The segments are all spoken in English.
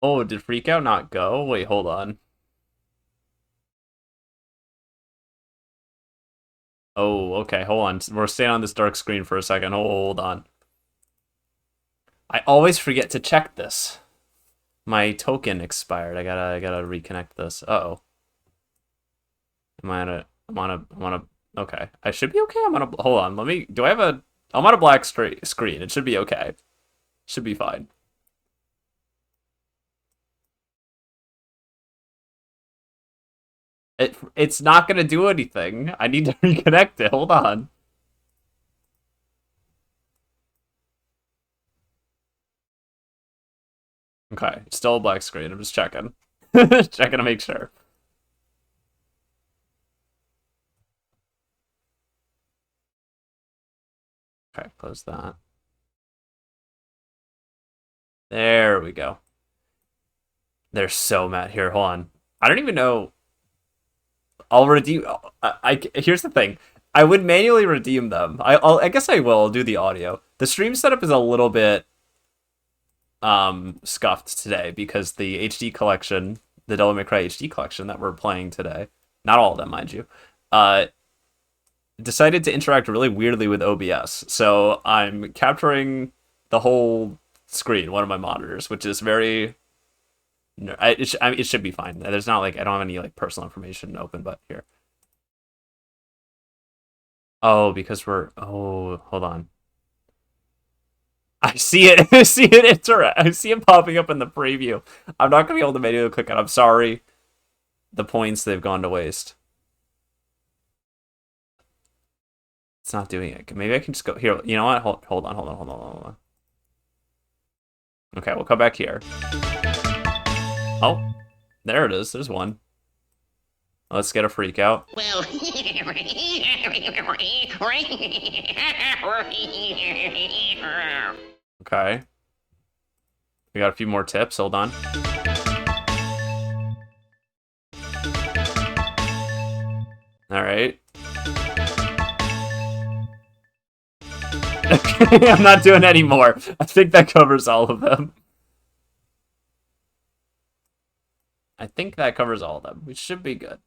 Oh, did Freak Out not go? Wait, hold on. Oh, okay, hold on. We're staying on this dark screen for a second. Hold on. I always forget to check this. My token expired. I gotta reconnect this. Uh-oh. Am I on a I'm on a okay. I should be okay. I'm on a hold on. Let me do I have a I'm on a black straight screen. It should be okay. Should be fine. It's not gonna do anything. I need to reconnect it. Hold on. Okay, it's still a black screen. I'm just checking. Checking to make sure. Okay, close that. There we go. They're so mad. Here, hold on. I don't even know. I'll redeem. Here's the thing. I would manually redeem them. I guess I will do the audio. The stream setup is a little bit scuffed today because the HD collection, the Devil May Cry HD collection that we're playing today, not all of them, mind you, uh, decided to interact really weirdly with OBS. So I'm capturing the whole screen, one of my monitors, which is very. It should be fine. There's not like I don't have any like personal information open, but here. Oh, because we're. Oh, hold on. I see it. I see it interact. I see it popping up in the preview. I'm not gonna be able to manually click it. I'm sorry. The points they've gone to waste. It's not doing it. Maybe I can just go here. You know what? Hold on. Okay, we'll come back here. Oh, there it is. There's one. Let's get a freak out. Well, Okay. We got a few more tips. Hold on. All right. I'm not doing any more. I think that covers all of them. I think that covers all of them. We should be good.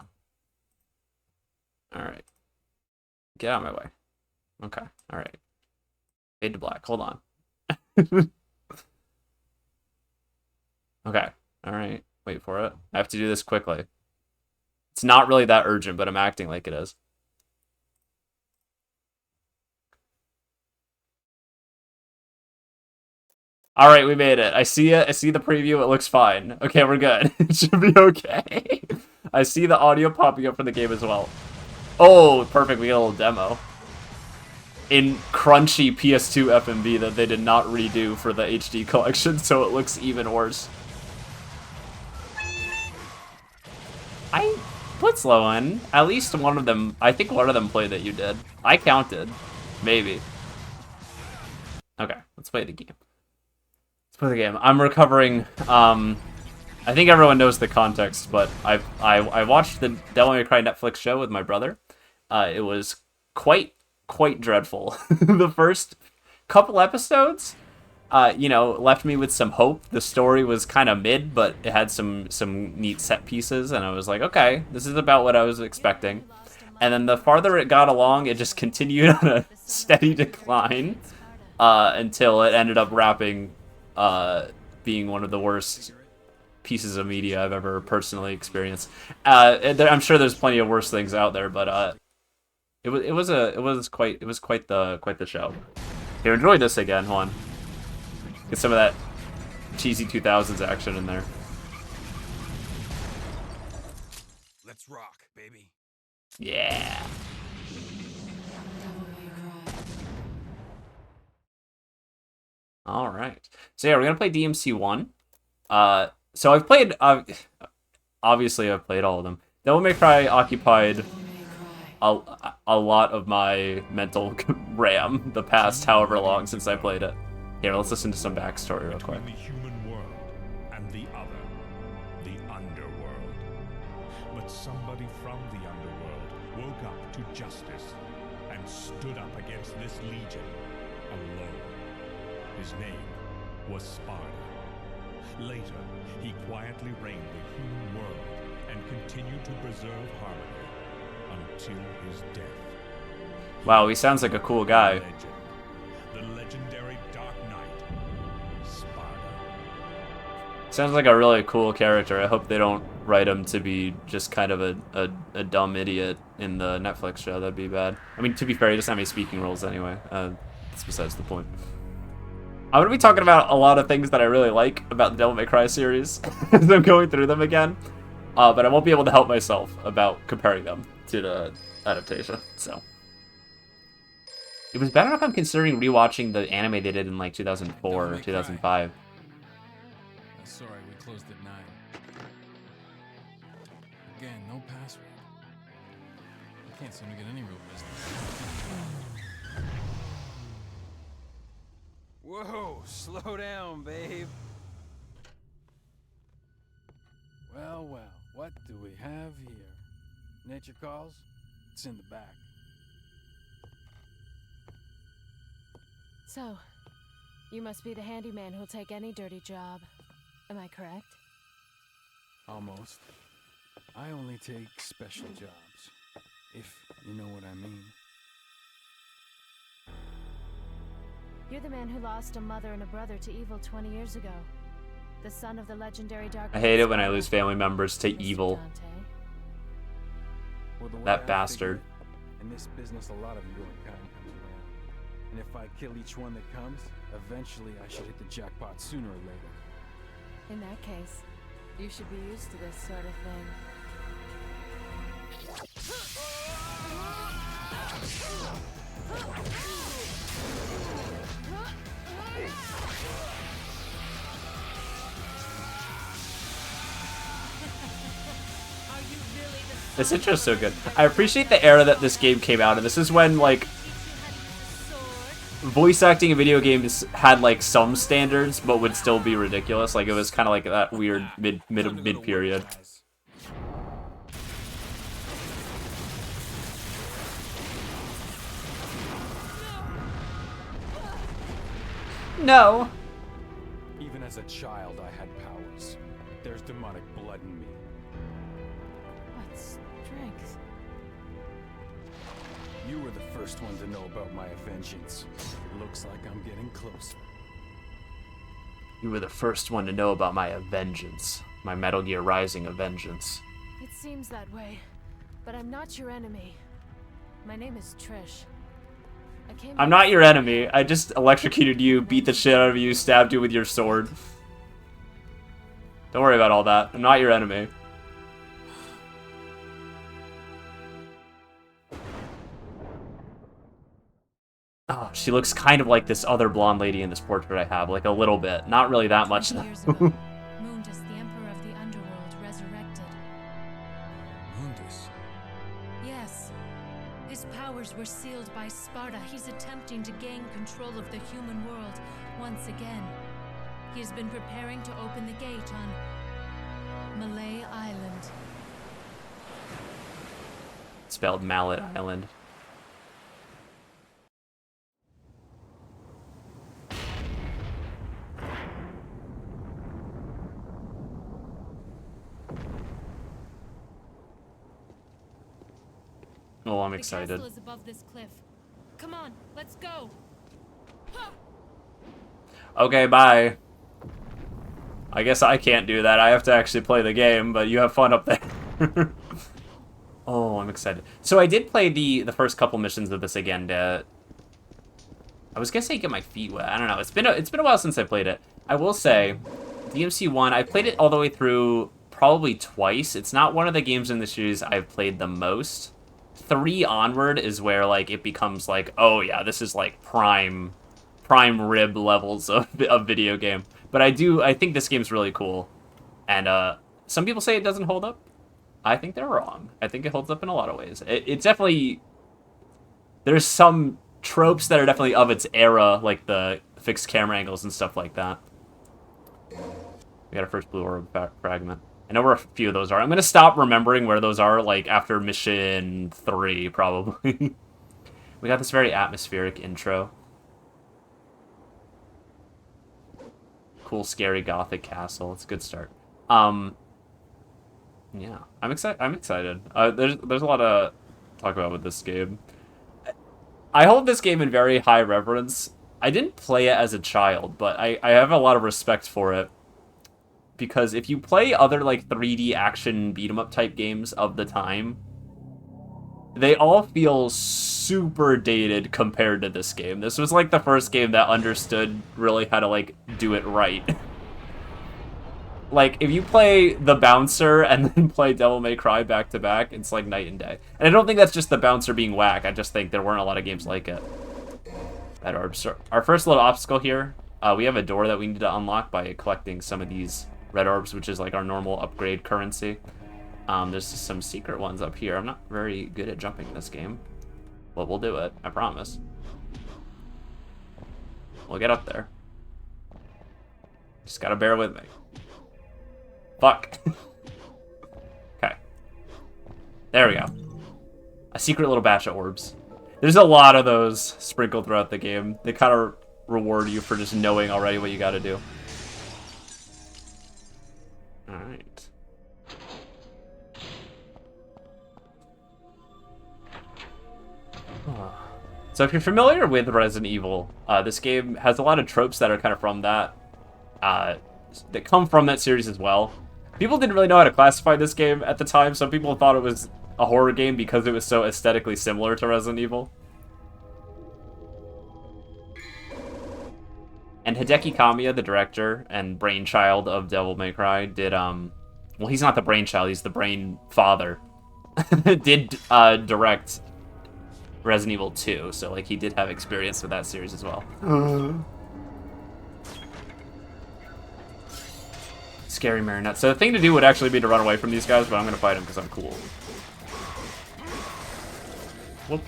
All right. Get out of my way. Okay. All right. Fade to black. Hold on. Okay. All right. Wait for it. I have to do this quickly. It's not really that urgent, but I'm acting like it is. All right, we made it. I see it. I see the preview. It looks fine. Okay, we're good. It should be okay. I see the audio popping up for the game as well. Oh, perfect. We got a little demo. In crunchy PS2 FMV that they did not redo for the HD collection, so it looks even worse. I put slow in. At least one of them, I think one of them played that you did. I counted. Maybe. Okay, let's play the game. Let's play the game. I'm recovering. I think everyone knows the context, but I watched the Devil May Cry Netflix show with my brother. It was quite dreadful. The first couple episodes, left me with some hope. The story was kind of mid, but it had some neat set pieces, and I was like, okay, this is about what I was expecting. And then the farther it got along, it just continued on a steady decline until it ended up wrapping, being one of the worst pieces of media I've ever personally experienced. I'm sure there's plenty of worse things out there, but it was quite the show. Here, enjoy this again. Hold on. Get some of that cheesy 2000s action in there. Let's rock, baby. Yeah. All right. So yeah, we're gonna play DMC 1. So I've played. Obviously, I've played all of them. Devil May Cry occupied a lot of my mental RAM the past however long since I played it. Here, let's listen to some backstory real quick. The human world and the other, the underworld. But somebody from the underworld woke up to justice and stood up against this legion alone. His name was Sparda. Later, he quietly reigned the human world and continued to preserve harmony until his death. Wow, he sounds like a cool guy. The legendary Dark Knight, Sparda. Sounds like a really cool character. I hope they don't write him to be just kind of a dumb idiot in the Netflix show. That'd be bad. I mean, to be fair, he doesn't have any speaking roles anyway. That's besides the point. I'm going to be talking about a lot of things that I really like about the Devil May Cry series as I'm going through them again. But I won't be able to help myself about comparing them to the adaptation. So it was bad enough I'm considering rewatching the anime they did in like 2004 or 2005. Sorry, we closed at 9. Again, no password. I can't seem to get any real business. Whoa, slow down, babe. Well, what do we have here? Nature calls? It's in the back. So, you must be the handyman who'll take any dirty job. Am I correct? Almost. I only take special jobs, if you know what I mean. You're the man who lost a mother and a brother to evil 20 years ago. The son of the legendary Dark I hate it when I Knight lose family members to Mr. evil. Dante. Well, the way That I bastard. figure it, in this business, a lot of your kind comes around. And if I kill each one that comes, eventually I should hit the jackpot sooner or later. In that case, you should be used to this sort of thing. This intro's so good. I appreciate the era that this game came out in. This is when, like, voice acting in video games had, like, some standards, but would still be ridiculous. Like, it was kind of like that weird mid period. No. Even as a child, I had powers. There's demonic blood in me. What strength? You were the first one to know about my vengeance. Looks like I'm getting closer. You were the first one to know about my vengeance. My Metal Gear Rising vengeance. It seems that way, but I'm not your enemy. My name is Trish. I'm not your enemy. I just electrocuted you, beat the shit out of you, stabbed you with your sword. Don't worry about all that. I'm not your enemy. Oh, she looks kind of like this other blonde lady in this portrait I have, like a little bit. Not really that much. 20 years ago, Mundus, the Emperor of the Underworld, resurrected. Mundus. Yes. His powers were sealed by Sparda. He's attempting to gain control of the human world once again. He has been preparing to open the gate on Malay Island. Spelled Mallet Island. Oh, I'm excited. The castle is above this cliff. Come on, let's go. Okay, bye. I guess I can't do that. I have to actually play the game, but you have fun up there. Oh, I'm excited. So I did play the first couple missions of this again. I was gonna say get my feet wet. I don't know. It's been a while since I played it. I will say, DMC1. I played it all the way through probably twice. It's not one of the games in the series I've played the most. 3 onward is where like it becomes like, oh yeah, this is like prime rib levels of video game. But I think this game's really cool. And some people say it doesn't hold up. I think they're wrong. I think it holds up in a lot of ways. It's definitely, there's some tropes that are definitely of its era, like the fixed camera angles and stuff like that. We got our first blue orb fragment. I know where a few of those are. I'm going to stop remembering where those are, like, after mission 3, probably. We got this very atmospheric intro. cool, scary gothic castle. It's a good start. Yeah, I'm excited. There's a lot to talk about with this game. I hold this game in very high reverence. I didn't play it as a child, but I have a lot of respect for it. Because if you play other, like, 3D action beat-em-up type games of the time, they all feel super dated compared to this game. This was, like, the first game that understood really how to, like, do it right. Like, if you play The Bouncer and then play Devil May Cry back-to-back, it's like night and day. And I don't think that's just The Bouncer being whack, I just think there weren't a lot of games like it. Our first little obstacle here, we have a door that we need to unlock by collecting some of these red orbs, which is like our normal upgrade currency. There's some secret ones up here. I'm not very good at jumping in this game, but we'll do it, I promise. We'll get up there. Just gotta bear with me. Fuck. Okay. There we go. A secret little batch of orbs. There's a lot of those sprinkled throughout the game. They kind of reward you for just knowing already what you gotta do. Alright. So if you're familiar with Resident Evil, this game has a lot of tropes that are kind of from that, that come from that series as well. People didn't really know how to classify this game at the time. Some people thought it was a horror game because it was so aesthetically similar to Resident Evil. And Hideki Kamiya, the director and brainchild of Devil May Cry, did, well, he's not the brainchild, he's the brain father, did direct Resident Evil 2, so, like, he did have experience with that series as well. Scary marionette. So the thing to do would actually be to run away from these guys, but I'm gonna fight them because I'm cool. Whoop.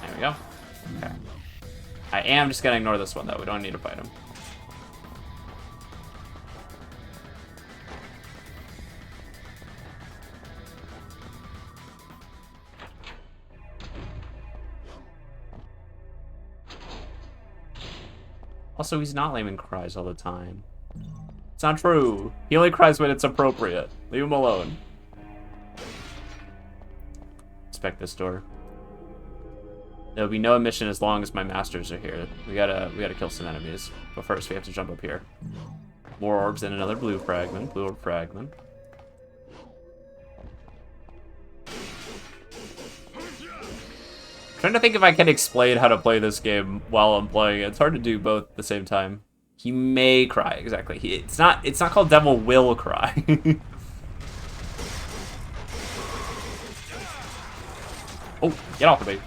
There we go. Okay. I am just gonna ignore this one, though. We don't need to fight him. Also, he's not lame and cries all the time. It's not true. He only cries when it's appropriate. Leave him alone. Inspect this door. There'll be no mission as long as my masters are here. We gotta kill some enemies. But first, we have to jump up here. More orbs and another blue fragment. Blue orb fragment. Trying to think if I can explain how to play this game while I'm playing it. It's hard to do both at the same time. He may cry, exactly. It's not called Devil Will Cry. Oh, get off of me.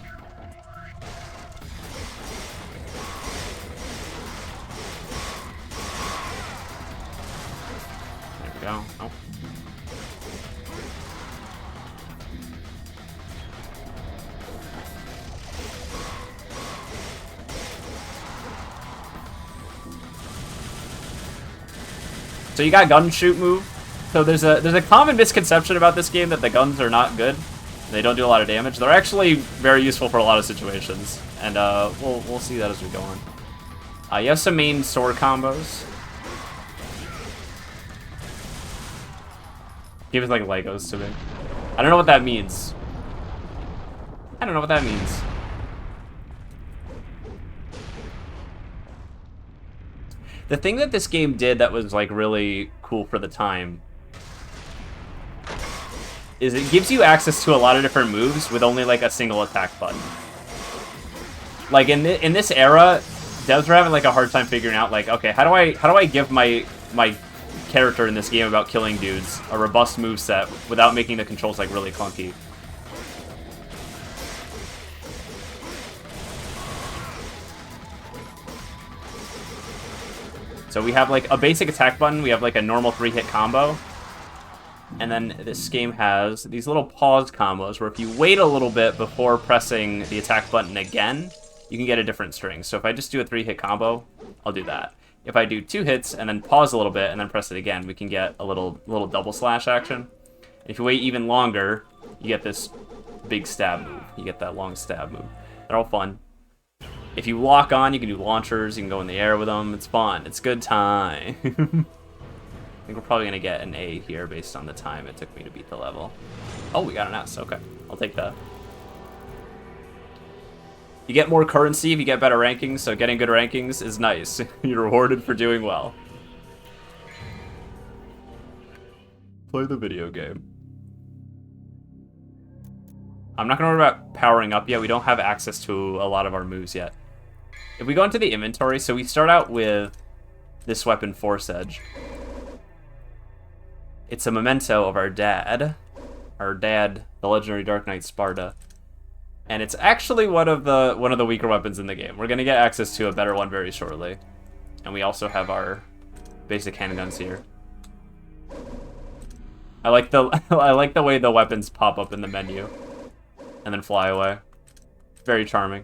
There we go. Oh. So you got gun shoot move. So there's a common misconception about this game that the guns are not good. They don't do a lot of damage. They're actually very useful for a lot of situations, and we'll see that as we go on. You have some main sword combos. Give us like Legos to me. I don't know what that means. I don't know what that means. The thing that this game did that was, like, really cool for the time is it gives you access to a lot of different moves with only, like, a single attack button. Like, in this era, devs were having, like, a hard time figuring out, like, okay, how do I give my character in this game about killing dudes a robust moveset without making the controls, like, really clunky? So we have, like, a basic attack button, we have, like, a normal 3-hit combo, and then this game has these little pause combos where if you wait a little bit before pressing the attack button again, you can get a different string. So if I just do a 3-hit combo, I'll do that. If I do 2 hits and then pause a little bit and then press it again, we can get a little double slash action. If you wait even longer, you get this big stab move. You get that long stab move. They're all fun. If you lock on, you can do launchers, you can go in the air with them. It's fun. It's good time. I think we're probably going to get an A here based on the time it took me to beat the level. Oh, we got an S. Okay. I'll take that. You get more currency if you get better rankings, so getting good rankings is nice. You're rewarded for doing well. Play the video game. I'm not going to worry about powering up yet. We don't have access to a lot of our moves yet. If we go into the inventory, so we start out with this weapon, Force Edge. It's a memento of our dad. Our dad, the legendary Dark Knight Sparta. And it's actually one of the weaker weapons in the game. We're going to get access to a better one very shortly. And we also have our basic handguns here. I like the way the weapons pop up in the menu and then fly away. Very charming.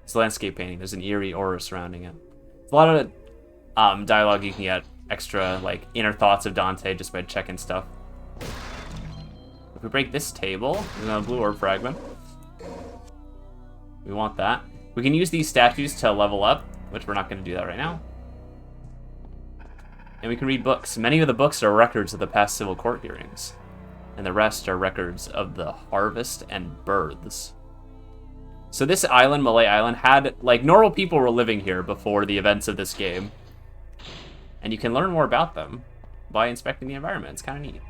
It's landscape painting. There's an eerie aura surrounding it. There's a lot of dialogue you can get, extra like inner thoughts of Dante just by checking stuff. If we break this table, there's a blue orb fragment. We want that. We can use these statues to level up, which we're not going to do that right now. And we can read books. Many of the books are records of the past civil court hearings, and the rest are records of the harvest and births. So this island, Malay Island, had, like, normal people were living here before the events of this game. And you can learn more about them by inspecting the environment. It's kind of neat.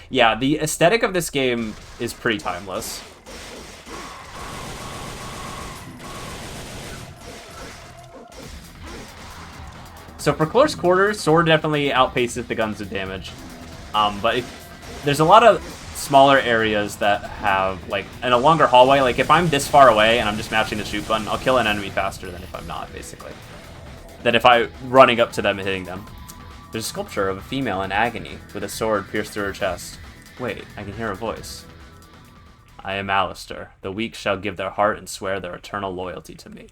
Yeah, the aesthetic of this game is pretty timeless. So for close quarters, sword definitely outpaces the guns of damage. But there's a lot of smaller areas that have, like, in a longer hallway, like if I'm this far away and I'm just mashing the shoot button, I'll kill an enemy faster than if I'm not, basically. Than if I'm running up to them and hitting them. There's a sculpture of a female in agony with a sword pierced through her chest. Wait, I can hear a voice. I am Alistair. The weak shall give their heart and swear their eternal loyalty to me.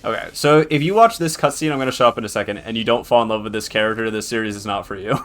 Okay, so if you watch this cutscene, I'm going to show up in a second, and you don't fall in love with this character, this series is not for you.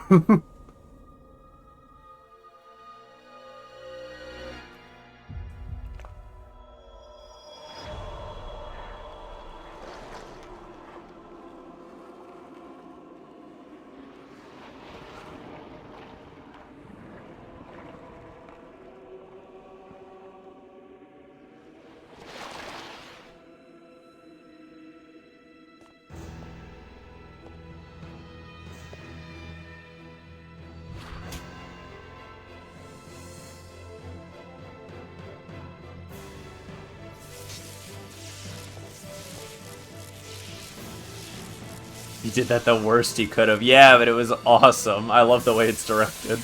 He did that the worst he could have. Yeah, but it was awesome. I love the way it's directed.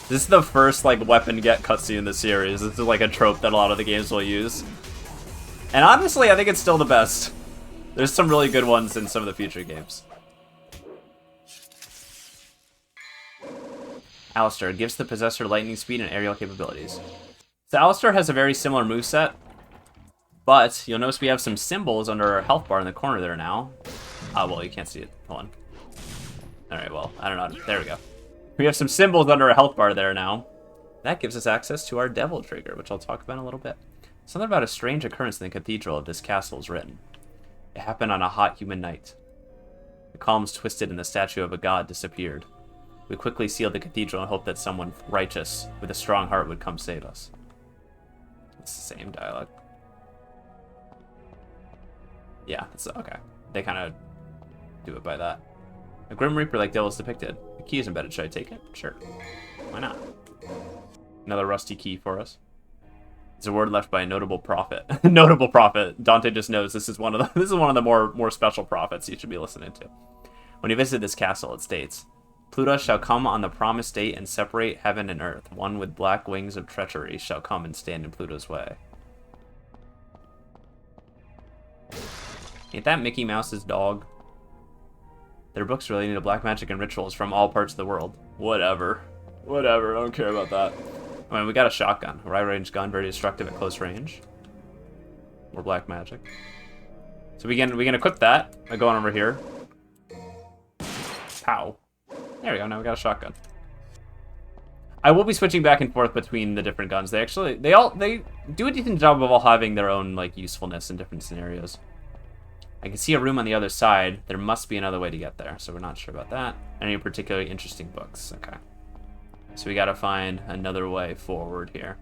This is the first, like, weapon get cutscene in the series. This is like a trope that a lot of the games will use. And honestly, I think it's still the best. There's some really good ones in some of the future games. Alistair gives the possessor lightning speed and aerial capabilities. So Alistair has a very similar moveset, but you'll notice we have some symbols under our health bar in the corner there now. Well, you can't see it. Hold on. Alright, well, I don't know. There we go. We have some symbols under our health bar there now. That gives us access to our devil trigger, which I'll talk about in a little bit. Something about a strange occurrence in the cathedral of this castle is written. It happened on a hot humid night. The columns twisted and the statue of a god disappeared. We quickly sealed the cathedral and hoped that someone righteous with a strong heart would come save us. It's the same dialogue. Yeah, it's okay. They kind of do it by that. A Grim Reaper-like devil is depicted. The key is embedded. Should I take it? Sure. Why not? Another rusty key for us. It's a word left by a notable prophet. Notable prophet. Dante just knows this is one of the more special prophets you should be listening to. When you visit this castle, it states, Pluto shall come on the promised date and separate heaven and earth. One with black wings of treachery shall come and stand in Pluto's way. Ain't that Mickey Mouse's dog? There are books relating to black magic and rituals from all parts of the world. Whatever. Whatever, I don't care about that. I mean, we got a shotgun. A right-range gun, very destructive at close range. More black magic. So we can equip that by going over here. Pow. There we go, now we got a shotgun. I will be switching back and forth between the different guns. They do a decent job of all having their own like usefulness in different scenarios. I can see a room on the other side. There must be another way to get there, so we're not sure about that. Any particularly interesting books? Okay. So we gotta find another way forward here.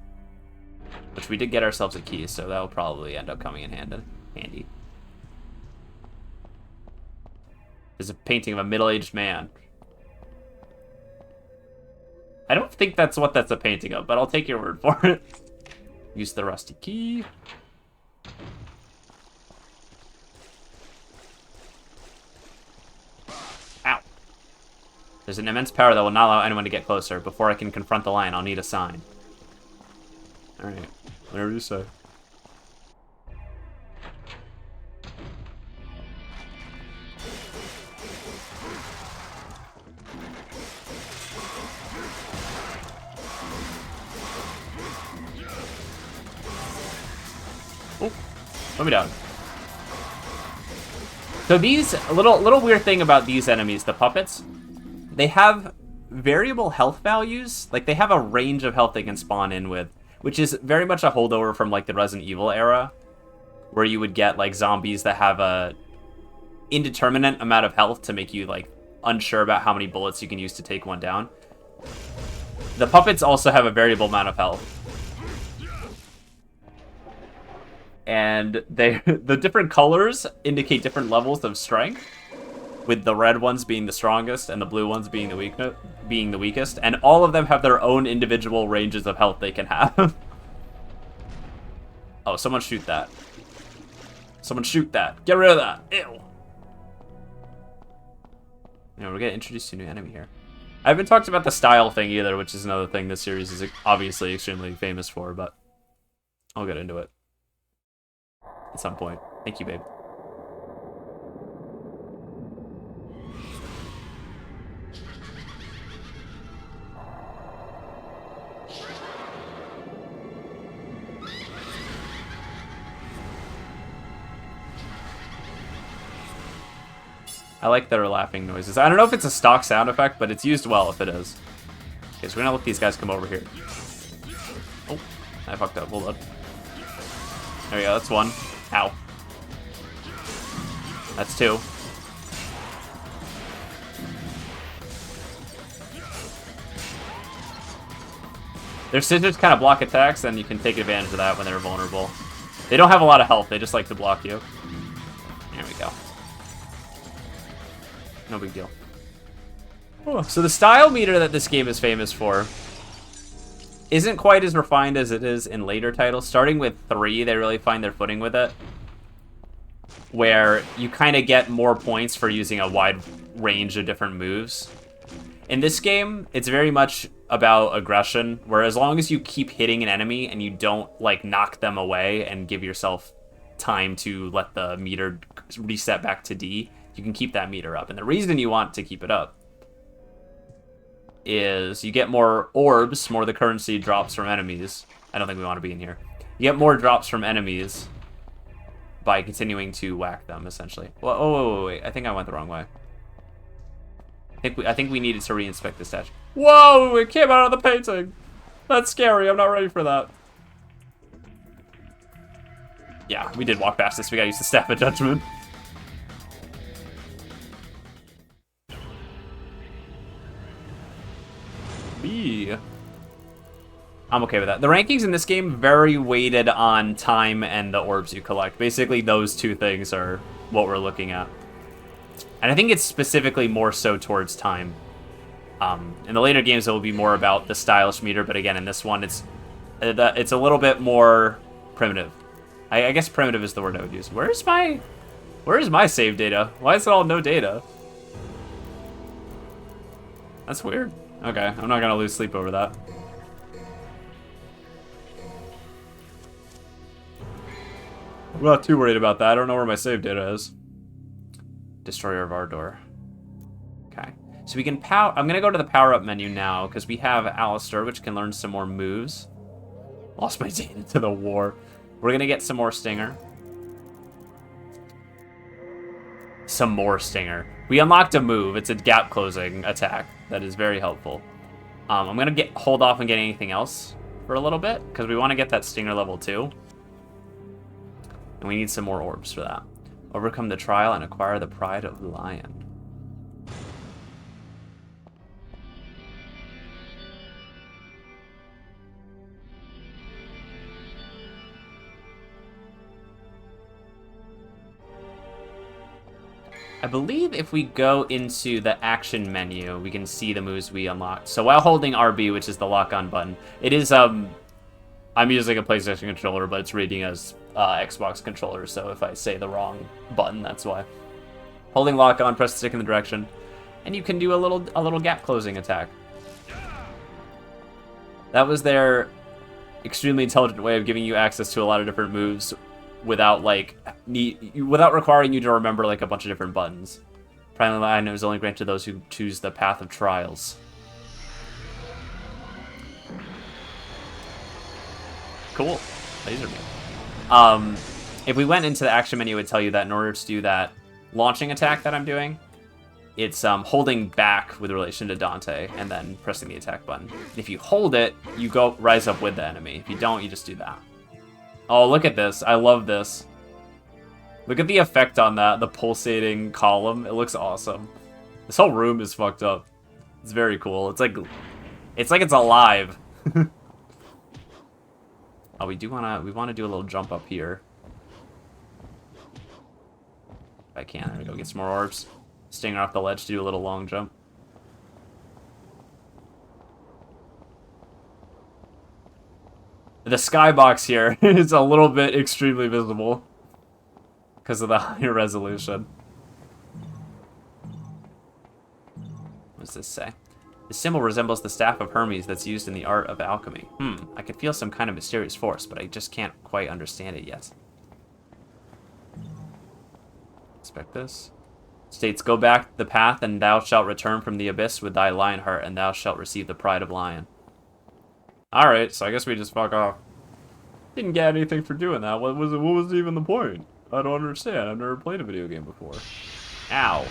Which we did get ourselves a key, so that'll probably end up coming in handy. There's a painting of a middle-aged man. I don't think that's what that's a painting of, but I'll take your word for it. Use the rusty key. Ow. There's an immense power that will not allow anyone to get closer. Before I can confront the lion, I'll need a sign. Alright, whatever you say. Oh, let me down. So these, a little weird thing about these enemies, the puppets, they have variable health values. Like, they have a range of health they can spawn in with, which is very much a holdover from, like, the Resident Evil era, where you would get, like, zombies that have a indeterminate amount of health to make you, like, unsure about how many bullets you can use to take one down. The puppets also have a variable amount of health. And the different colors indicate different levels of strength, with the red ones being the strongest and the blue ones being the weakest, and all of them have their own individual ranges of health they can have. Oh, someone shoot that. Someone shoot that. Get rid of that. Ew. We're getting introduced to a new enemy here. I haven't talked about the style thing either, which is another thing this series is obviously extremely famous for, but I'll get into it at some point. Thank you, babe. I like their laughing noises. I don't know if it's a stock sound effect, but it's used well if it is. Okay, so we're gonna let these guys come over here. Oh, I fucked up. Hold on. There we go, that's one. Ow. That's two. Their scissors kind of block attacks, and you can take advantage of that when they're vulnerable. They don't have a lot of health, they just like to block you. There we go. No big deal. Oh, so the style meter that this game is famous for isn't quite as refined as it is in later titles. Starting with 3, they really find their footing with it, where you kind of get more points for using a wide range of different moves. In this game, it's very much about aggression, where as long as you keep hitting an enemy and you don't like knock them away and give yourself time to let the meter reset back to D, you can keep that meter up. And the reason you want to keep it up is you get more orbs, more of the currency drops from enemies. I don't think we want to be in here. You get more drops from enemies by continuing to whack them, essentially. Well, oh, wait. I think I went the wrong way. I think we needed to re-inspect this statue. Whoa, it came out of the painting. That's scary. I'm not ready for that. Yeah, we did walk past this. We gotta use the Staff of Judgment. I'm okay with that. The rankings in this game very weighted on time and the orbs you collect. Basically, those two things are what we're looking at. And I think it's specifically more so towards time. In the later games, it will be more about the stylish meter, but again, in this one, it's a little bit more primitive. I guess primitive is the word I would use. Where is my save data? Why is it all no data? That's weird. Okay, I'm not gonna lose sleep over that. I'm not too worried about that. I don't know where my save data is. Destroyer of Ardor. Okay. So we can I'm gonna go to the power-up menu now, because we have Alistair, which can learn some more moves. Lost my data to the war. We're gonna get some more Stinger. Some more Stinger. We unlocked a move. It's a gap closing attack that is very helpful. I'm gonna hold off on getting anything else for a little bit, because we want to get that Stinger level 2. And we need some more orbs for that. Overcome the trial and acquire the Pride of the Lion. I believe if we go into the action menu, we can see the moves we unlocked. So while holding RB, which is the lock-on button, it is, I'm using a PlayStation controller, but it's reading as Xbox controller, so if I say the wrong button, that's why. Holding lock-on, press the stick in the direction, and you can do a little gap closing attack. That was their extremely intelligent way of giving you access to a lot of different moves without without requiring you to remember like a bunch of different buttons. Primary line is only granted to those who choose the path of trials. Cool. Laser beam. If we went into the action menu, it would tell you that in order to do that launching attack that I'm doing, it's holding back with relation to Dante and then pressing the attack button. If you hold it, you go rise up with the enemy. If you don't, you just do that. Oh, look at this. I love this. Look at the effect on that, the pulsating column. It looks awesome. This whole room is fucked up. It's very cool. It's like it's alive. Oh, we wanna do a little jump up here. If I can, there we go. Get some more orbs. Stinger off the ledge to do a little long jump. The skybox here is a little bit extremely visible because of the higher resolution. What does this say? The symbol resembles the staff of Hermes that's used in the art of alchemy. I can feel some kind of mysterious force, but I just can't quite understand it yet. Inspect this. States, go back the path, and thou shalt return from the abyss with thy lion heart, and thou shalt receive the pride of lion. Alright, so I guess we just fuck off. Didn't get anything for doing that. What was even the point? I don't understand. I've never played a video game before. Ow.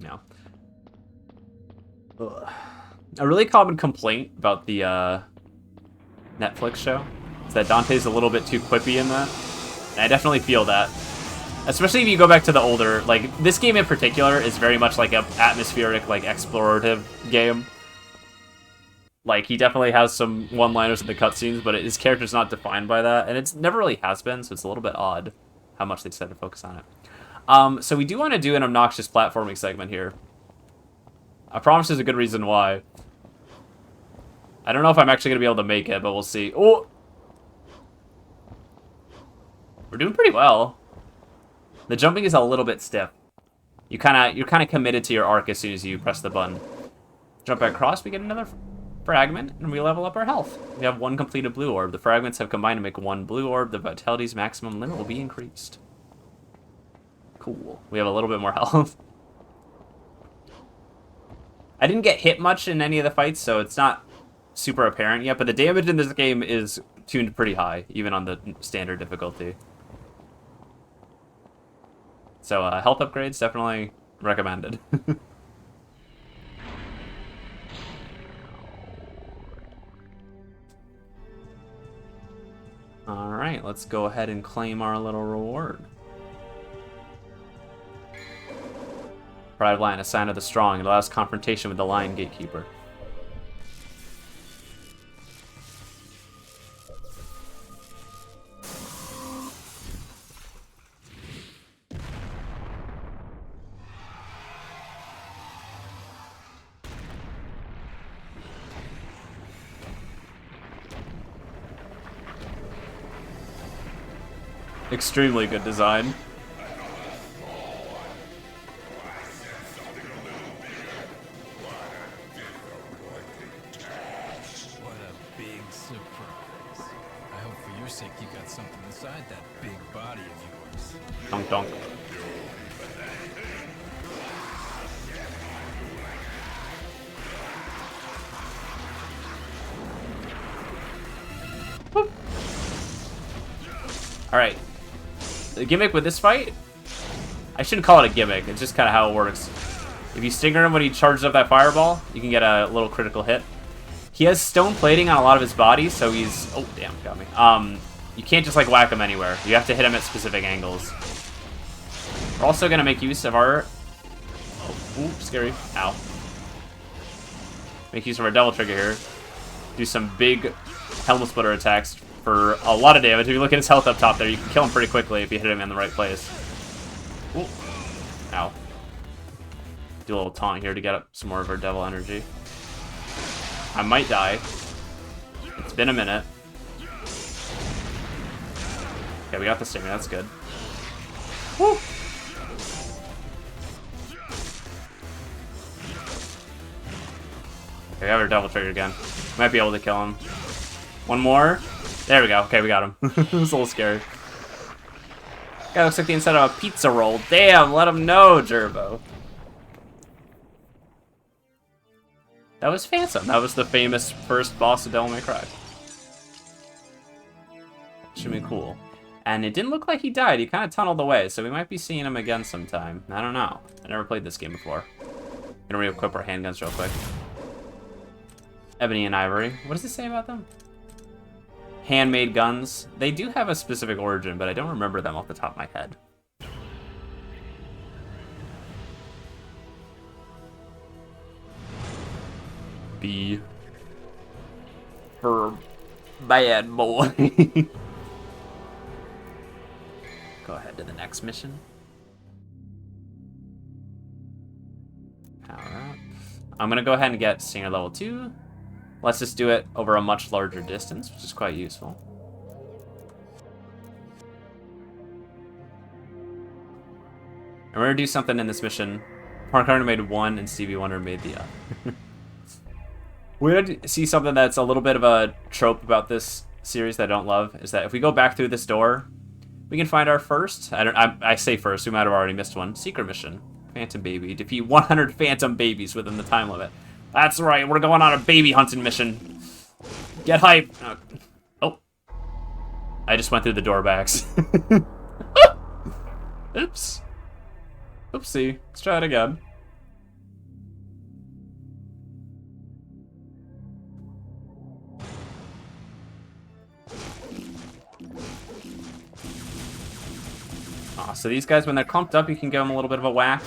No. Ugh. A really common complaint about the Netflix show is that Dante's a little bit too quippy in that. And I definitely feel that. Especially if you go back to the older, like, this game in particular is very much like a atmospheric, like, explorative game. Like, he definitely has some one-liners in the cutscenes, but his character's not defined by that, and it's never really has been, so it's a little bit odd how much they decided to focus on it. So we do want to do an obnoxious platforming segment here. I promise there's a good reason why. I don't know if I'm actually going to be able to make it, but we'll see. Oh! We're doing pretty well. The jumping is a little bit stiff. You're kind of committed to your arc as soon as you press the button. Jump across, we get another fragment, and we level up our health. We have one completed blue orb. The fragments have combined to make one blue orb. The vitality's maximum limit will be increased. Cool. We have a little bit more health. I didn't get hit much in any of the fights, so it's not super apparent yet, but the damage in this game is tuned pretty high, even on the standard difficulty. So health upgrades, definitely recommended. Alright, let's go ahead and claim our little reward. Pride of Lion, a sign of the strong. It allows confrontation with the Lion Gatekeeper. Extremely good design. What a big surprise. your sake, you got something inside that big body of yours. Donk donk. Alright. The gimmick with this fight, I shouldn't call it a gimmick, it's just kind of how it works. If you stinger him when he charges up that fireball, you can get a little critical hit. He has stone plating on a lot of his body, so he's... Oh, damn, got me. You can't just, like, whack him anywhere. You have to hit him at specific angles. We're also going to make use of our... Oh, ooh, scary. Ow. Make use of our double trigger here. Do some big helmet splitter attacks for a lot of damage. If you look at his health up top there, you can kill him pretty quickly if you hit him in the right place. Ooh. Ow. Do a little taunt here to get up some more of our devil energy. I might die. It's been a minute. Okay, we got the stinger. That's good. Woo! Okay, we have our double trigger again. Might be able to kill him. One more. There we go. Okay, we got him. It was a little scary. Guy looks like the inside of a pizza roll. Damn, let him know, Gerbo. That was Phantom. That was the famous first boss of Devil May Cry. Should be cool. And it didn't look like he died. He kind of tunneled away, so we might be seeing him again sometime. I don't know. I never played this game before. Gonna re-equip our handguns real quick. Ebony and Ivory. What does it say about them? Handmade guns. They do have a specific origin, but I don't remember them off the top of my head. B for bad boy. Go ahead to the next mission. Power up. I'm gonna go ahead and get Stinger level 2. Let's just do it over a much larger distance, which is quite useful. And we're gonna do something in this mission. Mark Carter made one, and Stevie Wonder made the other. We're gonna see something that's a little bit of a trope about this series that I don't love, is that if we go back through this door, we can find our first, I say first, we might have already missed one, secret mission. Phantom Baby. Defeat 100 Phantom Babies within the time limit. That's right, we're going on a baby hunting mission. Get hype. Oh. I just went through the door backs. Oops. Oopsie. Let's try it again. So these guys, when they're clumped up, you can give them a little bit of a whack.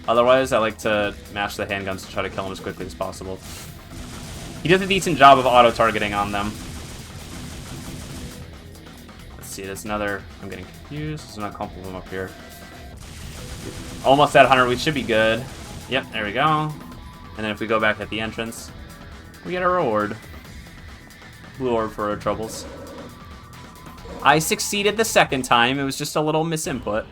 Otherwise, I like to mash the handguns to try to kill them as quickly as possible. He does a decent job of auto-targeting on them. Let's see, there's another... I'm getting confused. There's another clump of them up here. Almost at 100, we should be good. Yep, there we go. And then if we go back at the entrance, we get a reward. Blue orb for our troubles. I succeeded the second time. It was just a little misinput.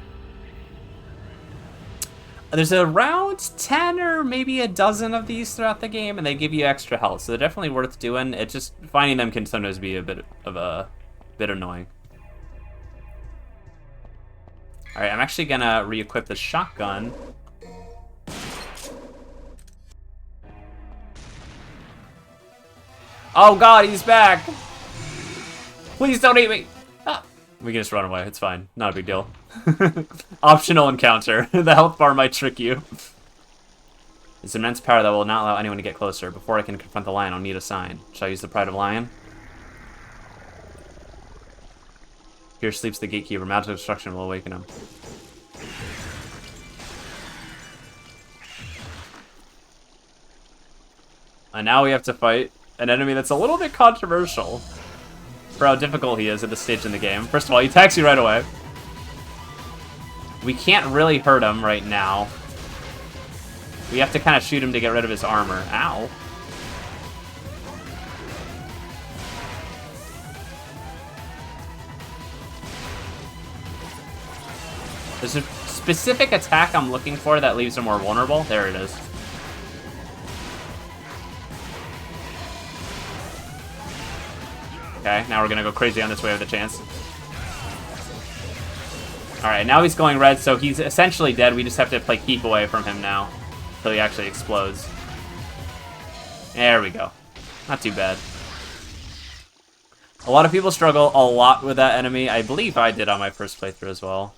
There's around 10 or maybe a dozen of these throughout the game, and they give you extra health, so they're definitely worth doing. It's just finding them can sometimes be a bit annoying. All right, I'm actually gonna re-equip the shotgun. Oh God, he's back! Please don't eat me! We can just run away. It's fine. Not a big deal. Optional encounter. The health bar might trick you. It's immense power that will not allow anyone to get closer. Before I can confront the lion, I'll need a sign. Shall I use the Pride of Lion? Here sleeps the gatekeeper. Magical destruction will awaken him. And now we have to fight an enemy that's a little bit controversial for how difficult he is at this stage in the game. First of all, he attacks you right away. We can't really hurt him right now. We have to kind of shoot him to get rid of his armor. Ow. There's a specific attack I'm looking for that leaves him more vulnerable. There it is. Okay, now we're gonna go crazy on this wave of the chance. Alright, now he's going red, so he's essentially dead. We just have to play keep away from him now until he actually explodes. There we go. Not too bad. A lot of people struggle a lot with that enemy. I believe I did on my first playthrough as well.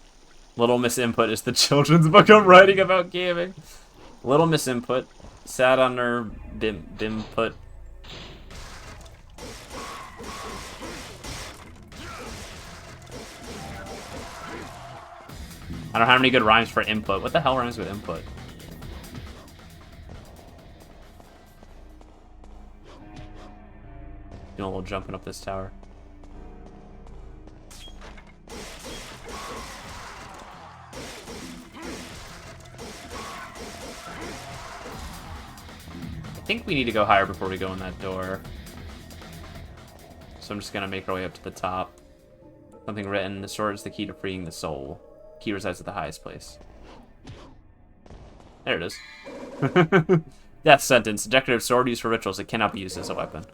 Little Miss Input is the children's book I'm writing about gaming. Little Miss Input sat on her bimput. I don't have any good rhymes for input. What the hell rhymes with input? Doing a little jumping up this tower. I think we need to go higher before we go in that door. So I'm just gonna make our way up to the top. Something written, the sword is the key to freeing the soul. Key resides at the highest place. There it is. Death sentence. Decorative sword used for rituals. It cannot be used as a weapon.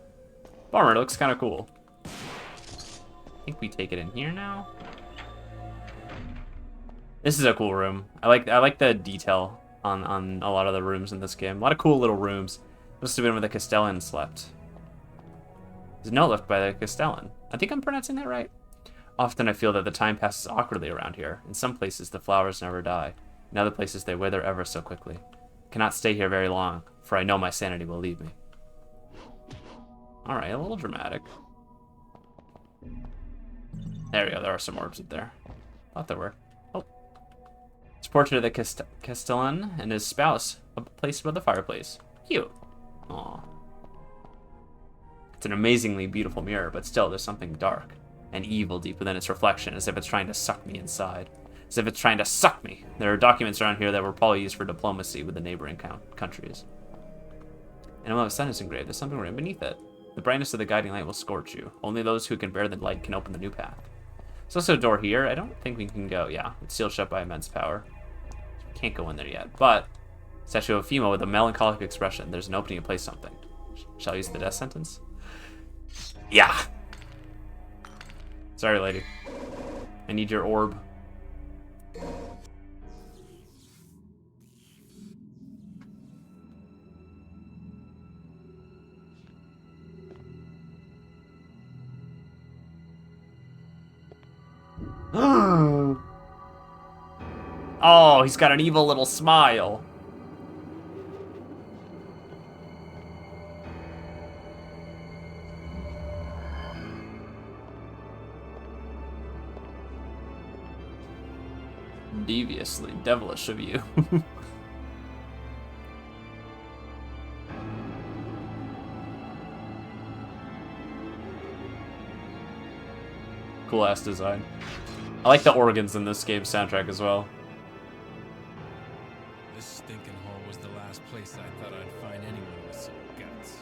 Bummer, it looks kind of cool. I think we take it in here now. This is a cool room. I like the detail on a lot of the rooms in this game. A lot of cool little rooms. Must have been where the Castellan slept. There's a note left by the Castellan. I think I'm pronouncing that right. Often I feel that the time passes awkwardly around here. In some places, the flowers never die. In other places, they wither ever so quickly. I cannot stay here very long, for I know my sanity will leave me. Alright, a little dramatic. There we go, there are some orbs up there. Thought there were. Oh. It's a portrait of the Castellan and his spouse, placed above the fireplace. Cute. Aw. It's an amazingly beautiful mirror, but still, there's something dark and evil deep within its reflection, as if it's trying to suck me inside. As if it's trying to suck me. There are documents around here that were probably used for diplomacy with the neighboring countries. And while the sun is engraved, there's something right beneath it. The brightness of the guiding light will scorch you. Only those who can bear the light can open the new path. There's also a door here. I don't think we can go. Yeah, it's sealed shut by immense power. Can't go in there yet. But, statue of Fimo with a melancholic expression. There's an opening to place something. Shall I use the death sentence? Yeah! Sorry, lady. I need your orb. Oh, he's got an evil little smile. Deviously devilish of you. Cool ass design. I like the organs in this game's soundtrack as well. This stinking hole was the last place I thought I'd find anyone with some guts.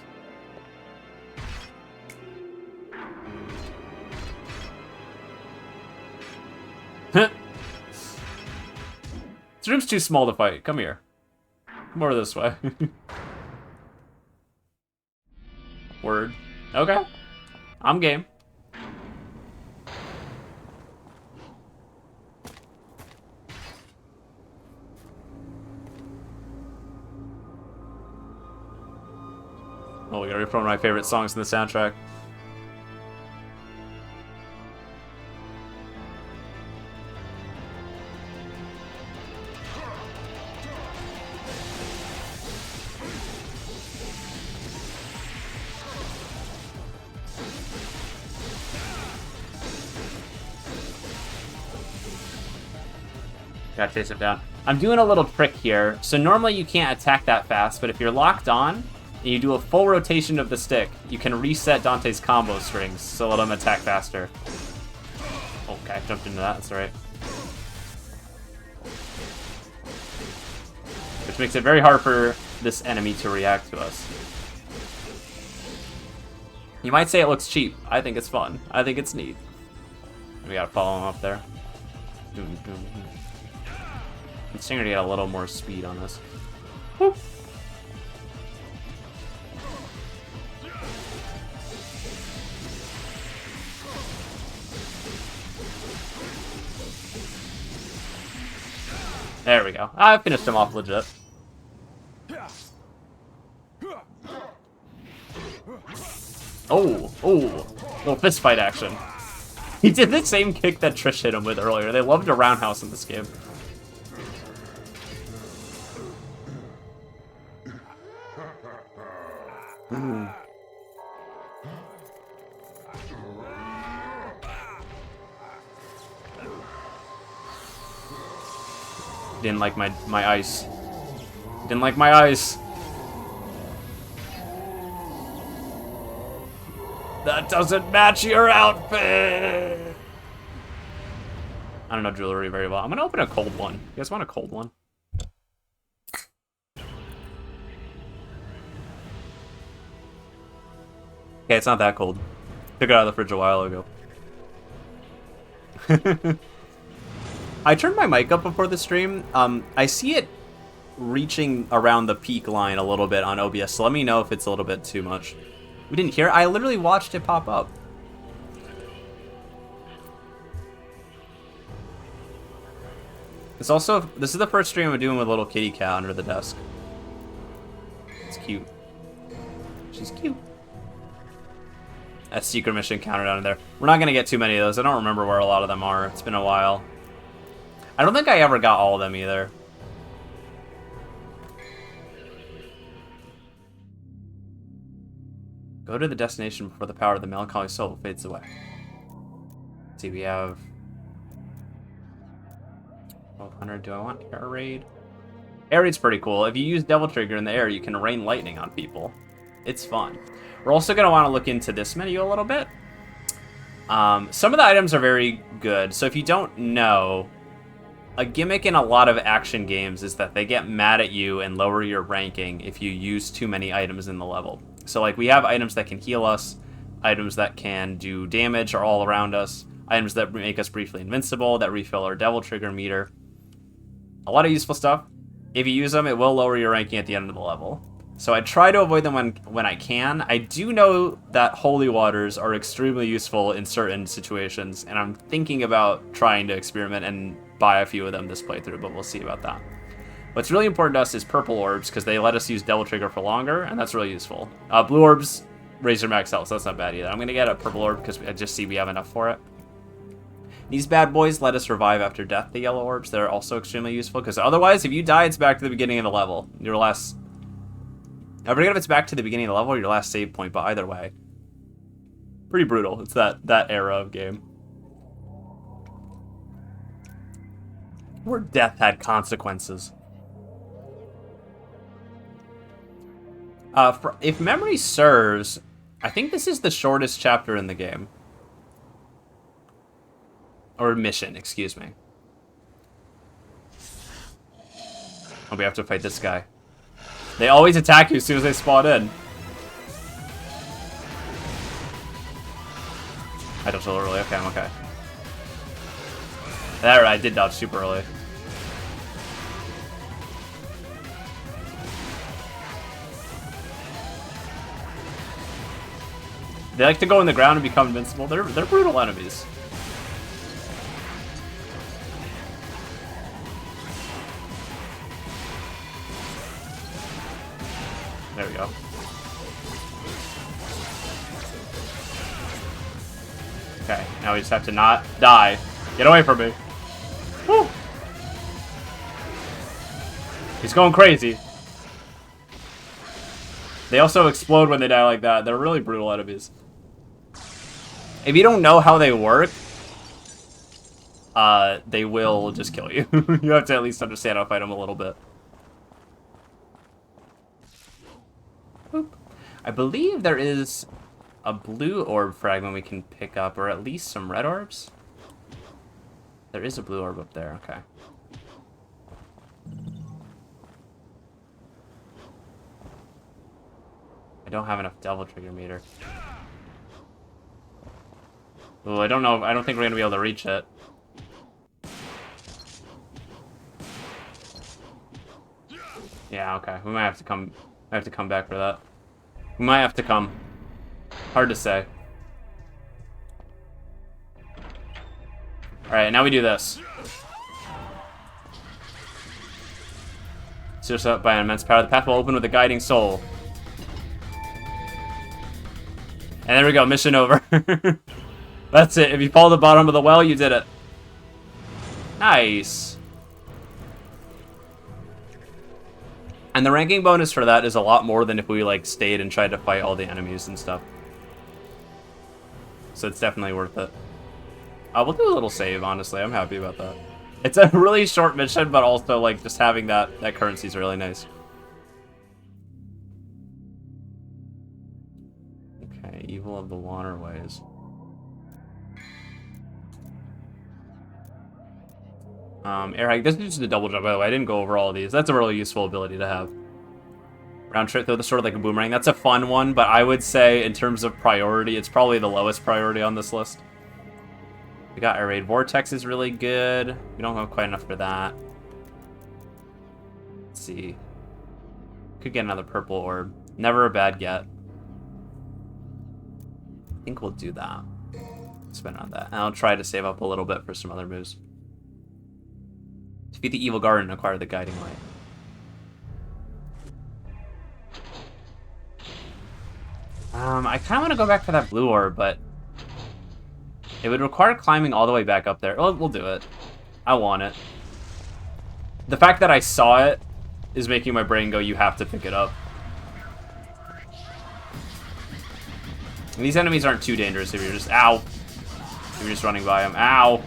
This room's too small to fight. Come here. More this way. Word. Okay. I'm game. Oh, we gotta read one of my favorite songs in the soundtrack. Gotta chase him down. I'm doing a little trick here. So normally you can't attack that fast, but if you're locked on and you do a full rotation of the stick, you can reset Dante's combo strings so let him attack faster. Okay, I jumped into that, that's alright. Which makes it very hard for this enemy to react to us. You might say it looks cheap. I think it's fun. I think it's neat. We gotta follow him up there. I'm starting to get a little more speed on this. Woo. There we go. I finished him off legit. Oh, little fist fight action. He did the same kick that Trish hit him with earlier. They loved a roundhouse in this game. Didn't like my ice. Didn't like my ice. That doesn't match your outfit. I don't know jewelry very well. I'm gonna open a cold one. You guys want a cold one? Okay, it's not that cold. Took it out of the fridge a while ago. I turned my mic up before the stream. I see it reaching around the peak line a little bit on OBS, so let me know if it's a little bit too much. We didn't hear it. I literally watched it pop up. This is the first stream I'm doing with little kitty cat under the desk. It's cute. She's cute. That secret mission counter down there. We're not gonna get too many of those. I don't remember where a lot of them are. It's been a while. I don't think I ever got all of them either. Go to the destination before the power of the melancholy soul fades away. Let's see, we have 1200. Do I want air raid? Air raid's pretty cool. If you use Devil Trigger in the air, you can rain lightning on people. It's fun. We're also going to want to look into this menu a little bit. Some of the items are very good. So if you don't know, a gimmick in a lot of action games is that they get mad at you and lower your ranking if you use too many items in the level. So like we have items that can heal us, items that can do damage are all around us, items that make us briefly invincible, that refill our Devil Trigger meter. A lot of useful stuff. If you use them, it will lower your ranking at the end of the level. So I try to avoid them when I can. I do know that holy waters are extremely useful in certain situations, and I'm thinking about trying to experiment and buy a few of them this playthrough, but we'll see about that. What's really important to us is purple orbs, because they let us use Devil Trigger for longer, and that's really useful. Blue orbs raise your max health, so that's not bad either. I'm going to get a purple orb because I just see we have enough for it. These bad boys let us revive after death, the yellow orbs. They're also extremely useful, because otherwise, if you die, it's back to the beginning of the level. Your last... I forget if it's back to the beginning of the level or your last save point, but either way. Pretty brutal. It's that era of game. Where death had consequences. If memory serves, I think this is the shortest chapter in the game. Or mission, excuse me. Oh, we have to fight this guy. They always attack you as soon as they spawn in. I dodged a little early. Okay, I'm okay. There, I did dodge super early. They like to go in the ground and become invincible. They're brutal enemies. There we go. Okay, now we just have to not die. Get away from me. Woo! He's going crazy. They also explode when they die like that. They're really brutal enemies. If you don't know how they work, they will just kill you. You have to at least understand how to fight them a little bit. Boop. I believe there is a blue orb fragment we can pick up, or at least some red orbs. There is a blue orb up there, okay. I don't have enough Devil Trigger meter. Ooh, I don't know. I don't think we're gonna be able to reach it. Yeah, okay. We might have to come. I have to come back for that. We might have to come. Hard to say. All right, now we do this. Just up by an immense power. The path will open with a guiding soul. And there we go, mission over. That's it. If you fall to the bottom of the well, you did it. Nice. And the ranking bonus for that is a lot more than if we like stayed and tried to fight all the enemies and stuff. So it's definitely worth it. We'll do a little save, honestly. I'm happy about that. It's a really short mission, but also like just having that currency is really nice. Okay, Evil of the Waterways. Airhike, this is just a double jump, by the way. I didn't go over all of these. That's a really useful ability to have. Round trip, though, sort of like a boomerang. That's a fun one, but I would say in terms of priority, it's probably the lowest priority on this list. We got Air Raid Vortex is really good. We don't have quite enough for that. Let's see. Could get another purple orb. Never a bad get. I think we'll do that. Spend on that. And I'll try to save up a little bit for some other moves. Defeat the Evil Guard and acquire the Guiding Light. I kind of want to go back for that blue orb, but it would require climbing all the way back up there. Well, we'll do it. I want it. The fact that I saw it is making my brain go, you have to pick it up. And these enemies aren't too dangerous if you're just, ow. If you're just running by them. Ow.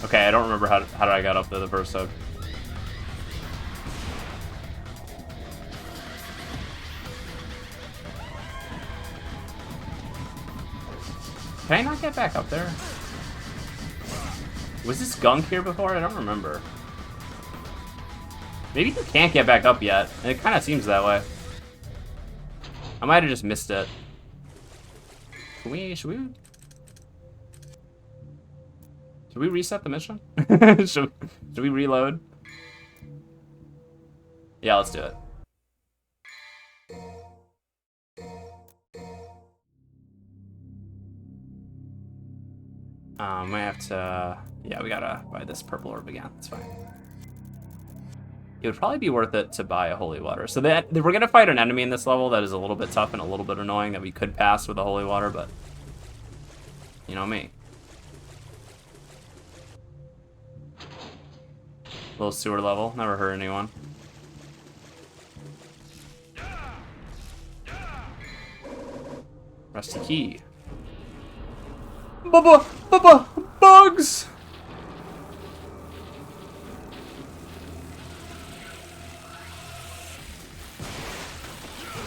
Okay, I don't remember how did I got up there the first time. Can I not get back up there? Was this gunk here before? I don't remember. Maybe you can't get back up yet. It kind of seems that way. I might have just missed it. Should we reset the mission? should we reload? Yeah, let's do it. Might have to... Yeah, we gotta buy this purple orb again. That's fine. It would probably be worth it to buy a holy water. So we're gonna fight an enemy in this level that is a little bit tough and a little bit annoying that we could pass with a holy water, but... You know me. Little sewer level. Never hurt anyone. Rusty key. Bugs!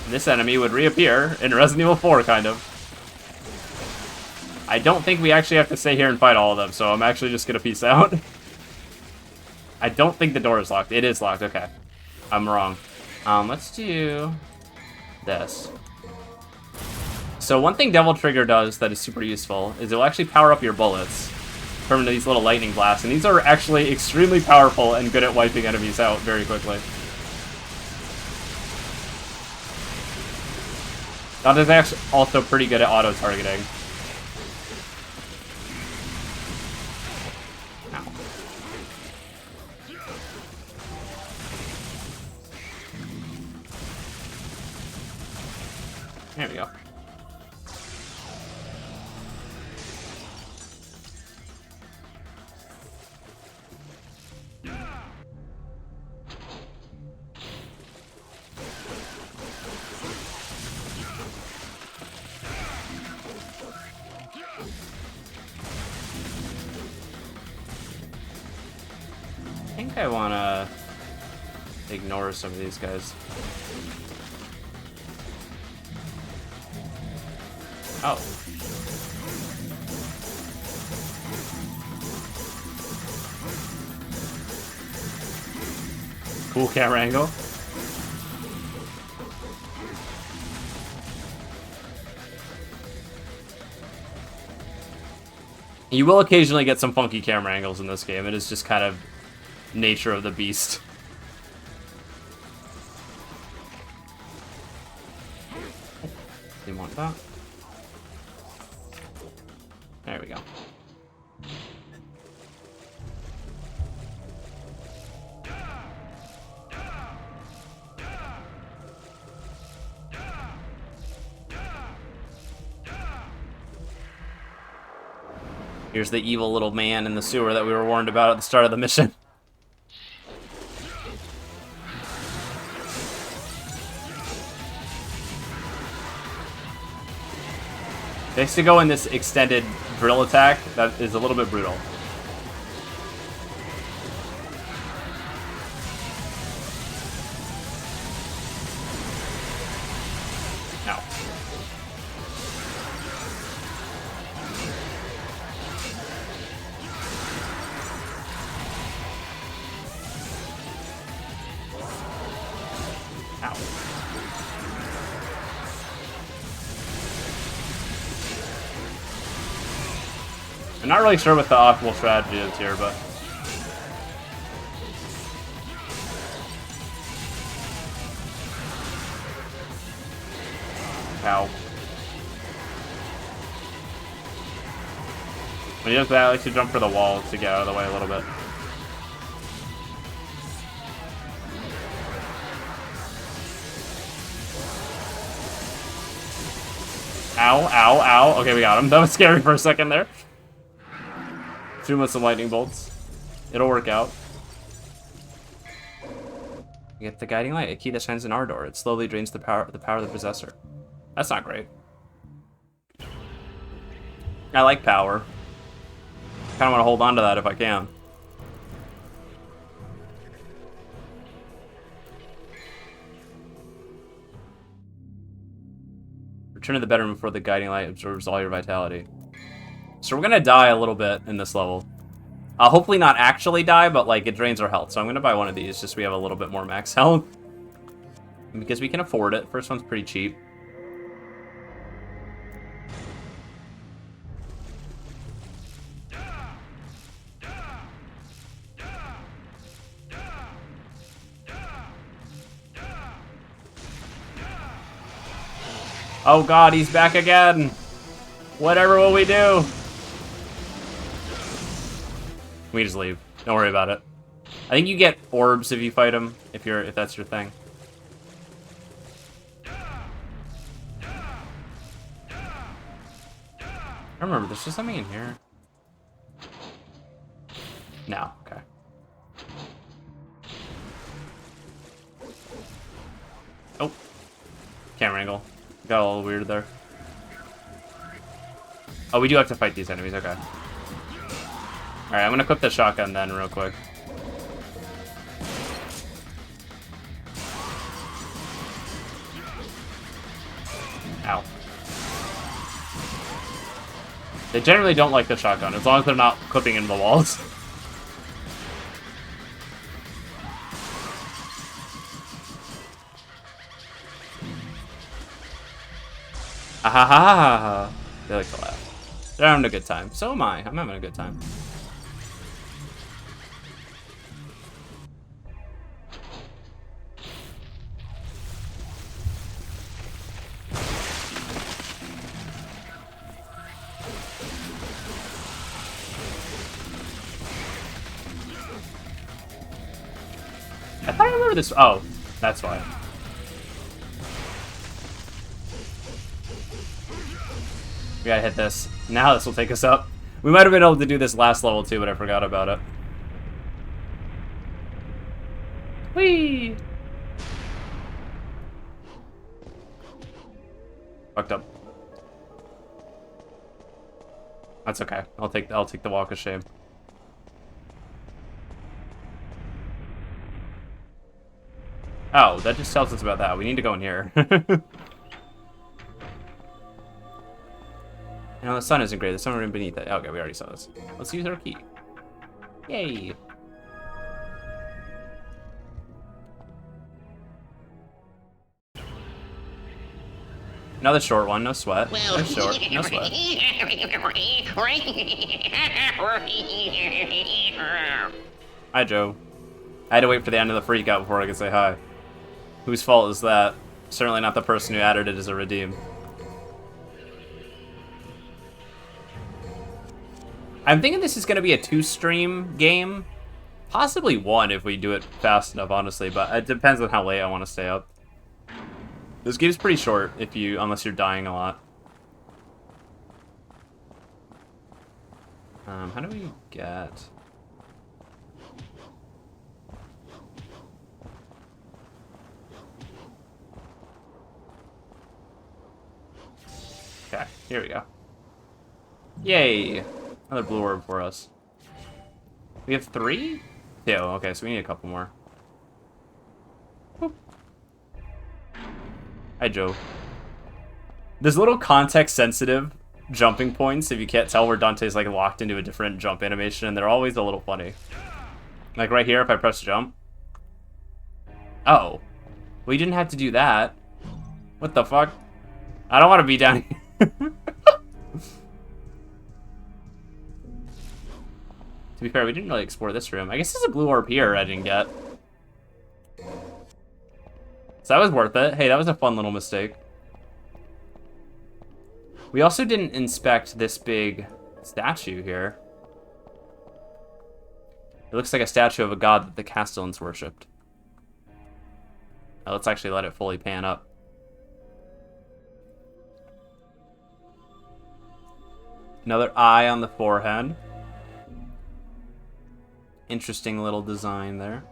This enemy would reappear in Resident Evil 4, kind of. I don't think we actually have to stay here and fight all of them, so I'm actually just gonna peace out. I don't think the door is locked. It is locked, okay. I'm wrong. Let's do this. So one thing Devil Trigger does that is super useful is it will actually power up your bullets. Turn into these little lightning blasts, and these are actually extremely powerful and good at wiping enemies out very quickly. That is actually also pretty good at auto-targeting. There we go. I think I want to ignore some of these guys. Oh. Cool camera angle. You will occasionally get some funky camera angles in this game. It is just kind of nature of the beast. Didn't want that. There we go. Here's the evil little man in the sewer that we were warned about at the start of the mission. They used to go in this extended drill attack that is a little bit brutal. Ow. Ow. I'm not really sure what the optimal strategy is here, but... Ow. When he does that, I like to jump for the wall to get out of the way a little bit. Ow, ow, ow. Okay, we got him. That was scary for a second there. Shoot him with some lightning bolts. It'll work out. You get the guiding light, a key that shines in our door. It slowly drains the power of the possessor. That's not great. I like power. Kind of want to hold on to that if I can. Return to the bedroom before the guiding light absorbs all your vitality. So we're gonna die a little bit in this level. Hopefully not actually die, but like it drains our health. So I'm gonna buy one of these just so we have a little bit more max health. Because we can afford it. First one's pretty cheap. Oh god, he's back again! Whatever will we do? We just leave. Don't worry about it. I think you get orbs if you fight him, if that's your thing. I remember, there's just something in here. No, okay. Oh. Camera angle. Got a little weird there. Oh, we do have to fight these enemies, okay. Alright, I'm gonna equip the shotgun then real quick. Ow. They generally don't like the shotgun, as long as they're not clipping into the walls. Ahahaha! They like to laugh. They're having a good time. So am I. I'm having a good time. I thought I remember this. Oh, that's why. We gotta hit this. Now this will take us up. We might have been able to do this last level too, but I forgot about it. Whee! Fucked up. That's okay. I'll take the walk of shame. Oh, that just tells us about that. We need to go in here. No, the sun isn't great. There's someone beneath it. Okay, we already saw this. Let's use our key. Yay! Another short one. No sweat. Well, no short. No sweat. Hi, Joe. I had to wait for the end of the freak out before I could say hi. Whose fault is that? Certainly not the person who added it as a redeem. I'm thinking this is going to be a 2-stream game. Possibly 1 if we do it fast enough, honestly, but it depends on how late I want to stay up. This game's pretty short unless you're dying a lot. How do we get... Okay, here we go. Yay! Another blue orb for us. We have 3? 2, okay, so we need a couple more. Whoop. Hi, Joe. There's little context-sensitive jumping points, if you can't tell, where Dante's like locked into a different jump animation, and they're always a little funny. Like right here, if I press jump. Oh. Well, you didn't have to do that. What the fuck? I don't want to be down here. To be fair, we didn't really explore this room. I guess there's a blue orb here I didn't get. So that was worth it. Hey, that was a fun little mistake. We also didn't inspect this big statue here. It looks like a statue of a god that the Castellans worshipped. Now let's actually let it fully pan up. Another eye on the forehead. Interesting little design there.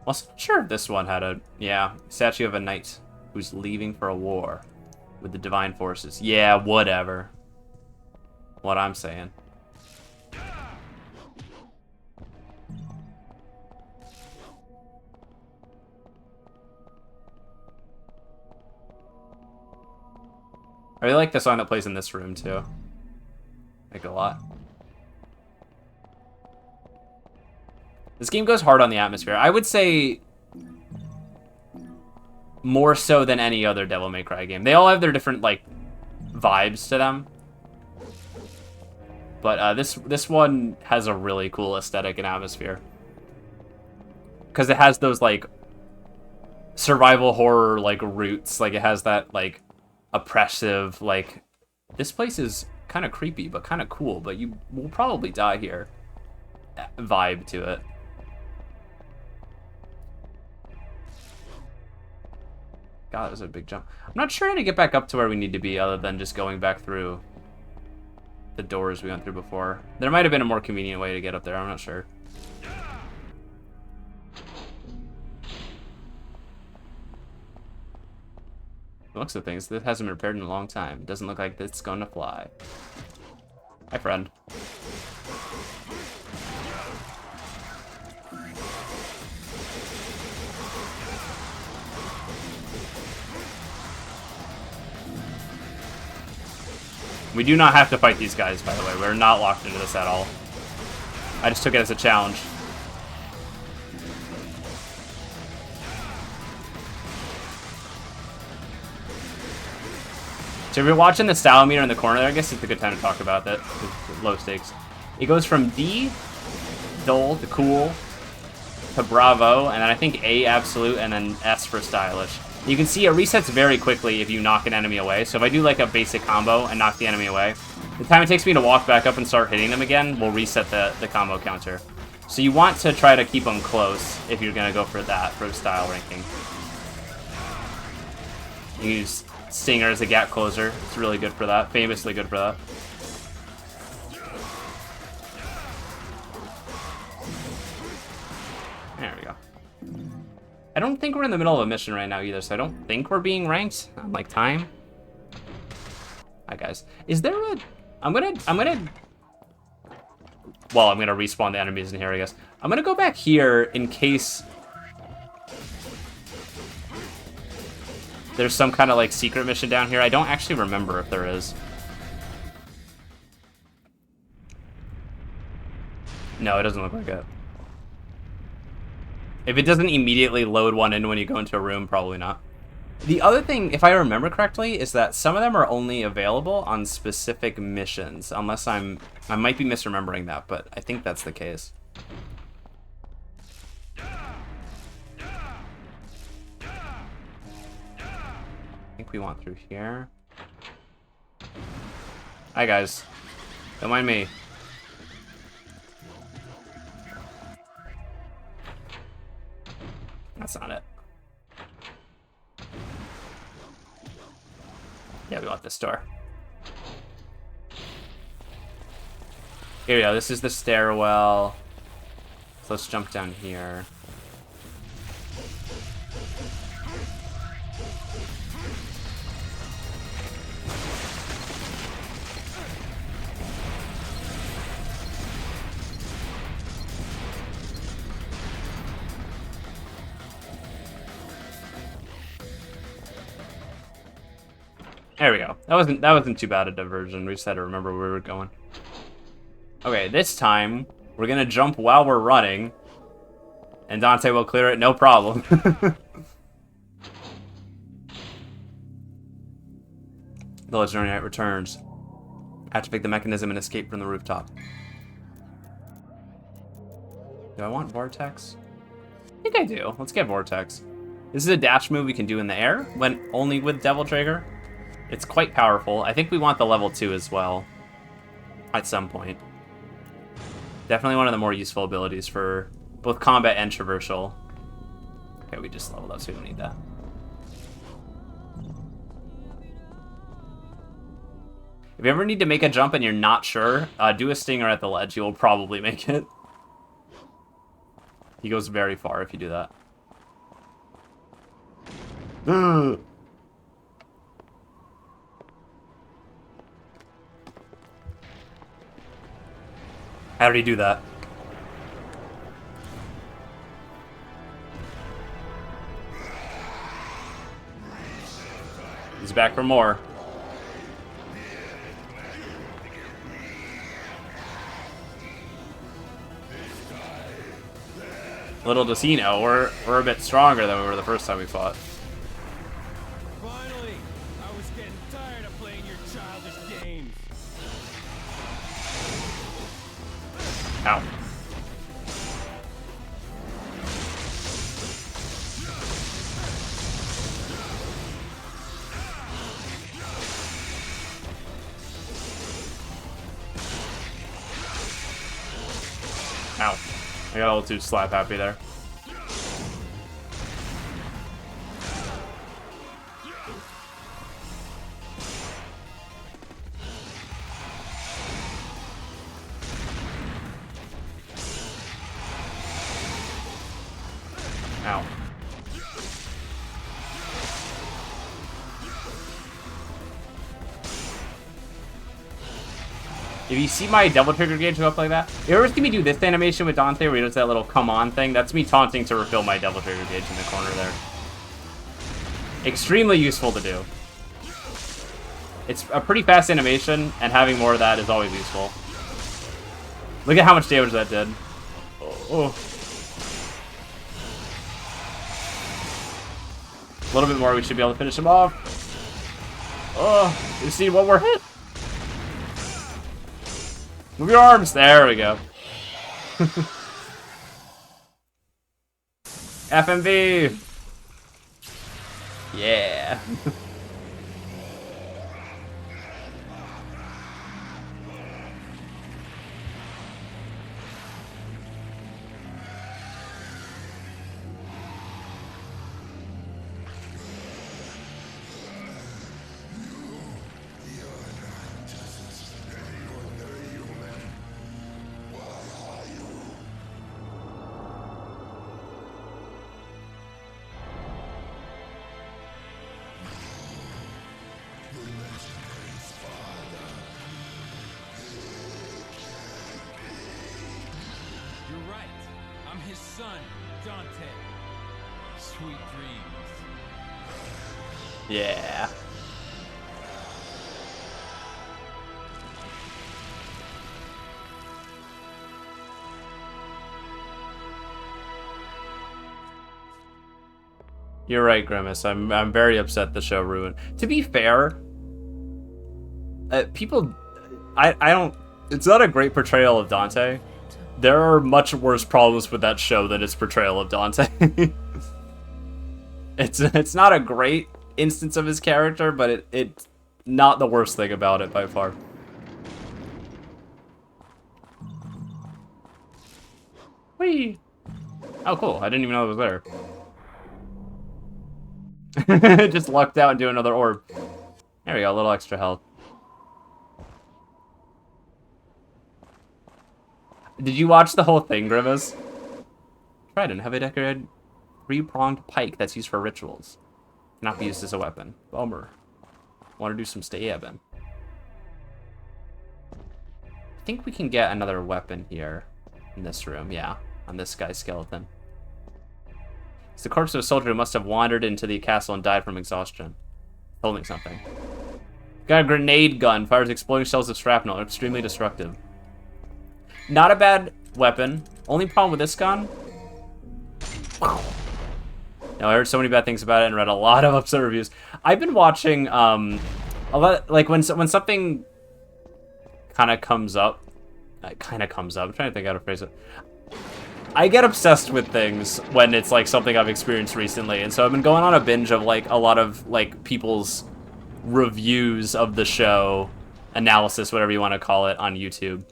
Wasn't sure if this one had a... Yeah, statue of a knight who's leaving for a war with the divine forces. Yeah, whatever. What I'm saying. I really like the song that plays in this room, too. Like a lot. This game goes hard on the atmosphere. I would say more so than any other Devil May Cry game. They all have their different, like, vibes to them. But this one has a really cool aesthetic and atmosphere. Because it has those, like, survival horror, like, roots. Like, it has that, like, oppressive, like, this place is kind of creepy, but kind of cool, but you will probably die here vibe to it. God, that was a big jump. I'm not sure how to get back up to where we need to be other than just going back through the doors we went through before. There might have been a more convenient way to get up there, I'm not sure. The looks of things, this hasn't been repaired in a long time. It doesn't look like it's gonna fly. Hi, friend. We do not have to fight these guys, by the way. We're not locked into this at all. I just took it as a challenge. So if you're watching the style meter in the corner there, I guess it's a good time to talk about that. Low stakes. It goes from D, dull, to cool, to bravo, and then I think A, absolute, and then S for stylish. You can see it resets very quickly if you knock an enemy away. So if I do like a basic combo and knock the enemy away, the time it takes me to walk back up and start hitting them again will reset the combo counter. So you want to try to keep them close if you're going to go for that, for style ranking. You use Stinger as a gap closer. It's really good for that. Famously good for that. There we go. I don't think we're in the middle of a mission right now either, so I don't think we're being ranked on, like, time. Hi, guys. Is there a... I'm gonna... Well, I'm gonna respawn the enemies in here, I guess. I'm gonna go back here in case there's some kind of, like, secret mission down here. I don't actually remember if there is. No, it doesn't look like it. If it doesn't immediately load one in when you go into a room, probably not. The other thing, if I remember correctly, is that some of them are only available on specific missions, unless I might be misremembering that, but I think that's the case. I think we want through here. Hi, guys. Don't mind me. That's not it. Yeah, we want this door. Here we go. This is the stairwell. So let's jump down here. There we go. That wasn't too bad a diversion. We just had to remember where we were going. Okay, this time we're gonna jump while we're running, and Dante will clear it, no problem. The Legendary Knight returns. Activate the mechanism and escape from the rooftop. Do I want Vortex? I think I do. Let's get Vortex. This is a dash move we can do in the air, when only with Devil Trigger. It's quite powerful. I think we want the level 2 as well. At some point. Definitely one of the more useful abilities for both combat and traversal. Okay, we just leveled up, so we don't need that. If you ever need to make a jump and you're not sure, do a stinger at the ledge. You will probably make it. He goes very far if you do that. How did he do that? He's back for more. Little does he know, we're a bit stronger than we were the first time we fought. Finally! I was getting tired of playing your childish games. Ow. Ow. I got a little too slap happy there. Ow. If you see my Devil Trigger gauge go up like that, you ever see me do this animation with Dante where he does that little come on thing? That's me taunting to refill my Devil Trigger gauge in the corner there. Extremely useful to do. It's a pretty fast animation, and having more of that is always useful. Look at how much damage that did. Oh. A little bit more, we should be able to finish him off. Oh, you see one more hit? Move your arms. There we go. FMV. Yeah. You're right. I'm his son, Dante. Sweet dreams. Yeah. You're right, Grimace. I'm very upset the show ruined. To be fair, people, I don't. It's not a great portrayal of Dante. There are much worse problems with that show than its portrayal of Dante. It's not a great instance of his character, but it's not the worst thing about it by far. Whee! Oh, cool. I didn't even know it was there. Just lucked out and do another orb. There we go, a little extra health. Did you watch the whole thing, Grimace? Trident, heavily decorated 3-pronged pike that's used for rituals. Cannot be used as a weapon. Bummer. Want to do some stabbing. I think we can get another weapon here in this room. Yeah, on this guy's skeleton. It's the corpse of a soldier who must have wandered into the castle and died from exhaustion. Holding something. Got a grenade gun. Fires exploding shells of shrapnel. Extremely destructive. Not a bad weapon. Only problem with this gun... No, I heard so many bad things about it and read a lot of upset reviews. I've been watching a lot, like when something kind of comes up. I'm trying to think how to phrase it. I get obsessed with things when it's like something I've experienced recently, and so I've been going on a binge of like a lot of like people's reviews of the show, analysis, whatever you want to call it, on YouTube.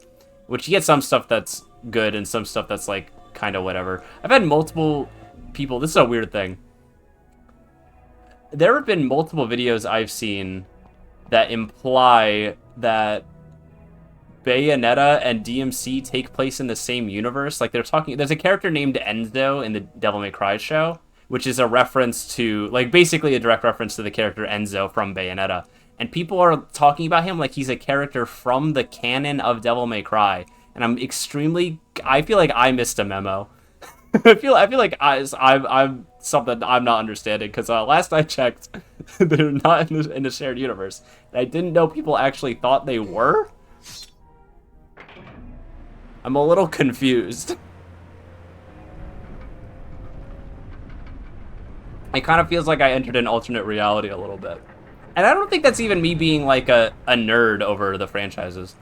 Which you get some stuff that's good and some stuff that's like kind of whatever. I've had multiple people. This is a weird thing. There have been multiple videos I've seen that imply that Bayonetta and DMC take place in the same universe. Like they're talking, there's a character named Enzo in the Devil May Cry show, which is a reference to, like, basically a direct reference to the character Enzo from Bayonetta. And people are talking about him like he's a character from the canon of Devil May Cry. And I feel like I missed a memo. I feel like I'm something I'm not understanding, because last I checked, they're not in the shared universe. And I didn't know people actually thought they were. I'm a little confused. It kind of feels like I entered an alternate reality a little bit. And I don't think that's even me being like a nerd over the franchises.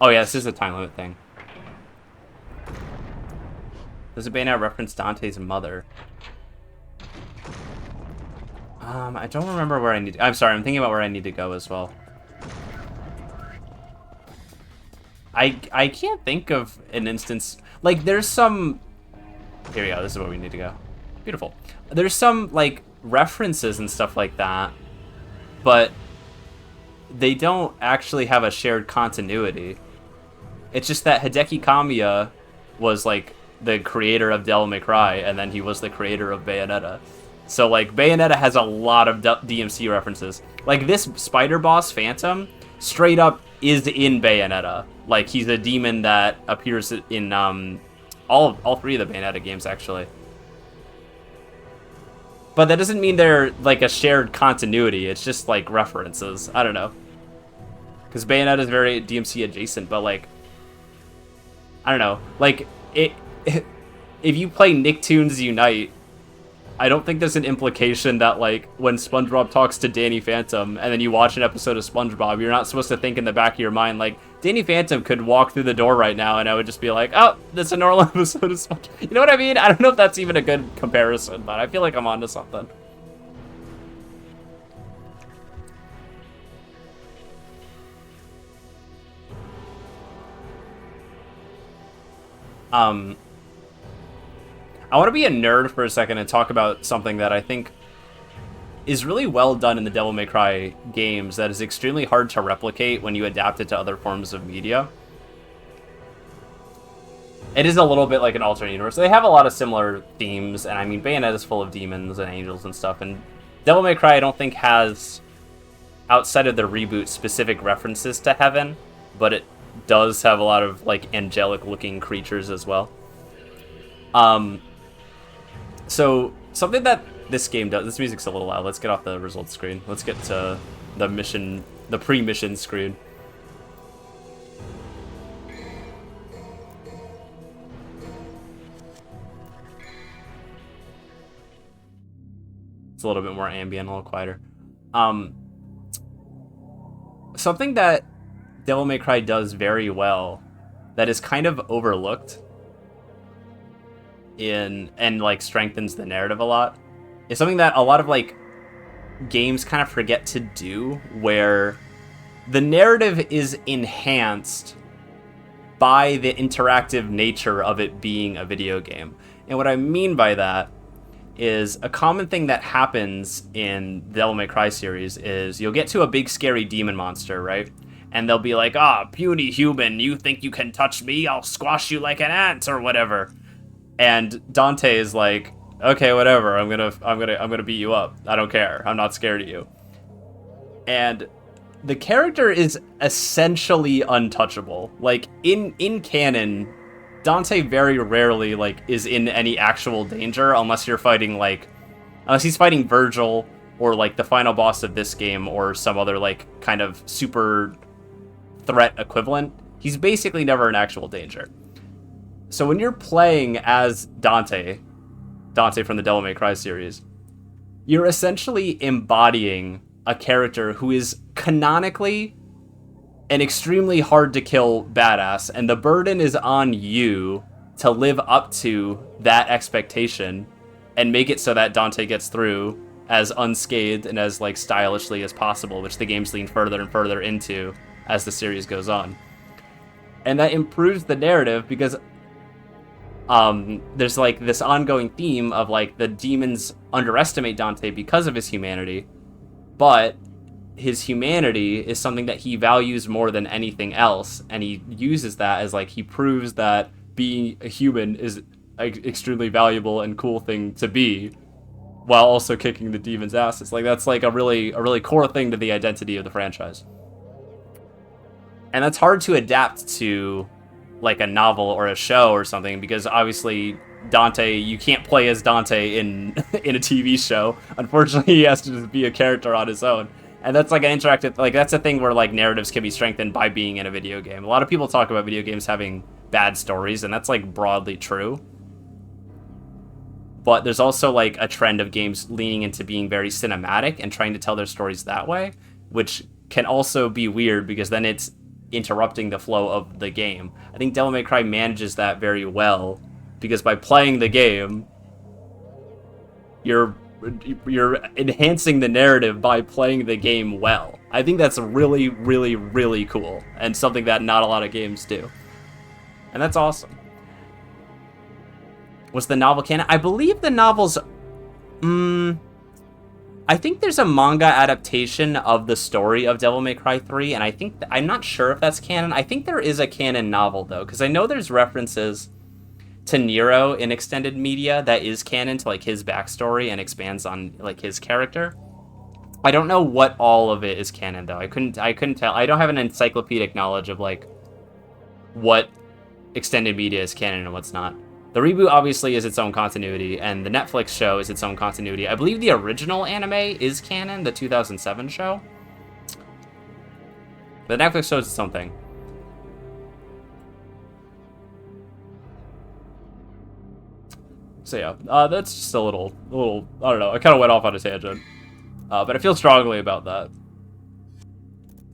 Oh yeah, this is a time limit thing. Does the Bayonetta reference Dante's mother? I don't remember where I need to... I'm sorry, I'm thinking about where I need to go as well. I can't think of an instance... Like, there's some... Here we go, this is where we need to go. Beautiful. There's some, like, references and stuff like that, but they don't actually have a shared continuity. It's just that Hideki Kamiya was, like, the creator of Devil May Cry, and then he was the creator of Bayonetta. So, like, Bayonetta has a lot of DMC references. Like, this spider boss, Phantom, straight up is in Bayonetta. Like, he's a demon that appears in all three of the Bayonetta games, actually. But that doesn't mean they're, like, a shared continuity. It's just, like, references. I don't know. Because Bayonetta is very DMC adjacent, but, like... I don't know. Like, if you play Nicktoons Unite, I don't think there's an implication that, like, when SpongeBob talks to Danny Phantom and then you watch an episode of SpongeBob, you're not supposed to think in the back of your mind, like, Danny Phantom could walk through the door right now and I would just be like, oh, that's a normal episode of SpongeBob. You know what I mean? I don't know if that's even a good comparison, but I feel like I'm onto something. I want to be a nerd for a second and talk about something that I think is really well done in the Devil May Cry games that is extremely hard to replicate when you adapt it to other forms of media. It is a little bit like an alternate universe. They have a lot of similar themes, and I mean, Bayonetta is full of demons and angels and stuff, and Devil May Cry I don't think has, outside of the reboot, specific references to heaven, but it does have a lot of, like, angelic-looking creatures as well. So, something that this game does... This music's a little loud. Let's get off the results screen. Let's get to the mission... The pre-mission screen. It's a little bit more ambient, a little quieter. Something that Devil May Cry does very well, that is kind of overlooked and like strengthens the narrative a lot, is something that a lot of like games kind of forget to do, where the narrative is enhanced by the interactive nature of it being a video game. And what I mean by that is a common thing that happens in the Devil May Cry series is you'll get to a big scary demon monster, right? and they'll be like, "Ah, puny human, you think you can touch me? I'll squash you like an ant or whatever." And Dante is like, "Okay, whatever. I'm gonna beat you up. I don't care. I'm not scared of you." And the character is essentially untouchable. Like in canon, Dante very rarely like is in any actual danger unless he's fighting Virgil or like the final boss of this game or some other like kind of super threat equivalent. He's basically never in actual danger. So when you're playing as Dante from the Devil May Cry series, you're essentially embodying a character who is canonically an extremely hard to kill badass, and the burden is on you to live up to that expectation and make it so that Dante gets through as unscathed and as like stylishly as possible, which the game's leaned further and further into as the series goes on. And that improves the narrative because there's like this ongoing theme of like the demons underestimate Dante because of his humanity, but his humanity is something that he values more than anything else, and he uses that as like he proves that being a human is an extremely valuable and cool thing to be, while also kicking the demons' asses. Like that's like a really core thing to the identity of the franchise, and that's hard to adapt to like a novel or a show or something, because obviously Dante, you can't play as Dante in a TV show. Unfortunately, he has to just be a character on his own. And that's like an interactive, like that's a thing where like narratives can be strengthened by being in a video game. A lot of people talk about video games having bad stories, and that's like broadly true. But there's also like a trend of games leaning into being very cinematic and trying to tell their stories that way, which can also be weird because then it's interrupting the flow of the game. I think Devil May Cry manages that very well, because by playing the game, you're enhancing the narrative by playing the game well. I think that's really, really, really cool, and something that not a lot of games do. And that's awesome. Was the novel canon? I believe the novel's... I think there's a manga adaptation of the story of Devil May Cry 3, and I think... I'm not sure if that's canon. I think there is a canon novel, though, because I know there's references to Nero in extended media that is canon to like his backstory and expands on like his character. I don't know what all of it is canon though. I couldn't tell. I don't have an encyclopedic knowledge of like what extended media is canon and what's not. The reboot obviously is its own continuity, and the Netflix show is its own continuity. I believe the original anime is canon, the 2007 show. The Netflix show is its own thing. So yeah, that's just a little, I don't know, I kind of went off on a tangent. But I feel strongly about that.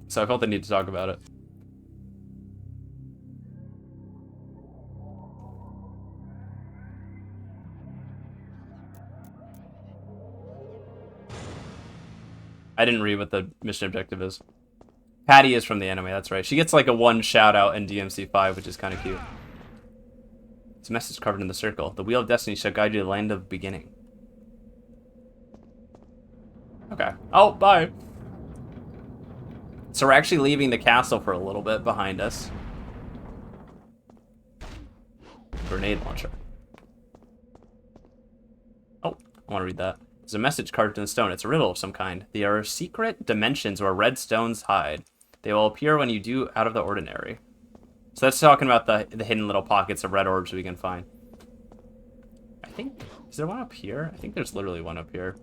So I felt the need to talk about it. I didn't read what the mission objective is. Patty is from the anime, that's right. She gets like a one shout out in DMC5, which is kind of cute. It's a message carved in the circle. The wheel of destiny shall guide you to the land of beginning. Okay. Oh, bye. So we're actually leaving the castle for a little bit behind us. Grenade launcher. Oh, I want to read that. There's a message carved in the stone. It's a riddle of some kind. There are secret dimensions where red stones hide. They will appear when you do out of the ordinary. So that's talking about the hidden little pockets of red orbs we can find. I think... Is there one up here? I think there's literally one up here.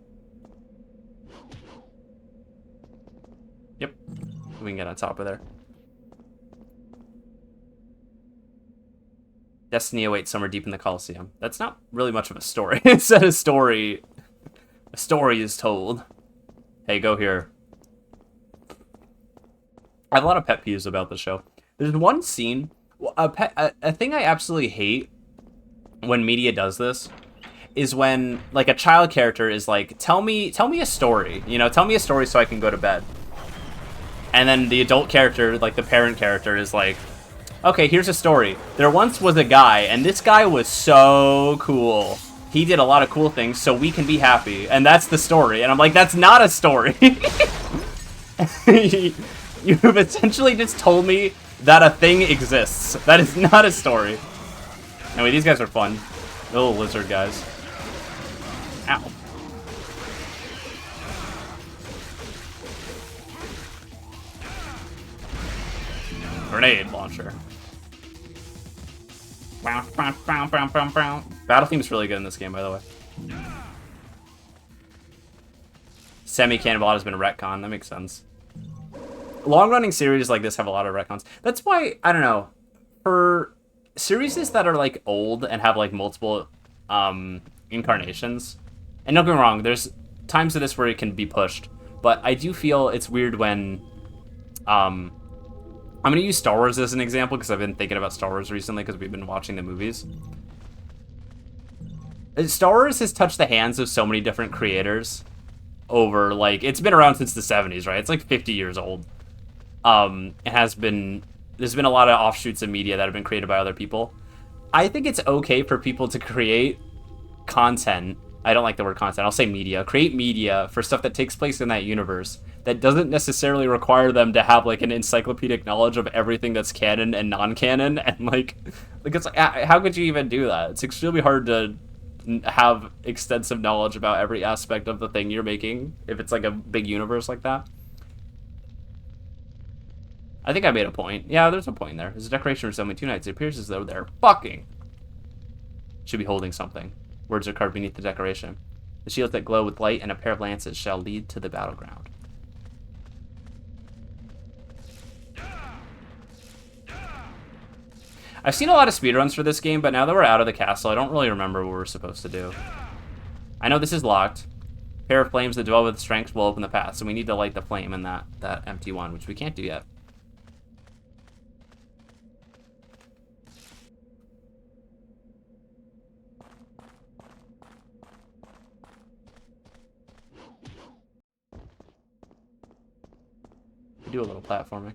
Yep. We can get on top of there. Destiny awaits somewhere deep in the Colosseum. That's not really much of a story. It said a story. A story is told. Hey, go here. I have a lot of pet peeves about this show. There's one scene, a thing I absolutely hate when media does this, is when like a child character is like, tell me a story, you know, tell me a story so I can go to bed. And then the adult character, like the parent character, is like, okay, here's a story. There once was a guy, and this guy was so cool. He did a lot of cool things, so we can be happy. And that's the story. And I'm like, that's not a story. You've essentially just told me that a thing exists. That is not a story. Anyway, these guys are fun. Little lizard guys. Ow. Grenade launcher. Battle theme's really good in this game, by the way. Semi-Cannonball has been retcon. That makes sense. Long-running series like this have a lot of retcons. That's why, I don't know, for series that are like old and have like multiple incarnations, and don't get me wrong, there's times of this where it can be pushed, but I do feel it's weird when I'm going to use Star Wars as an example because I've been thinking about Star Wars recently because we've been watching the movies. Star Wars has touched the hands of so many different creators over, like, it's been around since the 70s, right? It's like 50 years old. There's been a lot of offshoots of media that have been created by other people. I think it's okay for people to create content. I don't like the word content. I'll say media. Create media for stuff that takes place in that universe that doesn't necessarily require them to have like an encyclopedic knowledge of everything that's canon and non-canon. And like it's like, how could you even do that? It's extremely hard to have extensive knowledge about every aspect of the thing you're making if it's like a big universe like that. I think I made a point. Yeah, there's a point there. There's a decoration for summoning two knights. It appears as though they're fucking. Should be holding something. Words are carved beneath the decoration. The shields that glow with light and a pair of lances shall lead to the battleground. I've seen a lot of speedruns for this game, but now that we're out of the castle, I don't really remember what we're supposed to do. I know this is locked. A pair of flames that dwell with strength will open the path, so we need to light the flame in that empty one, which we can't do yet. Do a little platforming.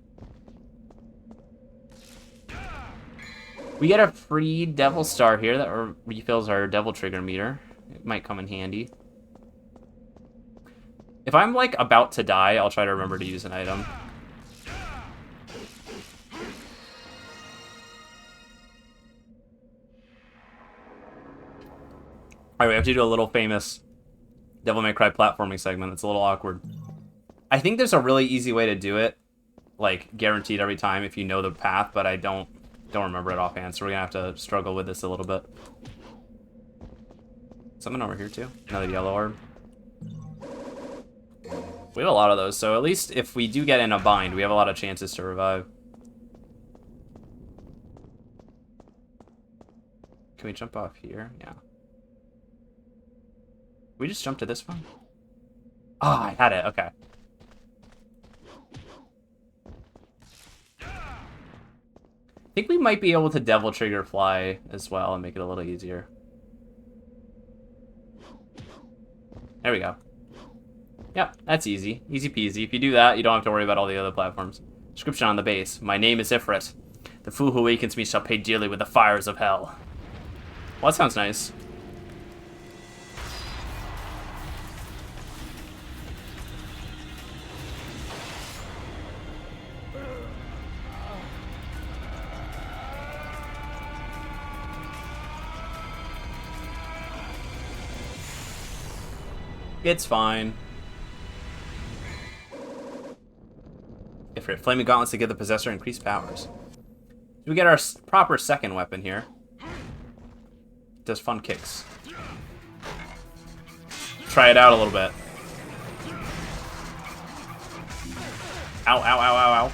We get a free Devil Star here that refills our Devil Trigger meter. It might come in handy. If I'm like about to die, I'll try to remember to use an item. Alright, we have to do a little famous Devil May Cry platforming segment. It's a little awkward. I think there's a really easy way to do it, like guaranteed every time if you know the path, but I don't remember it offhand, so we're gonna have to struggle with this a little bit. Something over here too. Another yellow orb. We have a lot of those, so at least if we do get in a bind, we have a lot of chances to revive. Can we jump off here? Yeah. We just jump to this one? Oh, I had it. Okay. I think we might be able to Devil Trigger fly as well and make it a little easier. There we go. Yep, that's easy. Easy peasy. If you do that, you don't have to worry about all the other platforms. Description on the base. My name is Ifrit. The fool who awakens me shall pay dearly with the fires of hell. Well, that sounds nice. It's fine. Ifrit, flaming gauntlets to give the possessor increased powers. We get our proper second weapon here. It does fun kicks. Try it out a little bit. Ow, ow, ow, ow, ow.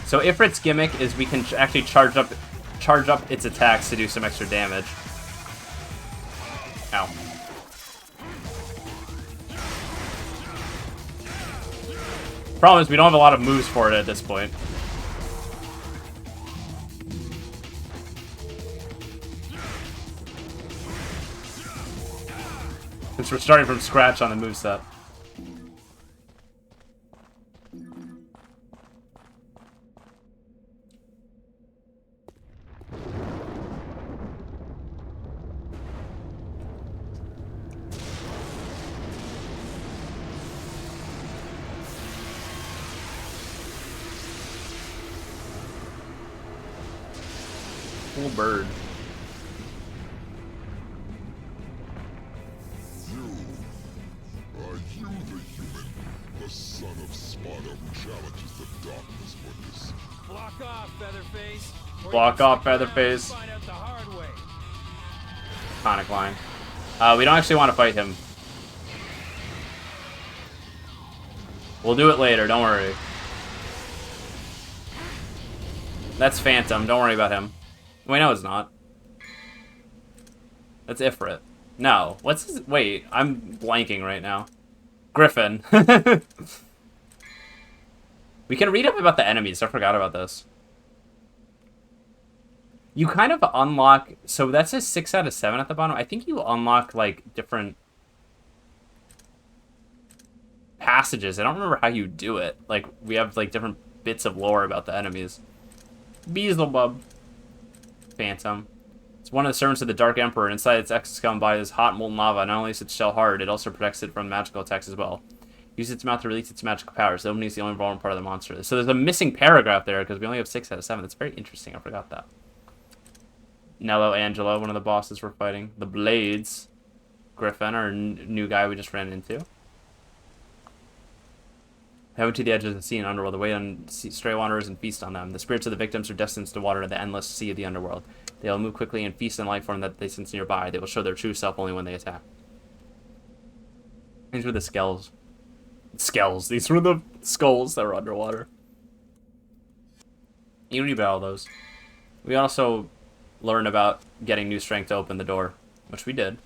So Ifrit's gimmick is we can actually charge up its attacks to do some extra damage. Ow. Problem is we don't have a lot of moves for it at this point. Since we're starting from scratch on the moveset. cool bird. Are you the human, the son of Sparta who challenges the darkness for this? Block off, Featherface. or Block you can off, stick around and Featherface. Find out the hard way. Iconic line. We don't actually want to fight him. We'll do it later, don't worry. That's Phantom, don't worry about him. Wait, no, it's not. That's Ifrit. No, what's his... Wait, I'm blanking right now. Griffin. We can read up about the enemies, I forgot about this. You kind of unlock... So that's a 6 out of 7 at the bottom. I think you unlock, like, different passages. I don't remember how you do it. Like, we have, like, different bits of lore about the enemies. Beelzebub. Phantom. It's one of the servants of the Dark Emperor. Inside its exoskeleton body is hot molten lava. Not only is its shell hard, it also protects it from magical attacks as well. Use its mouth to release its magical powers. The opening is the only vulnerable part of the monster. So there's a missing paragraph there because we only have 6 out of 7. That's very interesting. I forgot that. Nello Angelo, one of the bosses we're fighting. The Blades. Griffin, our new guy we just ran into. Heading to the edge of the sea and underworld, the wait on stray wanderers and feast on them. The spirits of the victims are destined to water the endless sea of the underworld. They will move quickly and feast on life form that they sense nearby. They will show their true self only when they attack. These were the skulls. Skulls. These were the skulls that were underwater. You read about all those. We also learn about getting new strength to open the door, which we did.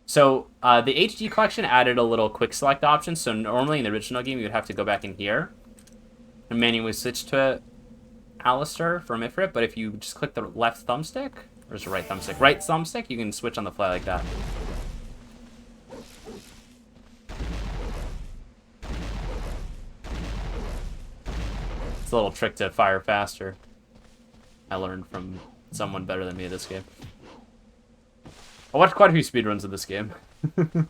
So, the HD collection added a little quick select option, so normally in the original game you would have to go back in here and manually switch to Alistair from Ifrit, but if you just click the left thumbstick, or is it right thumbstick? Right thumbstick, you can switch on the fly like that. It's a little trick to fire faster. I learned from someone better than me at this game. I watched quite a few speedruns of this game. Not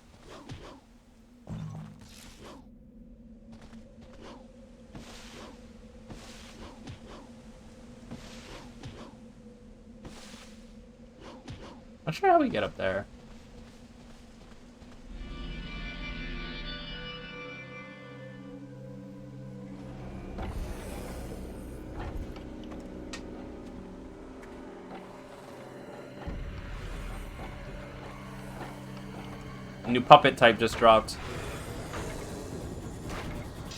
sure how we get up there. A new puppet type just dropped.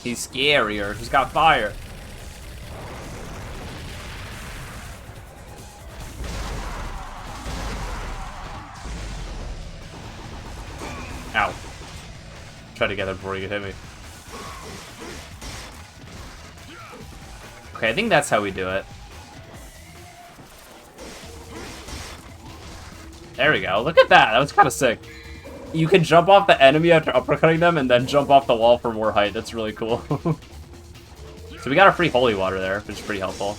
He's scarier. He's got fire. Ow. Try to get that before you hit me. Okay, I think that's how we do it. There we go. Look at that. That was kind of sick. You can jump off the enemy after uppercutting them and then jump off the wall for more height. That's really cool. So we got a free holy water there, which is pretty helpful.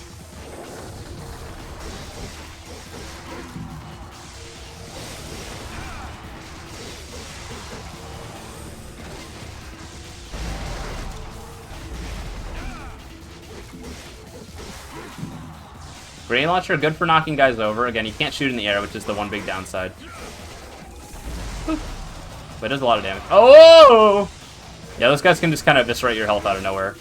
Grenade launcher, good for knocking guys over. Again, you can't shoot in the air, which is the one big downside. But it does a lot of damage. Oh! Yeah, those guys can just kind of eviscerate your health out of nowhere.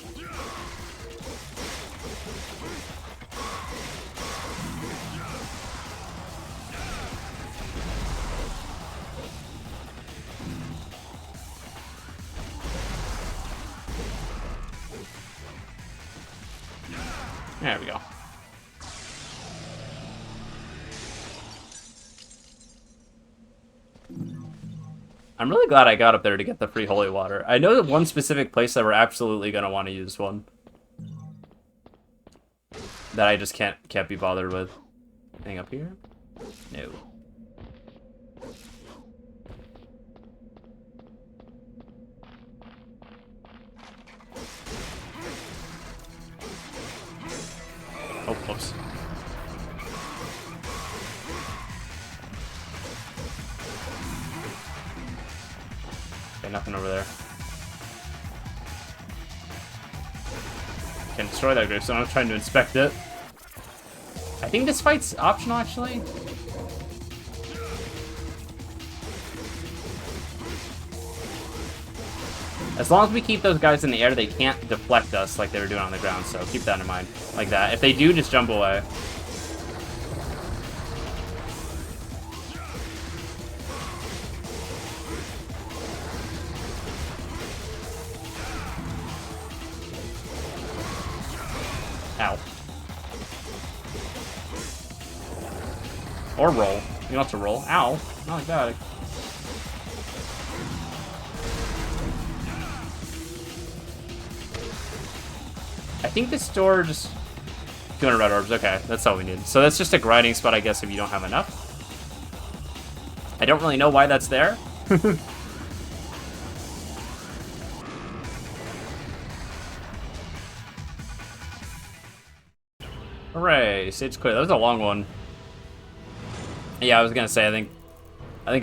There we go. I'm really glad I got up there to get the free holy water. I know that one specific place that we're absolutely going to want to use one. That I just can't be bothered with. Anything up here? No. Oh, whoops. Okay, nothing over there. can destroy that grave, so I'm not trying to inspect it. I think this fight's optional, actually. As long as we keep those guys in the air, they can't deflect us like they were doing on the ground, so keep that in mind. Like that. If they do, just jump away. Ow. Or roll. You don't have to roll. Ow. Not like that. I think this door just... 200 red orbs. Okay, that's all we need. So that's just a grinding spot, I guess, if you don't have enough. I don't really know why that's there. Hooray, stage clear. That was a long one. Yeah, I was gonna say, I think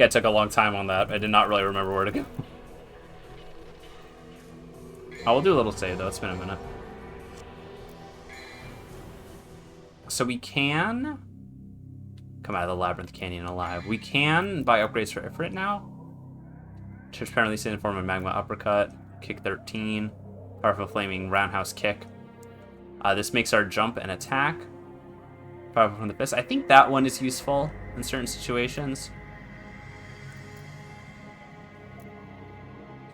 I took a long time on that. I did not really remember where to go. Oh, we'll do a little save though. It's been a minute. So we can come out of the Labyrinth Canyon alive. We can buy upgrades for Ifrit now. Transparently seen in form of Magma Uppercut, Kick 13, Powerful Flaming Roundhouse Kick. This makes our jump and attack. Powerful from the Fist. I think that one is useful in certain situations.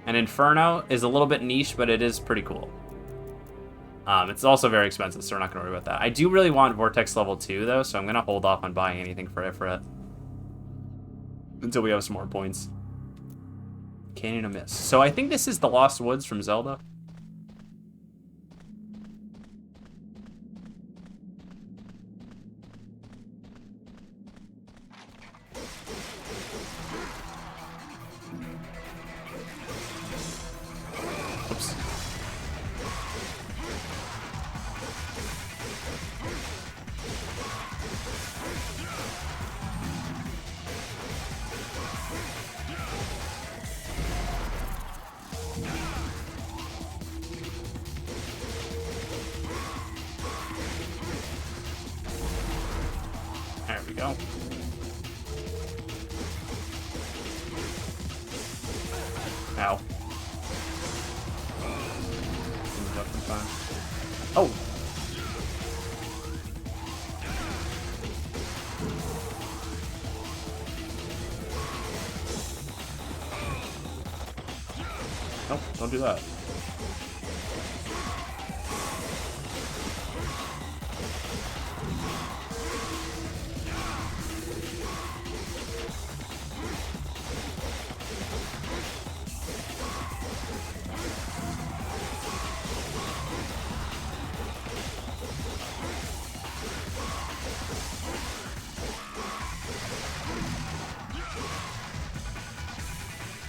And Inferno is a little bit niche, but it is pretty cool. It's also very expensive, so we're not going to worry about that. I do really want Vortex level 2, though, so I'm going to hold off on buying anything for Ifrit until we have some more points. Canyon of Mist. So I think this is the Lost Woods from Zelda. Oops. There we go. Ow. Oh! Nope, don't do that.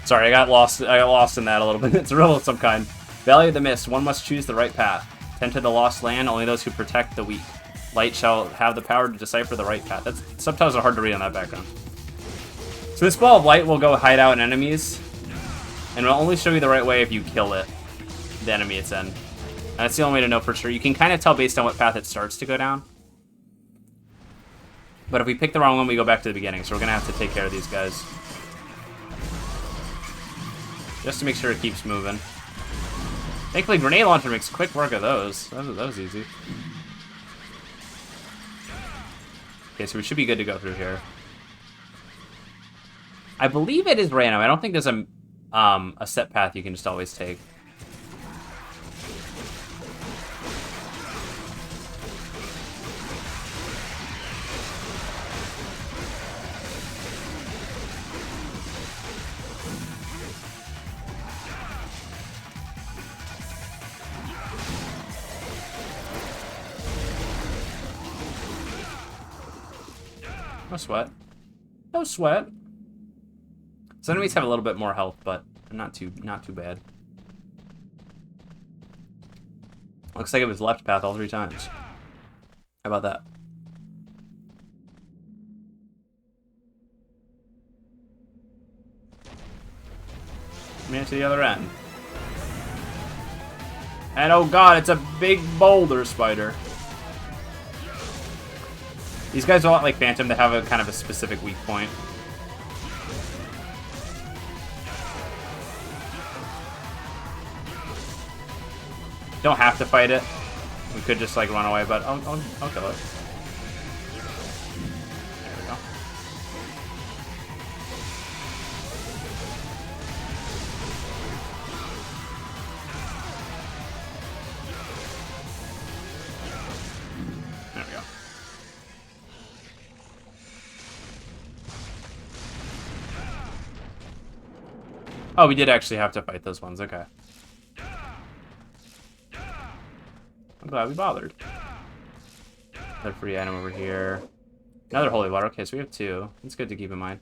Sorry, I got lost in that a little bit. It's a riddle of some kind. Valley of the Mist. One must choose the right path. Tend to the lost land. Only those who protect the weak. Light shall have the power to decipher the right path. That's subtitles are hard to read on that background. So this ball of light will go hide out in enemies, and will only show you the right way if you kill it, the enemy it's in. And that's the only way to know for sure. You can kind of tell based on what path it starts to go down. But if we pick the wrong one, we go back to the beginning. So we're gonna have to take care of these guys. Just to make sure it keeps moving. Thankfully, Grenade Launcher makes quick work of those. That was easy. Okay, so we should be good to go through here. I believe it is random. I don't think there's a set path you can just always take. No sweat. No sweat. So enemies have a little bit more health, but not too bad. Looks like it was left path all 3 times. How about that? Made it to the other end. And oh god, it's a big boulder spider. These guys are a lot like Phantom. They have a kind of a specific weak point. Don't have to fight it. We could just like run away, but I'll kill it. There we go. There we go. Oh, we did actually have to fight those ones. Okay. I'm glad we bothered. Another free item over here. Another holy water. Okay, so we have two. It's good to keep in mind.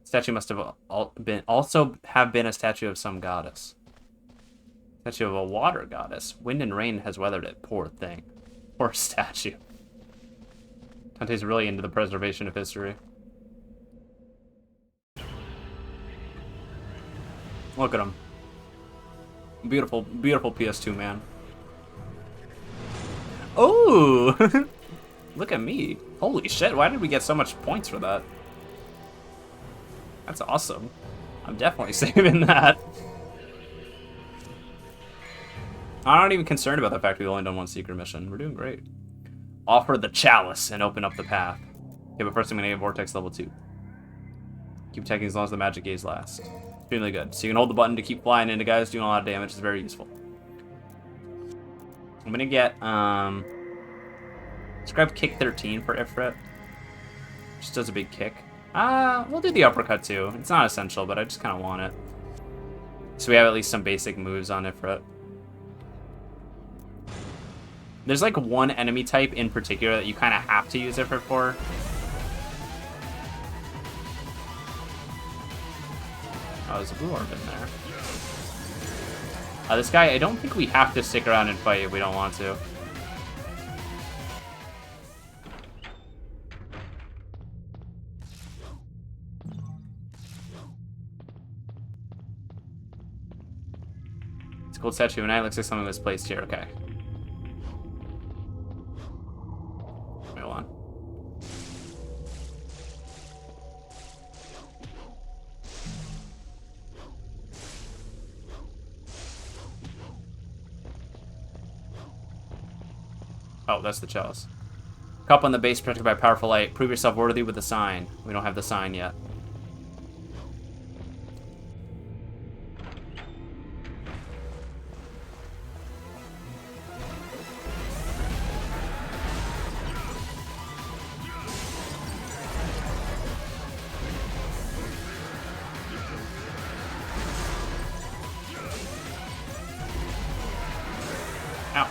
Statue must have also been a statue of some goddess. Statue of a water goddess. Wind and rain has weathered it. Poor thing. Poor statue. Dante's really into the preservation of history. Look at him. Beautiful, beautiful PS2 man. Oh! Look at me. Holy shit, why did we get so much points for that? That's awesome. I'm definitely saving that. I'm not even concerned about the fact we've only done one secret mission. We're doing great. Offer the chalice and open up the path. Okay, but first I'm gonna get Vortex level 2. Keep attacking as long as the magic gaze lasts. Really good. So you can hold the button to keep flying into guys, doing a lot of damage. It's very useful. I'm gonna get let's grab kick 13 for Ifrit. Just does a big kick. We'll do the uppercut too. It's not essential, but I just kind of want it. So we have at least some basic moves on Ifrit. There's like one enemy type in particular that you kind of have to use Ifrit for. Oh, there's a blue orb in there. This guy, I don't think we have to stick around and fight if we don't want to. It's a gold statue, and it looks like something was placed here. Okay. Hold on. Oh, that's the chalice. Cup on the base protected by powerful light. Prove yourself worthy with the sign. We don't have the sign yet. Ow.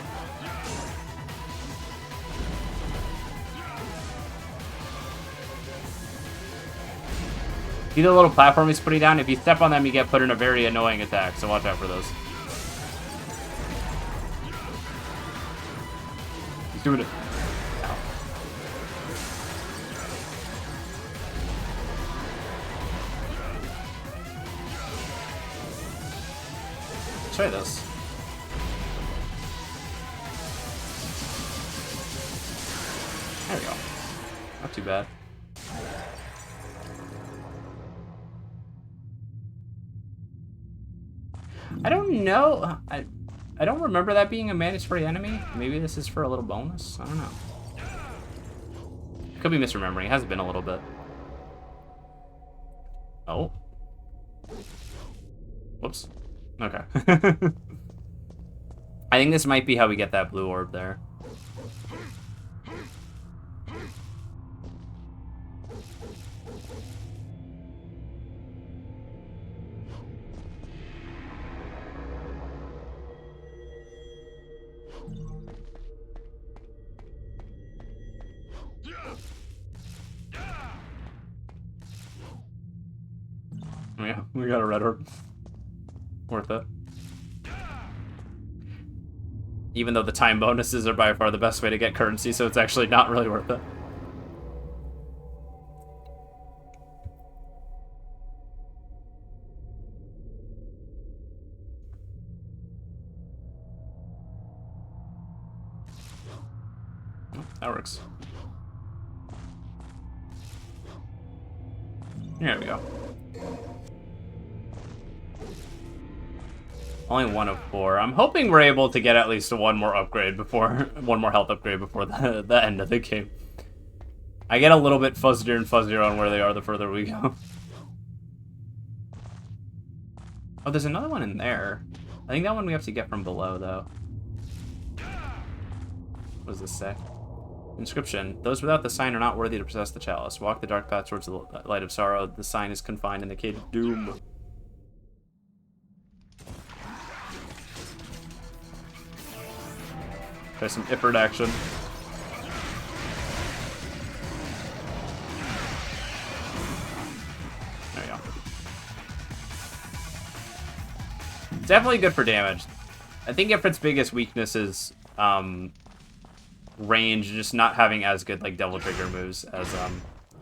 See the little platform he's putting down? If you step on them, you get put in a very annoying attack, so watch out for those. He's doing it. Ow. Try this. There we go. Not too bad. I don't know. I don't remember that being a mandatory enemy. Maybe this is for a little bonus. I don't know. Could be misremembering. It has been a little bit. Oh. Whoops. Okay. I think this might be how we get that blue orb there. Yeah, we got a red orb. Worth it. Even though the time bonuses are by far the best way to get currency, so it's actually not really worth it. That works. There we go. Only 1 of 4. I'm hoping we're able to get at least one more upgrade before one more health upgrade before the end of the game. I get a little bit fuzzier and fuzzier on where they are the further we go. Oh, there's another one in there. I think that one we have to get from below, though. What does this say? Inscription. Those without the sign are not worthy to possess the chalice. Walk the dark path towards the light of sorrow. The sign is confined in the cave of doom. Try some Ifrit action. There you go. Definitely good for damage. I think Ifrit's biggest weakness is range, just not having as good like Devil Trigger moves as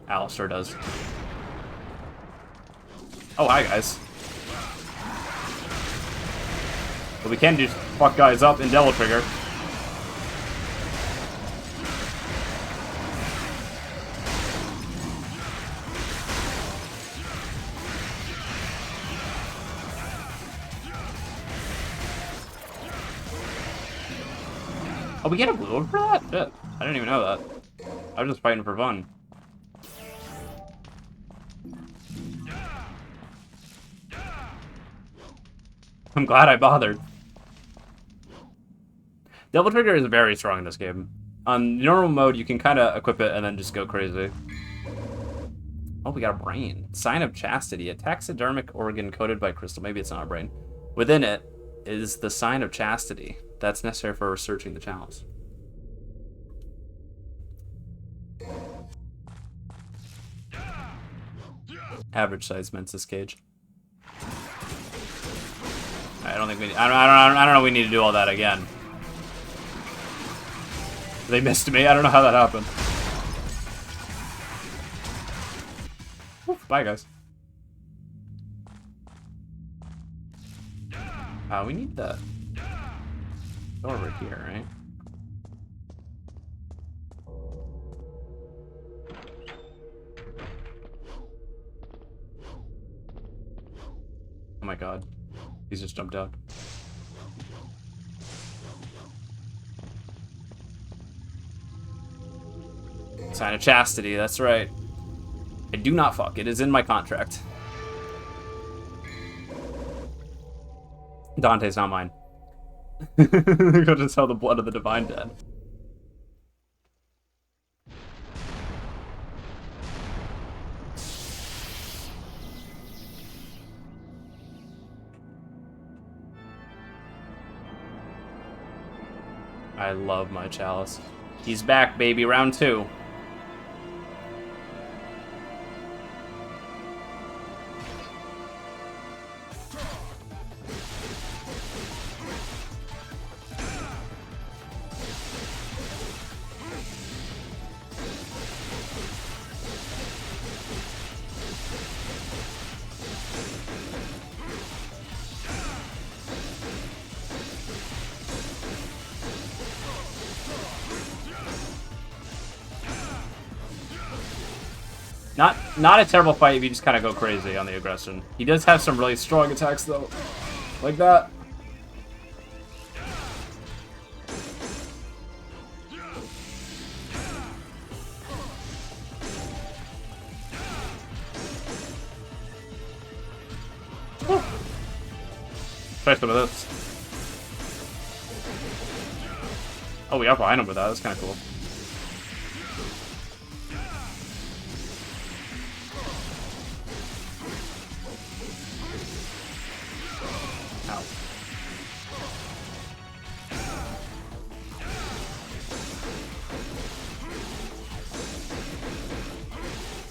Alistar does. Oh, hi guys. But we can just fuck guys up in Devil Trigger. Oh, we get a blue orb for that? Shit. I didn't even know that. I was just fighting for fun. I'm glad I bothered. Devil Trigger is very strong in this game. On normal mode, you can kind of equip it and then just go crazy. Oh, we got a brain. Sign of Chastity. A taxidermic organ coated by crystal. Maybe it's not a brain. Within it is the sign of chastity. That's necessary for researching the chalice. Average size Mensis cage. I don't think we. I don't know. We need to do all that again. They missed me. I don't know how that happened. Oof, bye, guys. We need the door over here, right? Oh my god. He's just jumped out. Sign of Chastity, that's right. I do not fuck. It is in my contract. Dante's not mine. Go to sell the blood of the divine dead. I love my chalice. He's back, baby. Round 2. Not a terrible fight if you just kind of go crazy on the aggression. He does have some really strong attacks, though. Like that. Try some of this. Oh, we are behind him with that. That's kind of cool.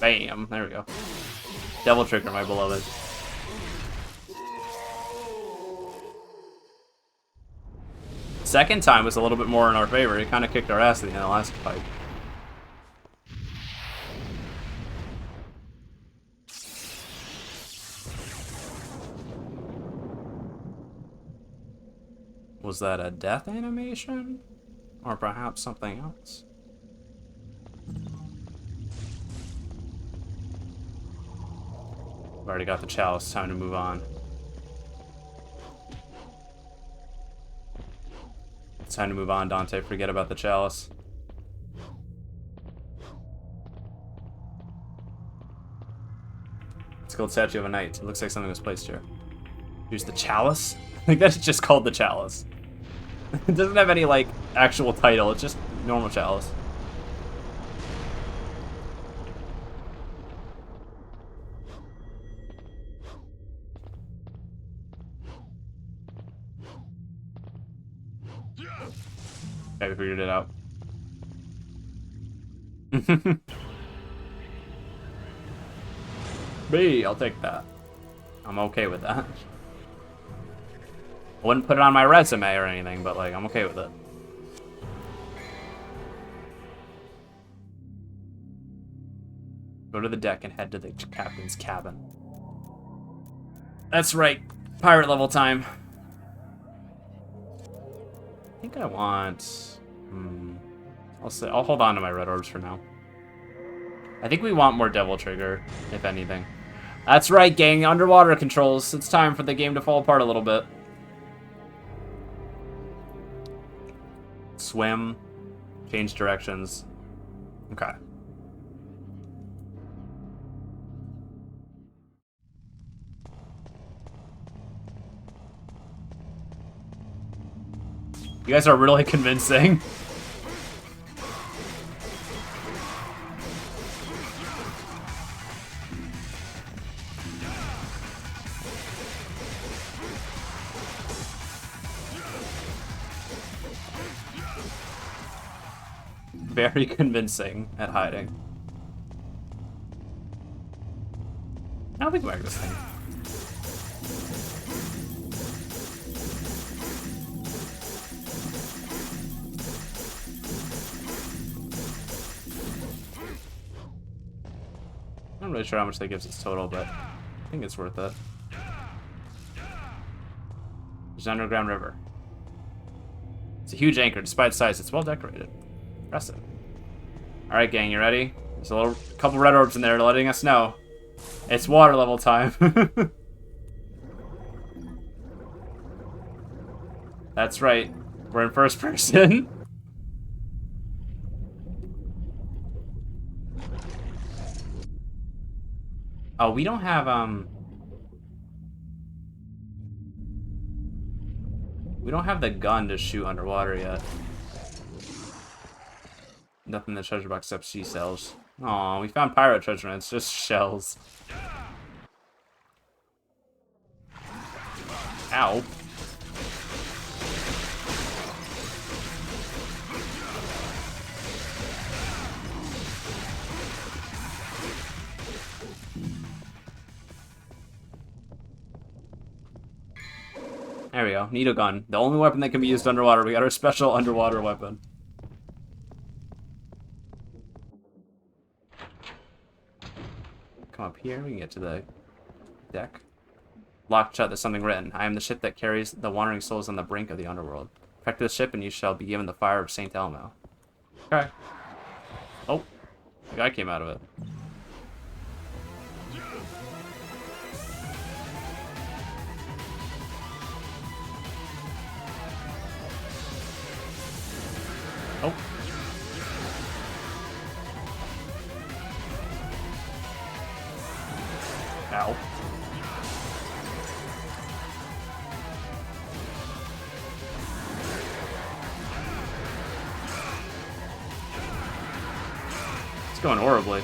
Bam. There we go. Devil Trigger, my beloved. Second time was a little bit more in our favor. It kind of kicked our ass in the last fight. Was that a death animation? Or perhaps something else? already got the chalice. Time to move on. It's time to move on, Dante. Forget about the chalice. It's called Statue of a Knight. It looks like something was placed here. Here's the chalice? I think that's just called the chalice. It doesn't have any, like, actual title. It's just normal chalice. Okay, we figured it out. B, I'll take that. I'm okay with that. I wouldn't put it on my resume or anything, but like, I'm okay with it. Go to the deck and head to the captain's cabin. That's right, pirate level time. I think I want... I'll hold on to my red orbs for now. I think we want more Devil Trigger, if anything. That's right, gang. Underwater controls. It's time for the game to fall apart a little bit. Swim. Change directions. Okay. You guys are really convincing. Very convincing at hiding. I'll think about this thing. I'm not really sure how much that gives us total, but I think it's worth it. There's an underground river. It's a huge anchor. Despite its size, it's well decorated. Impressive. Alright, gang, you ready? There's a couple red orbs in there letting us know. It's water level time. That's right. We're in first person. Oh, we don't have, we don't have the gun to shoot underwater yet. Nothing in the treasure box except sea cells. Aw, we found pirate treasure and it's just shells. Ow. There we go. Needle gun. The only weapon that can be used underwater. We got our special underwater weapon. Come up here. We can get to the deck. Locked shut. There's something written. I am the ship that carries the wandering souls on the brink of the underworld. Protect the ship and you shall be given the fire of St. Elmo. Okay. Oh. The guy came out of it. Oh. Ow. It's going horribly.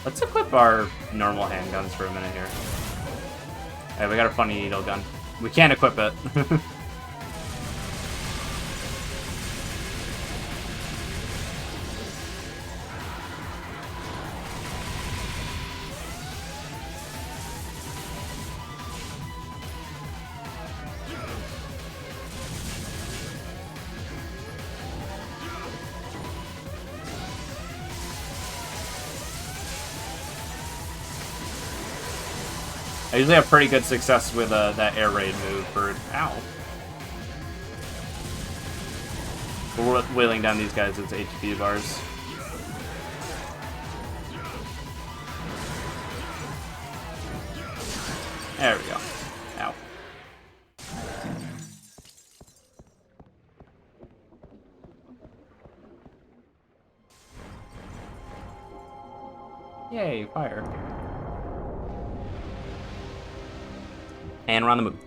Let's equip our normal handguns for a minute here. Hey, we got a funny needle gun. We can't equip it. I usually have pretty good success with that air raid move for... Ow. We're wheeling down these guys' HP bars. There we go. Ow. Yay, fire. And we're on the move.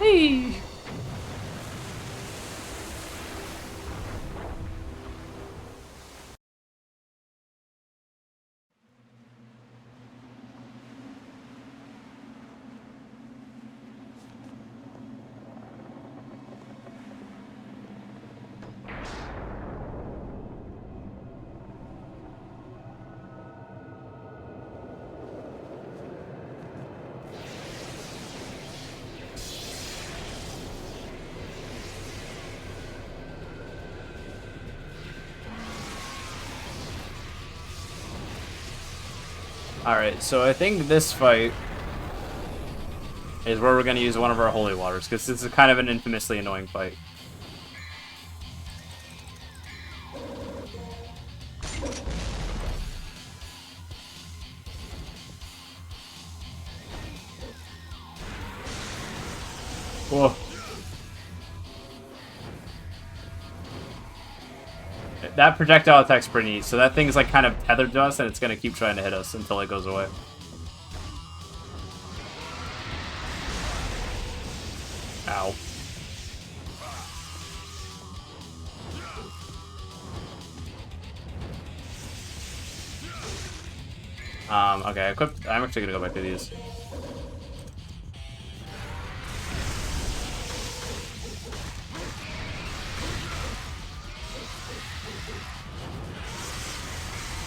Hey! Alright, so I think this fight is where we're going to use one of our holy waters, because this is kind of an infamously annoying fight. Whoa. That projectile attack's pretty neat. So that thing's like kind of tethered to us, and it's gonna keep trying to hit us until it goes away. Ow. Okay, equipped. I'm actually gonna go back to these.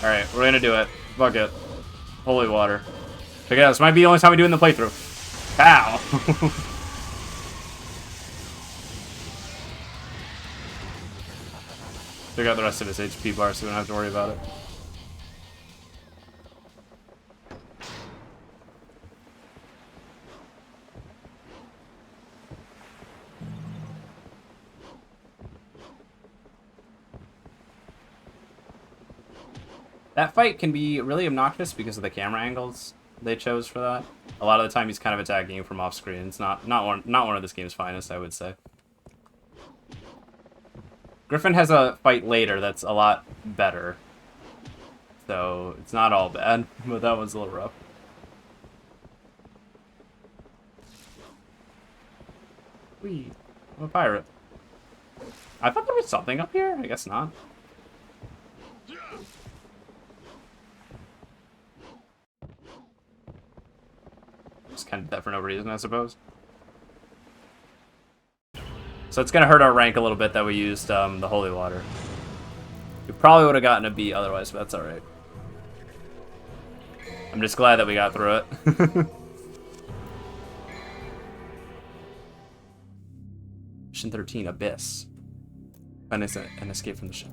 Alright, we're gonna do it. Fuck it. Holy water. Check it out, this might be the only time we do it in the playthrough. Pow! Check out the rest of his HP bar so we don't have to worry about it. That fight can be really obnoxious because of the camera angles they chose for that. A lot of the time he's kind of attacking you from off screen. It's not one of this game's finest, I would say. Griffin has a fight later that's a lot better. So it's not all bad, but that one's a little rough. Whee! I'm a pirate. I thought there was something up here? I guess not. Just kind of that for no reason, I suppose. So it's gonna hurt our rank a little bit that we used the holy water. We probably would have gotten a B otherwise, but that's alright. I'm just glad that we got through it. Mission 13, Abyss. An escape from the ship.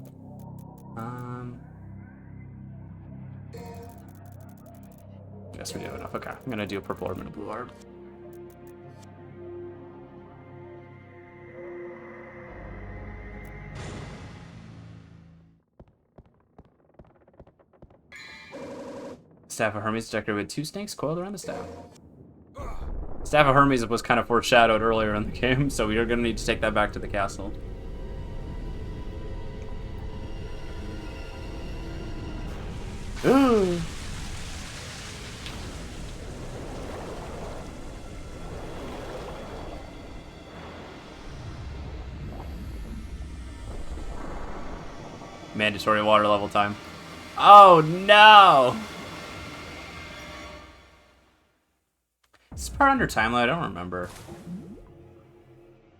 Guess we do enough. Okay, I'm gonna do a purple orb and a blue orb. Staff of Hermes decorated with 2 snakes coiled around the staff. Staff of Hermes was kind of foreshadowed earlier in the game, so we are gonna need to take that back to the castle. Ooh. Mandatory water level time. Oh no! Is this part under timeline? I don't remember.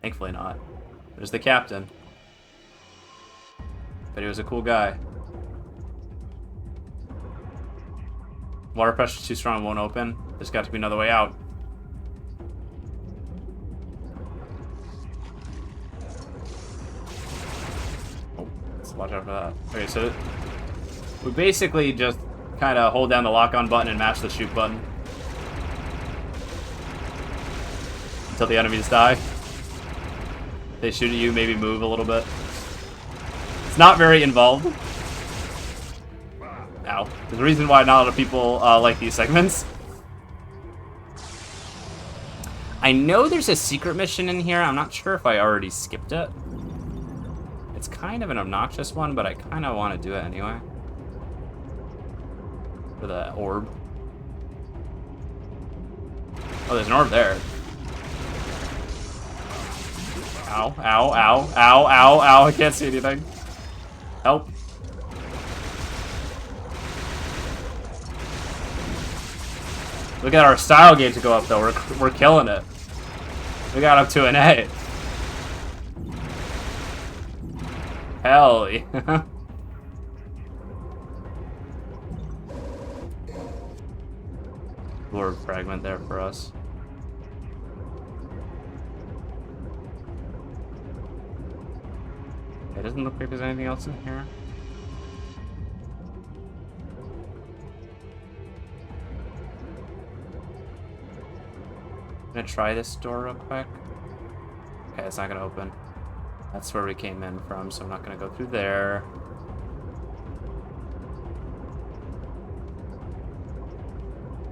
Thankfully not. There's the captain. But he was a cool guy. Water pressure's too strong, won't open. There's got to be another way out. Oh, let's watch out for that. Okay, so we basically just kind of hold down the lock-on button and mash the shoot button. until the enemies die. They shoot at you, maybe move a little bit. It's not very involved. Ow. There's a reason why not a lot of people like these segments. I know there's a secret mission in here. I'm not sure if I already skipped it. It's kind of an obnoxious one, but I kind of want to do it anyway. For the orb. Oh, there's an orb there. Ow, ow, ow, ow, ow, ow. I can't see anything. Help. Look at our style gauge to go up, though. We're killing it. We got up to an A. Hell yeah. Lord fragment there for us. It doesn't look like there's anything else in here. I'm gonna try this door real quick. Okay, it's not gonna open. That's where we came in from, so I'm not gonna go through there.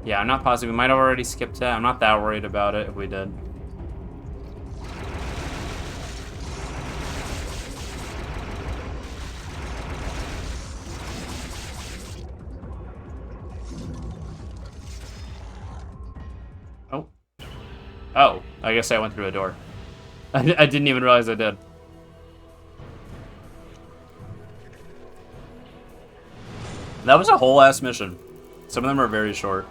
Yeah, I'm not positive. We might have already skipped it. I'm not that worried about it if we did. Oh. Oh, I guess I went through a door. I didn't even realize I did. That was a whole ass mission. Some of them are very short.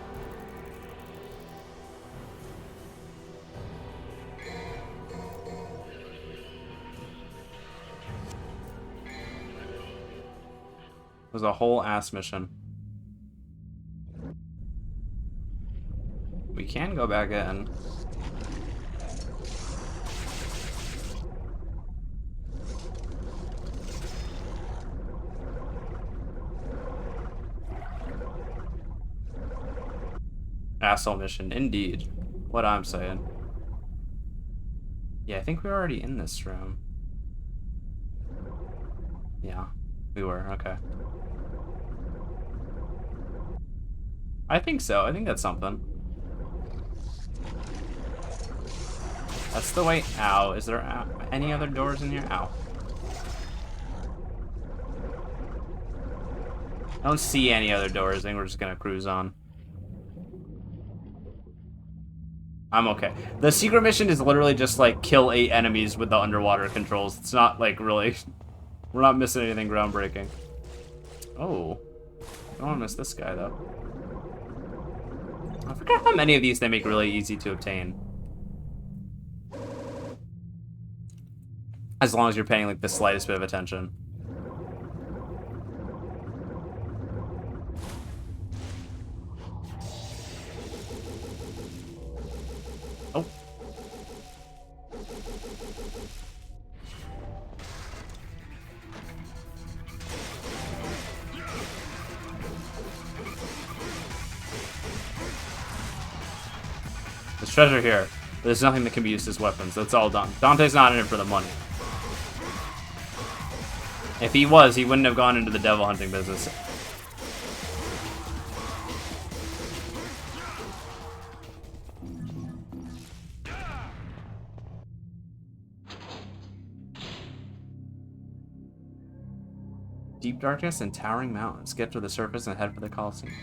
It was a whole ass mission. We can go back in. Asshole mission, indeed. What I'm saying. Yeah, I think we were already in this room. Yeah, we were, okay. I think so, I think that's something. That's the way. Ow, is there any other doors in here? Ow. I don't see any other doors, I think we're just gonna cruise on. I'm okay. The secret mission is literally just like kill 8 enemies with the underwater controls. It's not like really, we're not missing anything groundbreaking. Oh, I don't want to miss this guy though. I forgot how many of these they make really easy to obtain. As long as you're paying like the slightest bit of attention. Oh. There's treasure here. There's nothing that can be used as weapons. That's all done. Dante's not in it for the money. If he was, he wouldn't have gone into the devil hunting business. Deep darkness and towering mountains. Get to the surface and head for the Colosseum.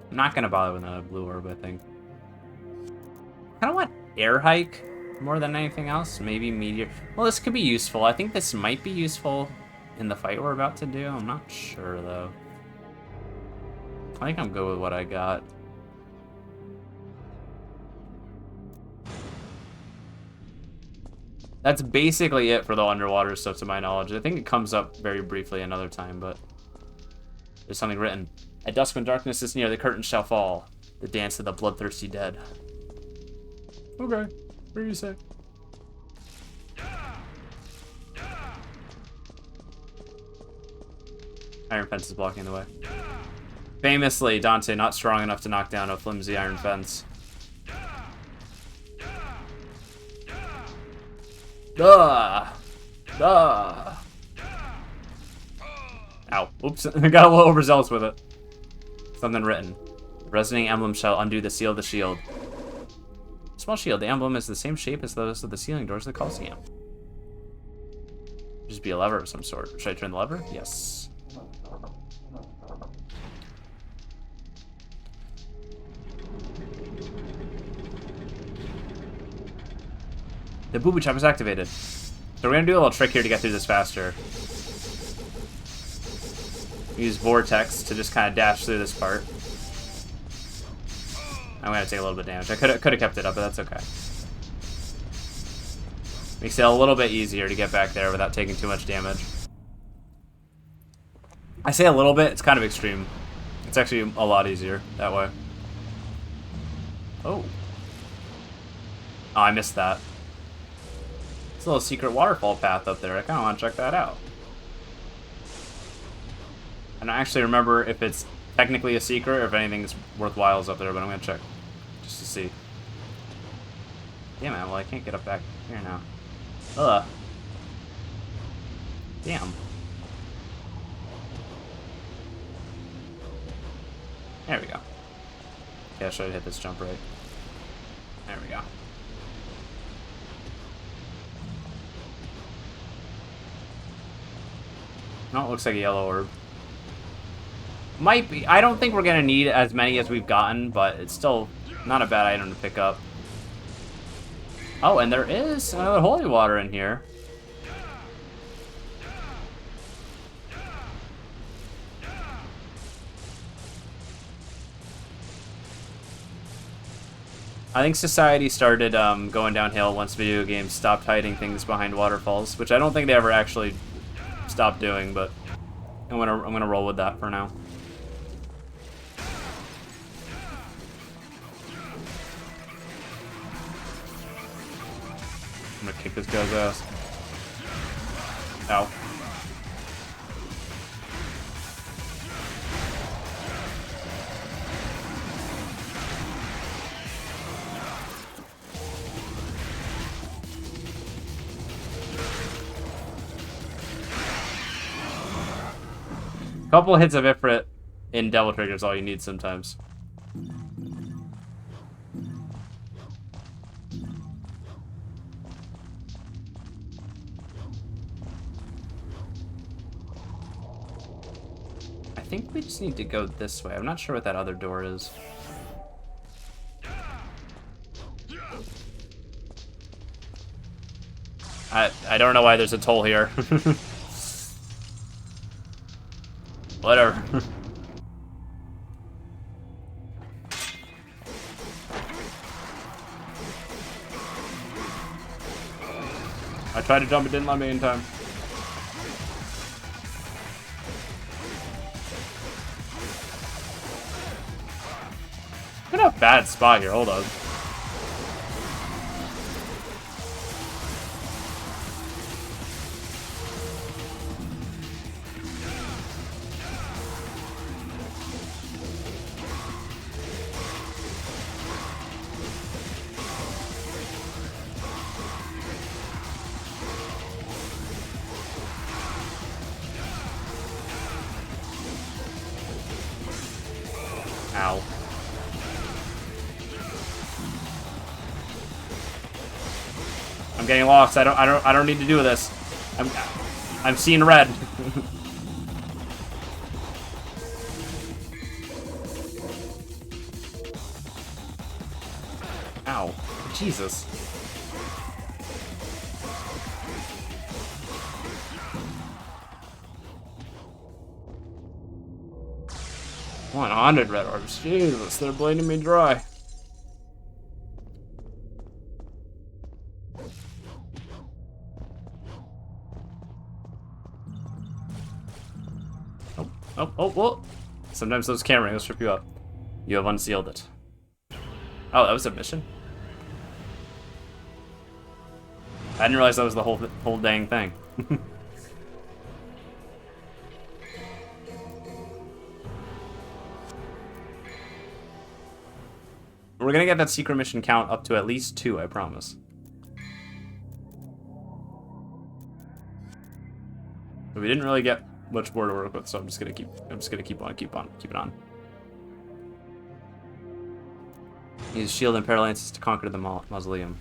I'm not gonna bother with a blue orb, I think. I don't want air hike more than anything else. Maybe meteor. Well, this could be useful. I think this might be useful in the fight we're about to do. I'm not sure though. I think I'm good with what I got. That's basically it for the underwater stuff to my knowledge. I think it comes up very briefly another time, but there's something written. At dusk when darkness is near, the curtain shall fall. The dance of the bloodthirsty dead. Okay, what do you say? Iron fence is blocking the way. Famously, Dante not strong enough to knock down a flimsy iron fence. Duh! Duh! Ow. Oops. I got a little overzealous with it. Something written. The resonating emblem shall undo the seal of the shield. Small shield. The emblem is the same shape as those of the ceiling doors of the Colosseum. Just be a lever of some sort. Should I turn the lever? Yes. The booby trap is activated. So we're gonna do a little trick here to get through this faster. Use Vortex to just kind of dash through this part. I'm gonna take a little bit of damage. I could have kept it up, but that's okay. Makes it a little bit easier to get back there without taking too much damage. I say a little bit, it's kind of extreme. It's actually a lot easier that way. Oh. Oh, I missed that. There's a little secret waterfall path up there. I kind of want to check that out. I don't actually remember if it's technically a secret or if anything's worthwhile is up there, but I'm going to check just to see. Damn it, well I can't get up back here now. Ugh. Damn. There we go. Yeah, I should have hit this jump right. There we go. No, it looks like a yellow orb. Might be. I don't think we're going to need as many as we've gotten, but it's still not a bad item to pick up. Oh, and there is another holy water in here. I think society started going downhill once video games stopped hiding things behind waterfalls, which I don't think they ever actually stopped doing, but I'm gonna roll with that for now. I'm gonna kick this guy's ass. Ow. Couple hits of Ifrit in Devil Trigger is all you need sometimes. I think we just need to go this way. I'm not sure what that other door is. I don't know why there's a toll here. Whatever. I tried to jump, it didn't let me in time. I'm in a bad spot here, hold on. Ow. I'm getting lost. I don't need to do this. I'm seeing red. Ow. Jesus. Oh, 100 red orbs. Jesus, they're bleeding me dry. Oh. Sometimes those camera angles trip you up. You have unsealed it. Oh, that was a mission? I didn't realize that was the whole dang thing. We're gonna get that secret mission count up to at least 2, I promise. But we didn't really get much more to work with, so I'm just gonna keep it on. Use shield and paralances to conquer the mausoleum.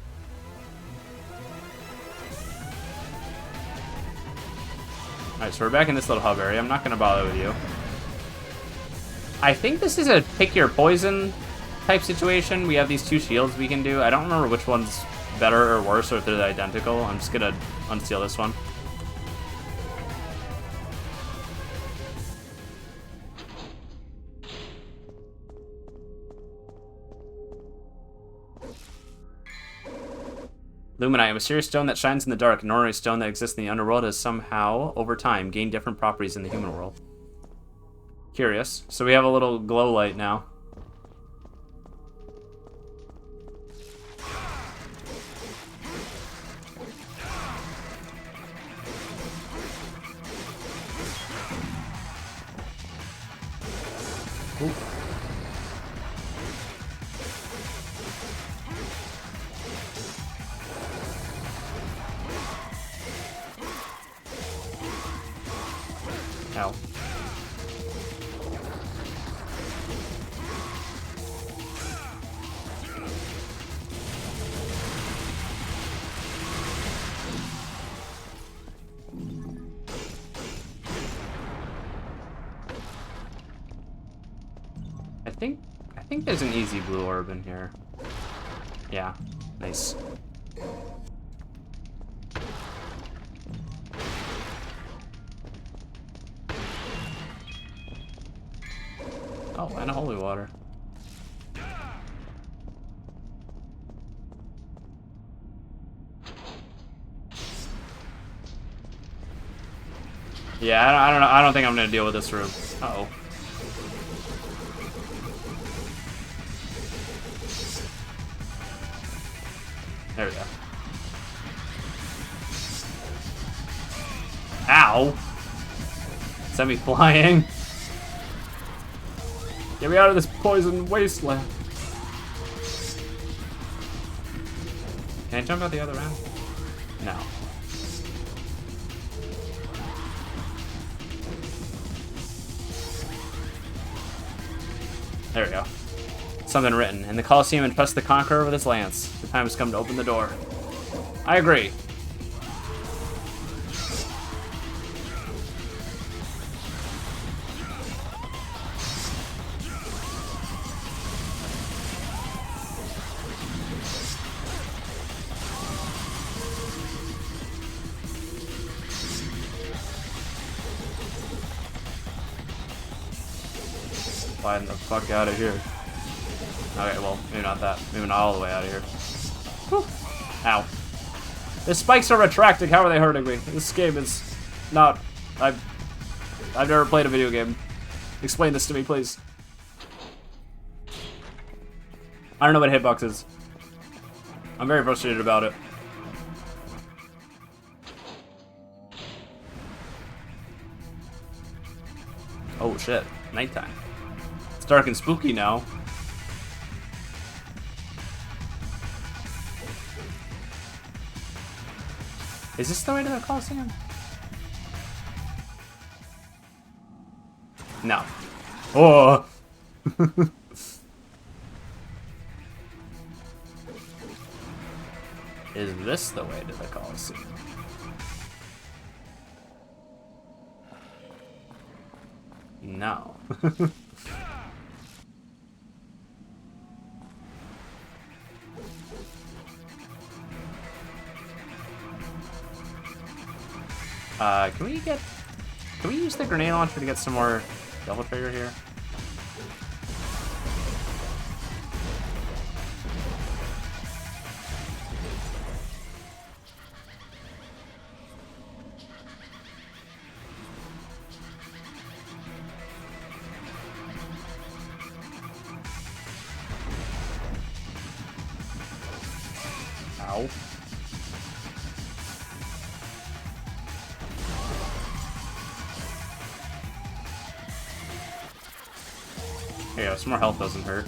Alright, so we're back in this little hub area. I'm not gonna bother with you. I think this is a pick your poison type situation. We have these 2 shields we can do. I don't remember which one's better or worse, or if they're identical. I'm just gonna unseal this one. Luminite, a mysterious stone that shines in the dark. An ordinary stone that exists in the underworld has somehow, over time, gained different properties in the human world. Curious. So we have a little glow light now. Ooh. Ow. I think there's an easy blue orb in here. Yeah, nice. Oh, and a holy water. Yeah, I don't know. I don't think I'm gonna deal with this room. Uh-oh. There we go. Ow! Sent me flying. Get me out of this poison wasteland. Can I jump out the other end? No. There we go. Something written. In the Colosseum, infest the Conqueror with his lance. The time has come to open the door. I agree. Flying the fuck out of here. Okay, well, maybe not that. Maybe not all the way out of here. Whew. Ow. The spikes are retracting. How are they hurting me? This game is not... I've never played a video game. Explain this to me, please. I don't know what hitbox is. I'm very frustrated about it. Oh shit. Nighttime. It's dark and spooky now. Is this the way to the Colosseum? No. Oh! Is this the way to the Colosseum? No. Can we use the grenade launcher to get some more double trigger here? Ow. Yeah, some more health doesn't hurt.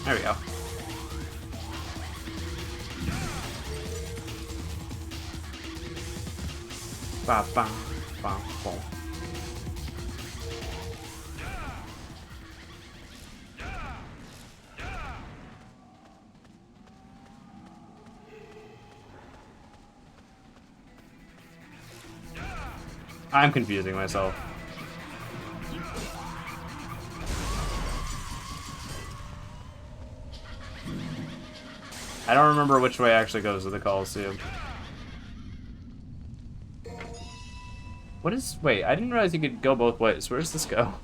There we go. Ba ba ba ba. I'm confusing myself. I don't remember which way actually goes to the Coliseum. What is... Wait, I didn't realize you could go both ways. Where does this go?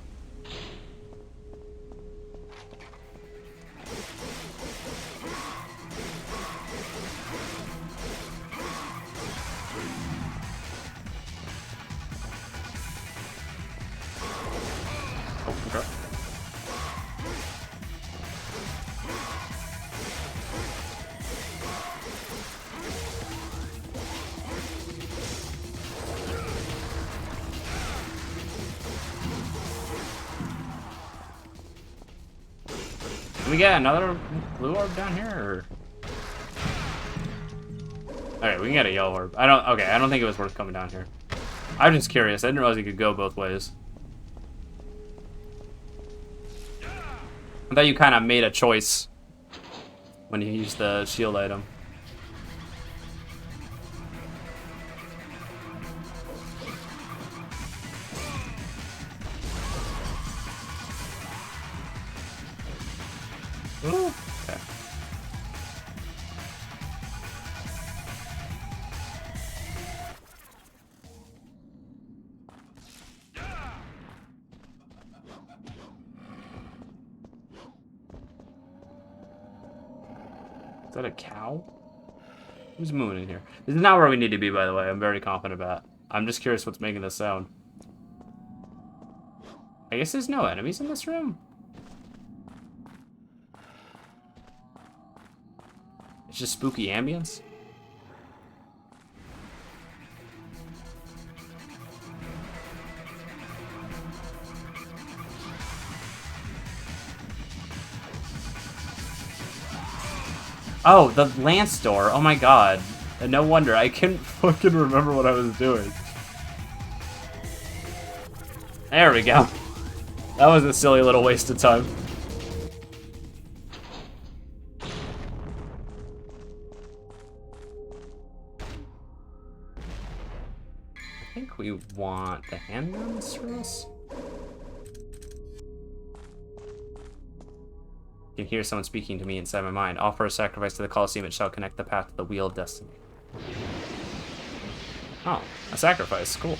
Oh, okay. Can we get another blue orb down here, or... Alright, we can get a yellow orb. I don't think it was worth coming down here. I'm just curious. I didn't realize you could go both ways. I thought you kind of made a choice when you used the shield item. Ooh, okay. Is that a cow? Who's moving in here? This is not where we need to be, by the way. I'm very confident about it. I'm just curious what's making this sound. I guess there's no enemies in this room. It's just spooky ambience. Oh, the lance door. Oh my god. And no wonder. I couldn't fucking remember what I was doing. There we go. That was a silly little waste of time. I think we want the handguns for us. I can hear someone speaking to me inside my mind. Offer a sacrifice to the Colosseum, it shall connect the path to the Wheel of Destiny. Oh, a sacrifice. Cool.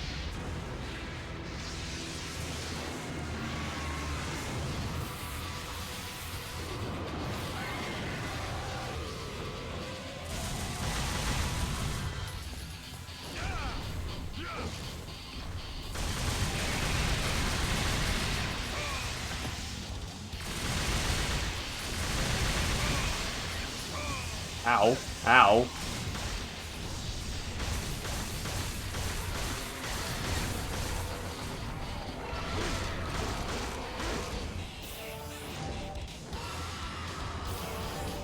Ow. Ow.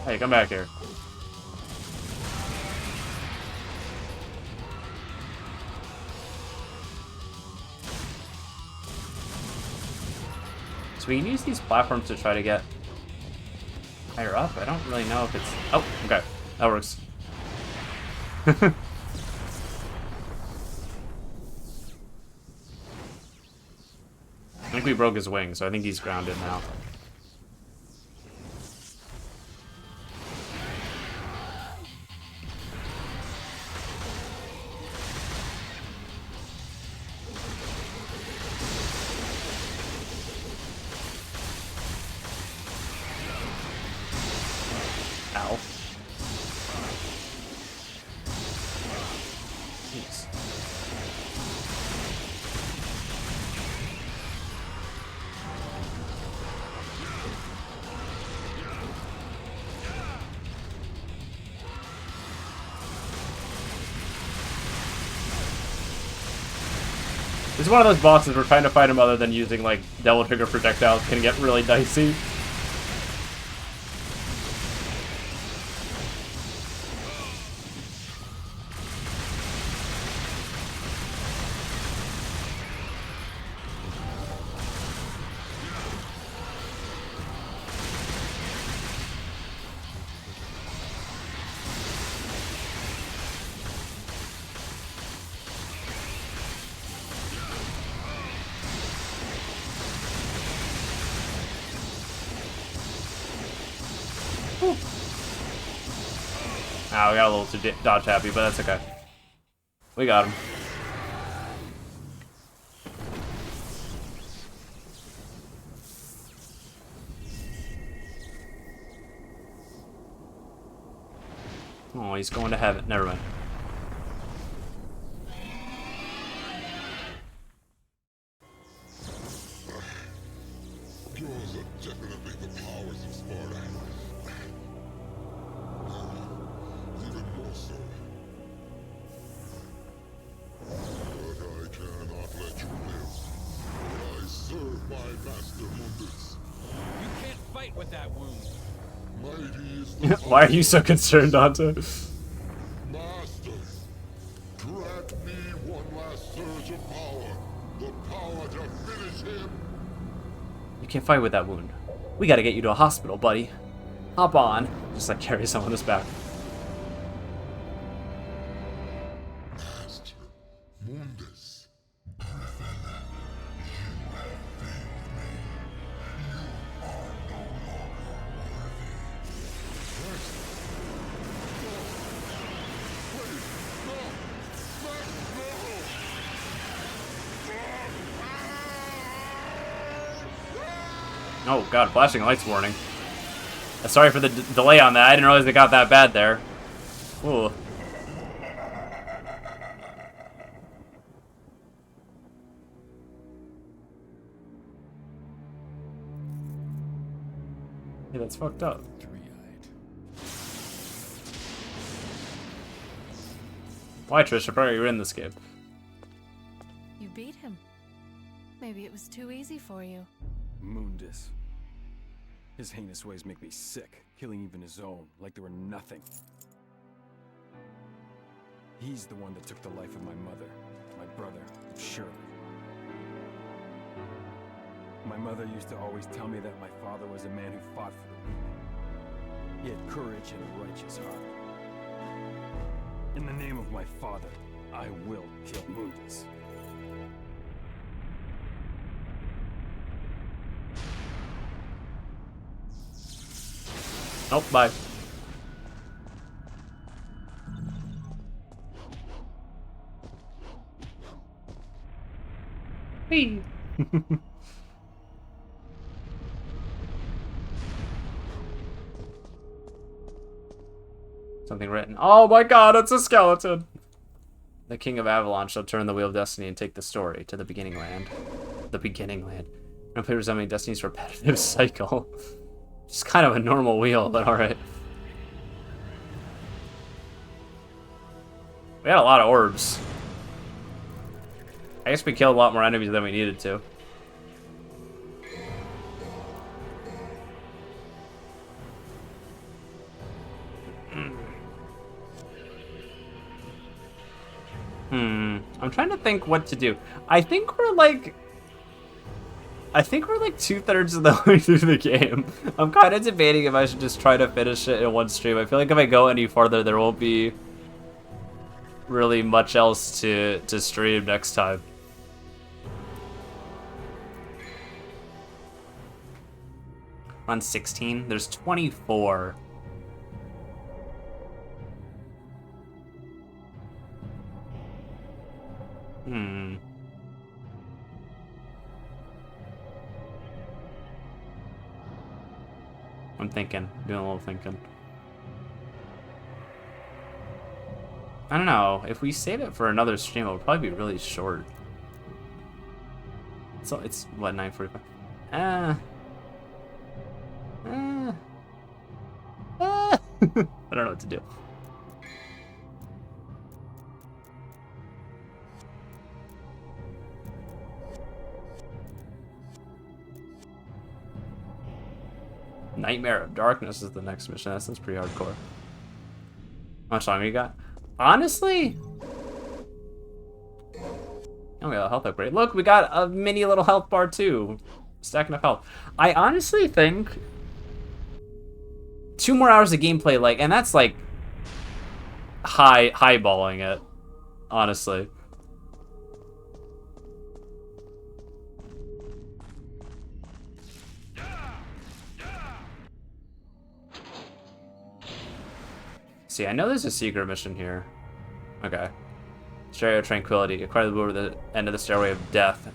Hey, come back here. So we can use these platforms to try to get higher up. I don't really know if it's... Oh, okay. That works. I think we broke his wing, so I think he's grounded now. Ow. Jeez. This is one of those bosses where trying to fight him other than using like Devil Trigger projectiles can get really dicey. Ah, we got a little too dodge happy, but that's okay. We got him. Oh, he's going to heaven. Never mind. Yours are definitely the powers of Sparta. Even more so. But I cannot let you live. I serve my master Mundus. You can't fight with that wound. Mighty is the Why are you so concerned, Dante? Master, grant me one last surge of power. The power to finish him. You can't fight with that wound. We gotta get you to a hospital, buddy. Hop on. Just like carry someone on his back. Master Mundus. Oh god, flashing lights warning. Sorry for the delay on that. I didn't realize it got that bad there. Ooh. Hey, that's fucked up. Why, Trish? Apparently you're in this game. You beat him. Maybe it was too easy for you. Mundus. His heinous ways make me sick, killing even his own, like they were nothing. He's the one that took the life of my mother, my brother, Shirley. My mother used to always tell me that my father was a man who fought for the weak. He had courage and a righteous heart. In the name of my father, I will kill Mundus. Nope, bye. Whee! Something written. Oh my god, it's a skeleton! The King of Avalon shall turn the Wheel of Destiny and take the story to the beginning land. The beginning land. And play resembling Destiny's repetitive cycle. Just kind of a normal wheel, but alright. We had a lot of orbs. I guess we killed a lot more enemies than we needed to. I'm trying to think what to do. I think we're like 2/3 of the way through the game. I'm kind of debating if I should just try to finish it in one stream. I feel like if I go any farther, there won't be really much else to stream next time. On 16, there's 24. I'm thinking, doing a little thinking. I don't know. If we save it for another stream, it'll probably be really short. So it's what, 9:45? I don't know what to do. Nightmare of Darkness is the next mission. That sounds pretty hardcore. How much longer you got? Honestly, oh, we got a health upgrade. Look, we got a mini little health bar too. Stacking up health. I honestly think 2 more hours of gameplay, like, and that's like highballing it, honestly. see. I know there's a secret mission here. Okay. Stairway of Tranquility. Acquire the book at the end of the Stairway of Death.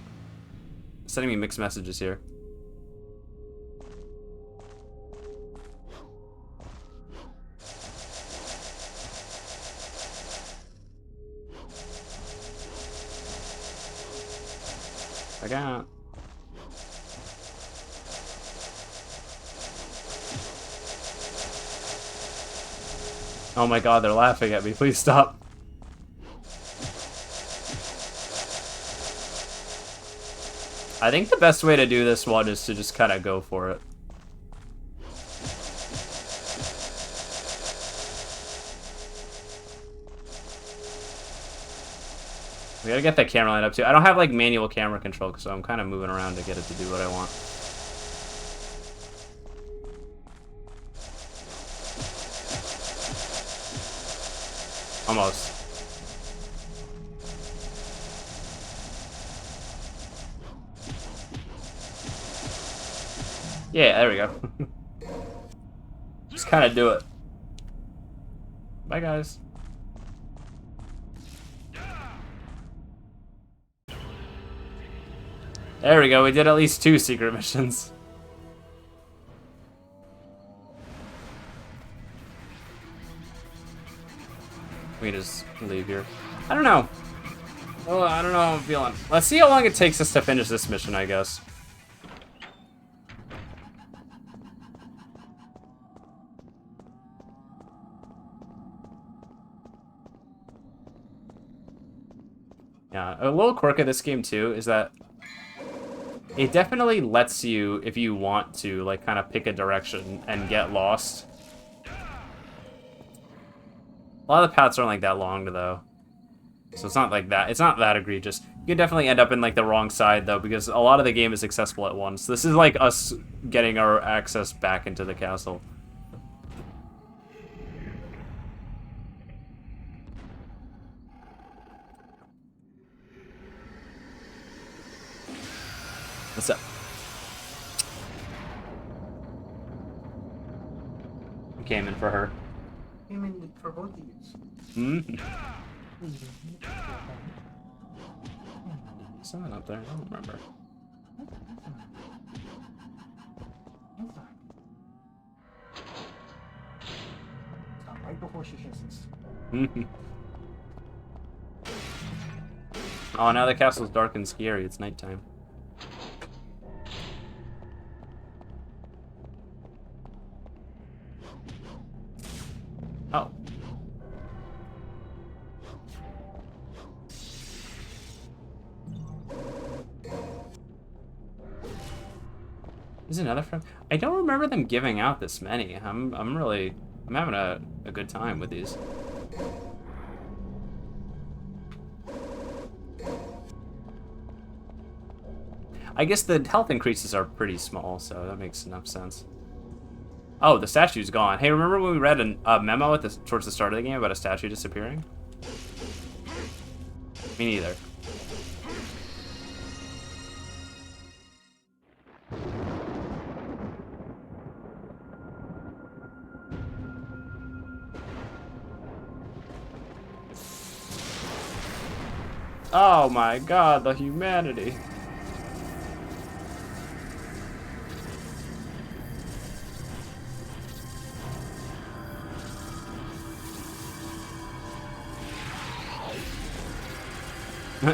Sending me mixed messages here. I got. Oh my god, they're laughing at me. Please stop. I think the best way to do this one is to just kind of go for it. We gotta get that camera line up too. I don't have like manual camera control, so I'm kind of moving around to get it to do what I want. Almost. Yeah, there we go. Just kind of do it. Bye, guys. There we go. We did at least 2 secret missions. We just leave here. I don't know. Oh, I don't know how I'm feeling. Let's see how long it takes us to finish this mission, I guess. Yeah, a little quirk of this game too is that it definitely lets you, if you want to, like kind of pick a direction and get lost. A lot of the paths aren't like that long though, so it's not like that. It's not that egregious. You could definitely end up in like the wrong side though, because a lot of the game is accessible at once. This is like us getting our access back into the castle. What's up? I came in for her. Came in for both of you. Mm-hmm. Someone up there, I don't remember. Right before she hisses. Mm-hmm. Oh, now the castle's dark and scary. It's nighttime. Oh. There's another friend. I don't remember them giving out this many. I'm having a good time with these. I guess the health increases are pretty small, so that makes enough sense. Oh, the statue's gone. Hey, remember when we read a memo at towards the start of the game about a statue disappearing? Me neither. Oh my god, the humanity.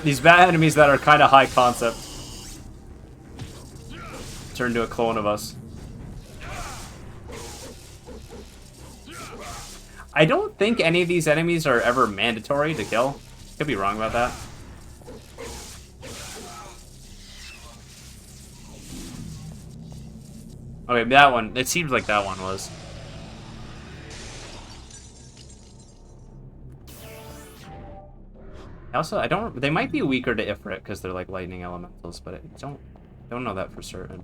These bad enemies that are kind of high concept turn into a clone of us. I don't think any of these enemies are ever mandatory to kill. Could be wrong about that. Okay, that one. It seems like that one was. Also, I don't. They might be weaker to Ifrit because they're like lightning elementals, but I don't know that for certain.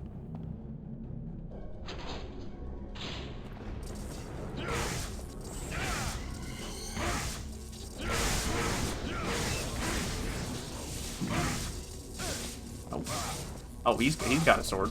Oh, oh, he's got a sword.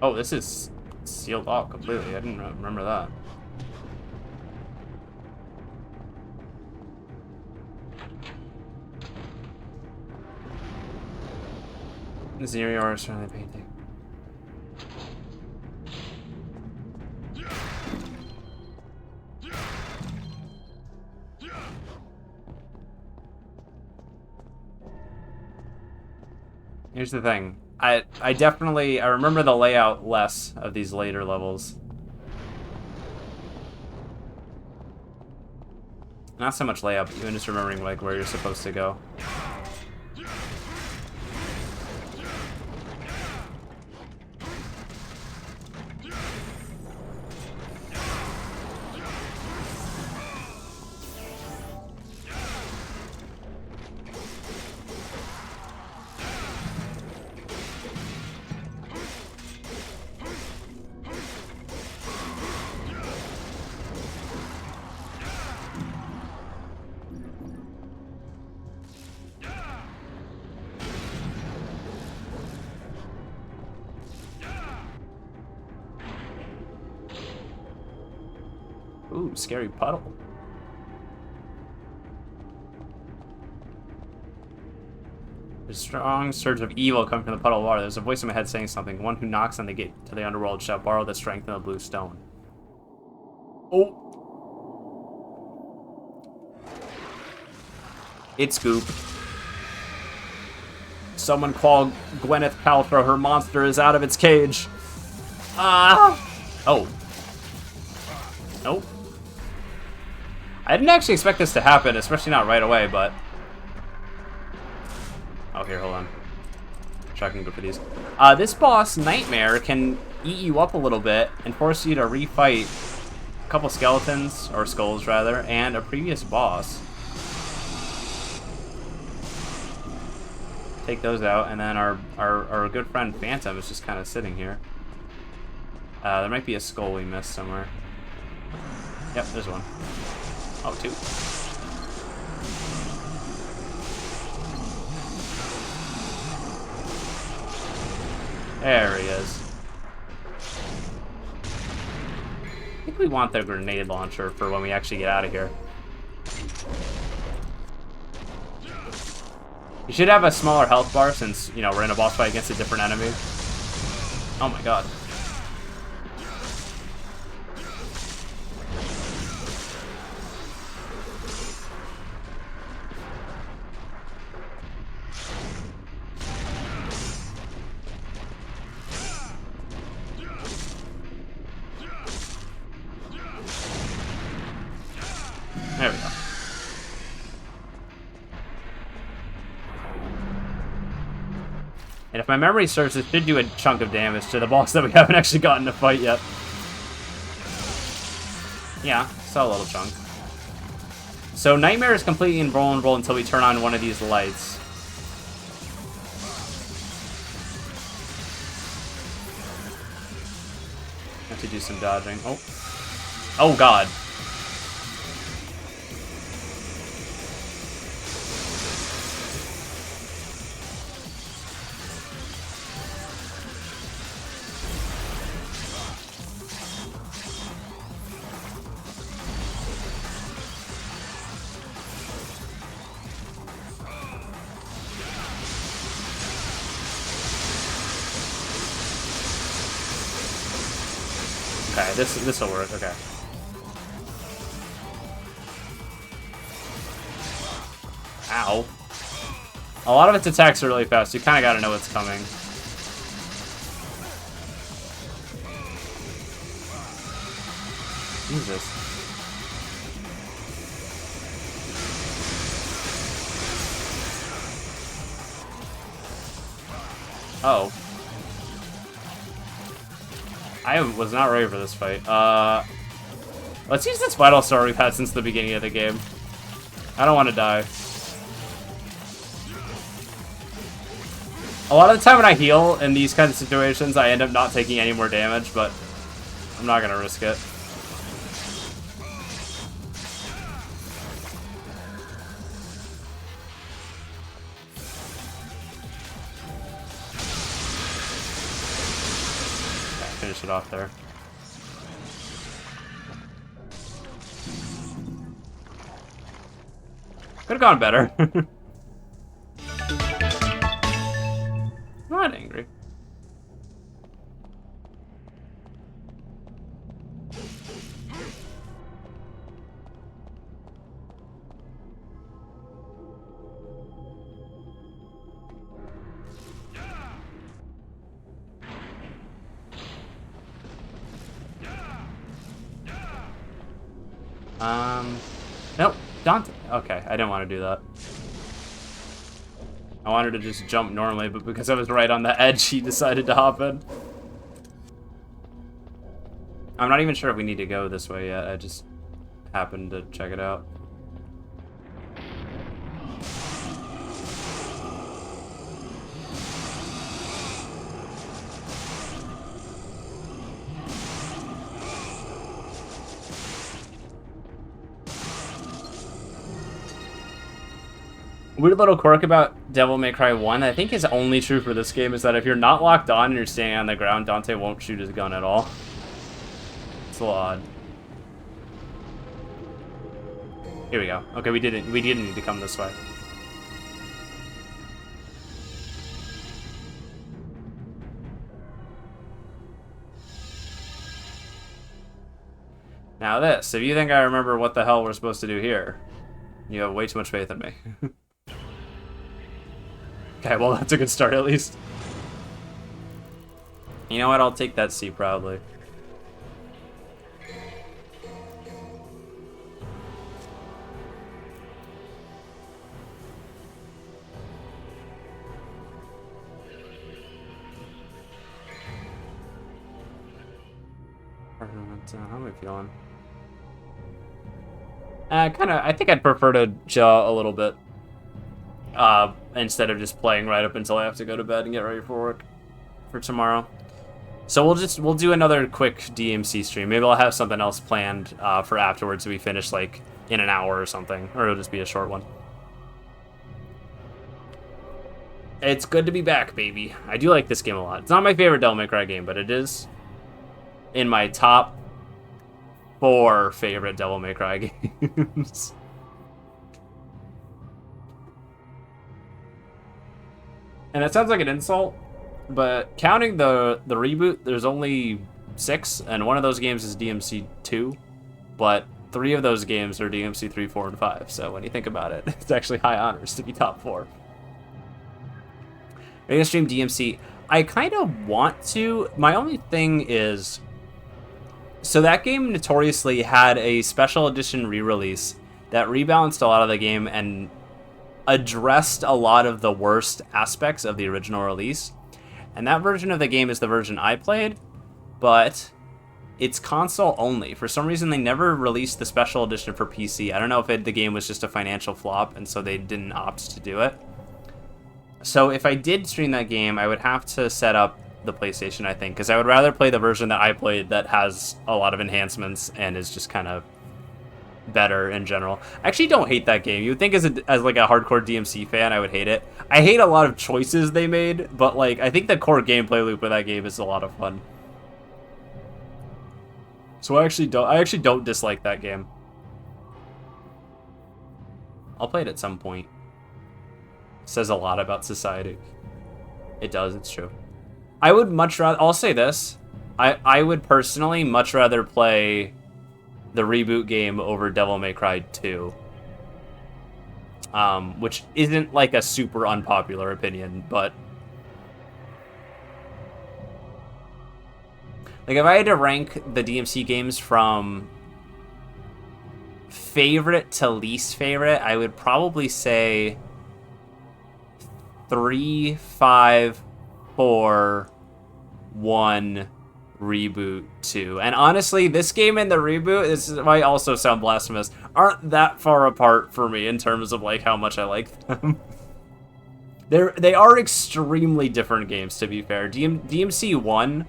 Oh, this is sealed off completely. I didn't remember that. Zero is trying to painting. Here's the thing. I remember the layout less of these later levels. Not so much layout, but even just remembering like where you're supposed to go. Ooh, scary puddle. There's a strong surge of evil coming from the puddle of water. There's a voice in my head saying something. One who knocks on the gate to the underworld shall borrow the strength of the blue stone. Oh. It's Goop. Someone call Gwyneth Paltrow. Her monster is out of its cage. Ah! Oh. Nope. I didn't actually expect this to happen, especially not right away, but... Oh, here, hold on. Try I can go for these. This boss, Nightmare, can eat you up a little bit and force you to refight a couple skeletons, or skulls rather, and a previous boss. Take those out, and then our good friend Phantom is just kind of sitting here. There might be a skull we missed somewhere. Yep, there's one. Oh, two. There he is. I think we want the grenade launcher for when we actually get out of here. You should have a smaller health bar since, you know, we're in a boss fight against a different enemy. Oh my god. There we go. And if my memory serves, it should do a chunk of damage to the boss that we haven't actually gotten to fight yet. Yeah, saw a little chunk. So Nightmare is completely invulnerable until we turn on one of these lights. Have to do some dodging. Oh. Oh god. Okay, this will work, okay. Ow. A lot of its attacks are really fast, you kinda gotta know what's coming. Jesus. Oh. I was not ready for this fight. Let's use this Vital Star we've had since the beginning of the game. I don't want to die. A lot of the time when I heal in these kinds of situations, I end up not taking any more damage, but I'm not going to risk it. finish it off there. Could have gone better. Not angry. Nope, Dante. Okay, I didn't want to do that. I wanted to just jump normally, but because I was right on the edge, he decided to hop in. I'm not even sure if we need to go this way yet. I just happened to check it out. Weird little quirk about Devil May Cry 1, I think is only true for this game, is that if you're not locked on and you're standing on the ground, Dante won't shoot his gun at all. It's a little odd. Here we go. Okay, we didn't need to come this way. Now this, if you think I remember what the hell we're supposed to do here, you have way too much faith in me. Okay, well, that's a good start, at least. You know what? I'll take that C proudly. How am I feeling? I think I'd prefer to chill a little bit. Instead of just playing right up until I have to go to bed and get ready for work for tomorrow. So we'll do another quick DMC stream. Maybe I'll have something else planned for afterwards so we finish like in an hour or something, or it'll just be a short one. It's good to be back, baby. I do like this game a lot. It's not my favorite Devil May Cry game, but it is in my top 4 favorite Devil May Cry games. And it sounds like an insult, but counting the reboot, there's only 6, and one of those games is DMC 2, but 3 of those games are DMC 3, 4, and 5. So when you think about it, it's actually high honors to be top 4. Are you gonna stream DMC? I kind of want to. My only thing is, so that game notoriously had a special edition re-release that rebalanced a lot of the game and addressed a lot of the worst aspects of the original release. And that version of the game is the version I played, but it's console only. For some reason, they never released the special edition for PC. I don't know if the game was just a financial flop, and so they didn't opt to do it. So if I did stream that game, I would have to set up the PlayStation, I think, because I would rather play the version that I played that has a lot of enhancements and is just kind of better in general. I actually don't hate that game. You would think as like a hardcore DMC fan, I would hate it. I hate a lot of choices they made, but like I think the core gameplay loop of that game is a lot of fun. So I actually don't dislike that game. I'll play it at some point. It says a lot about society. It does, it's true. I would much rather, I'll say this, I would personally much rather play the reboot game over Devil May Cry 2. Which isn't like a super unpopular opinion, but like if I had to rank the DMC games from favorite to least favorite, I would probably say 3, 5, 4, 1, reboot 2. And honestly, this game and the reboot, this might also sound blasphemous, aren't that far apart for me in terms of like how much I like them. They are extremely different games, to be fair. DMC 1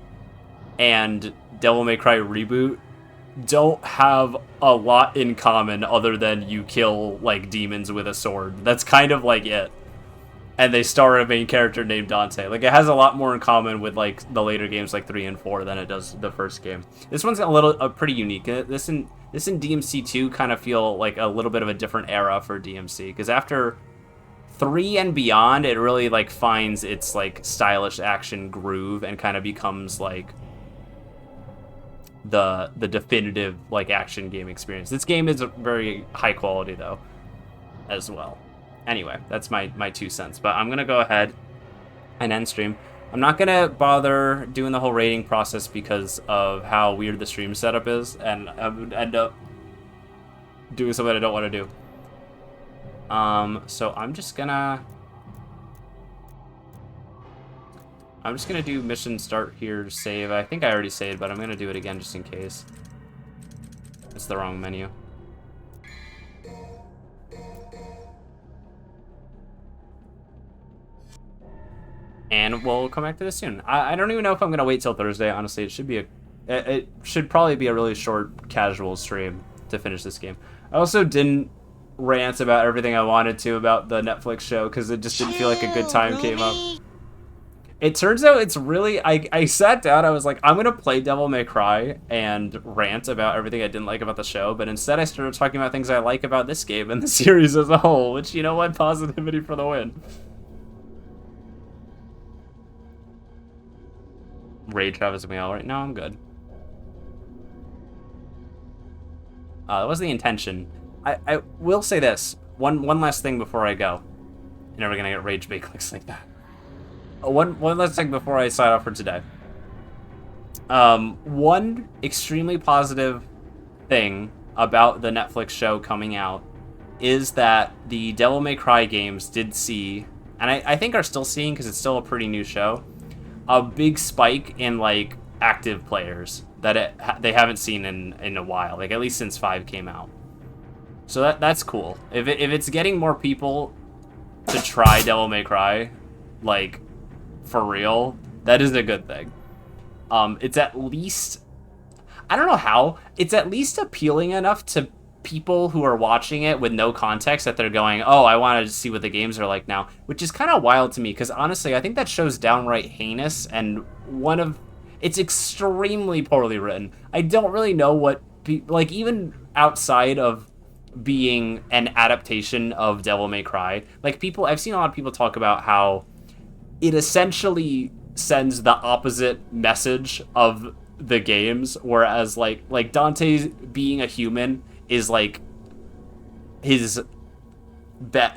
and Devil May Cry Reboot don't have a lot in common other than you kill like demons with a sword. That's kind of like it. and they star a main character named Dante. Like, it has a lot more in common with, like, the later games like 3 and 4 than it does the first game. This one's pretty unique. This and DMC 2 kind of feel like a little bit of a different era for DMC, because after 3 and beyond, it really, like, finds its, like, stylish action groove and kind of becomes, like, the definitive, like, action game experience. This game is very high quality, though, as well. Anyway, that's my 2 cents. But I'm going to go ahead and end stream. I'm not going to bother doing the whole rating process because of how weird the stream setup is, and I would end up doing something I don't want to do. So I'm just gonna do mission start here, save. I think I already saved, but I'm gonna do it again just in case. It's the wrong menu. And we'll come back to this soon. I don't even know if I'm gonna wait till Thursday. Honestly, it should probably be a really short, casual stream to finish this game. I also didn't rant about everything I wanted to about the Netflix show because it just didn't feel like a good time came up. It turns out it's really, I sat down, I was like, I'm gonna play Devil May Cry and rant about everything I didn't like about the show, but instead I started talking about things I like about this game and the series as a whole, which, you know what, positivity for the win. Raid Travis me all right now, I'm good. That was the intention. I will say this. One last thing before I go. You're never gonna get rage bait clicks like that. One last thing before I sign off for today. One extremely positive thing about the Netflix show coming out is that the Devil May Cry games did see, and I think are still seeing, because it's still a pretty new show, a big spike in, like, active players that they haven't seen in a while, like at least since 5 came out. So that's cool. If it's getting more people to try Devil May Cry, like, for real, that is a good thing. It's at least, I don't know how, it's at least appealing enough to people who are watching it with no context that they're going, oh, I want to see what the games are like now, which is kind of wild to me, because honestly, I think that show's downright heinous, and it's extremely poorly written. I don't really know what, like, even outside of being an adaptation of Devil May Cry, like, I've seen a lot of people talk about how it essentially sends the opposite message of the games, whereas like Dante being a human is like his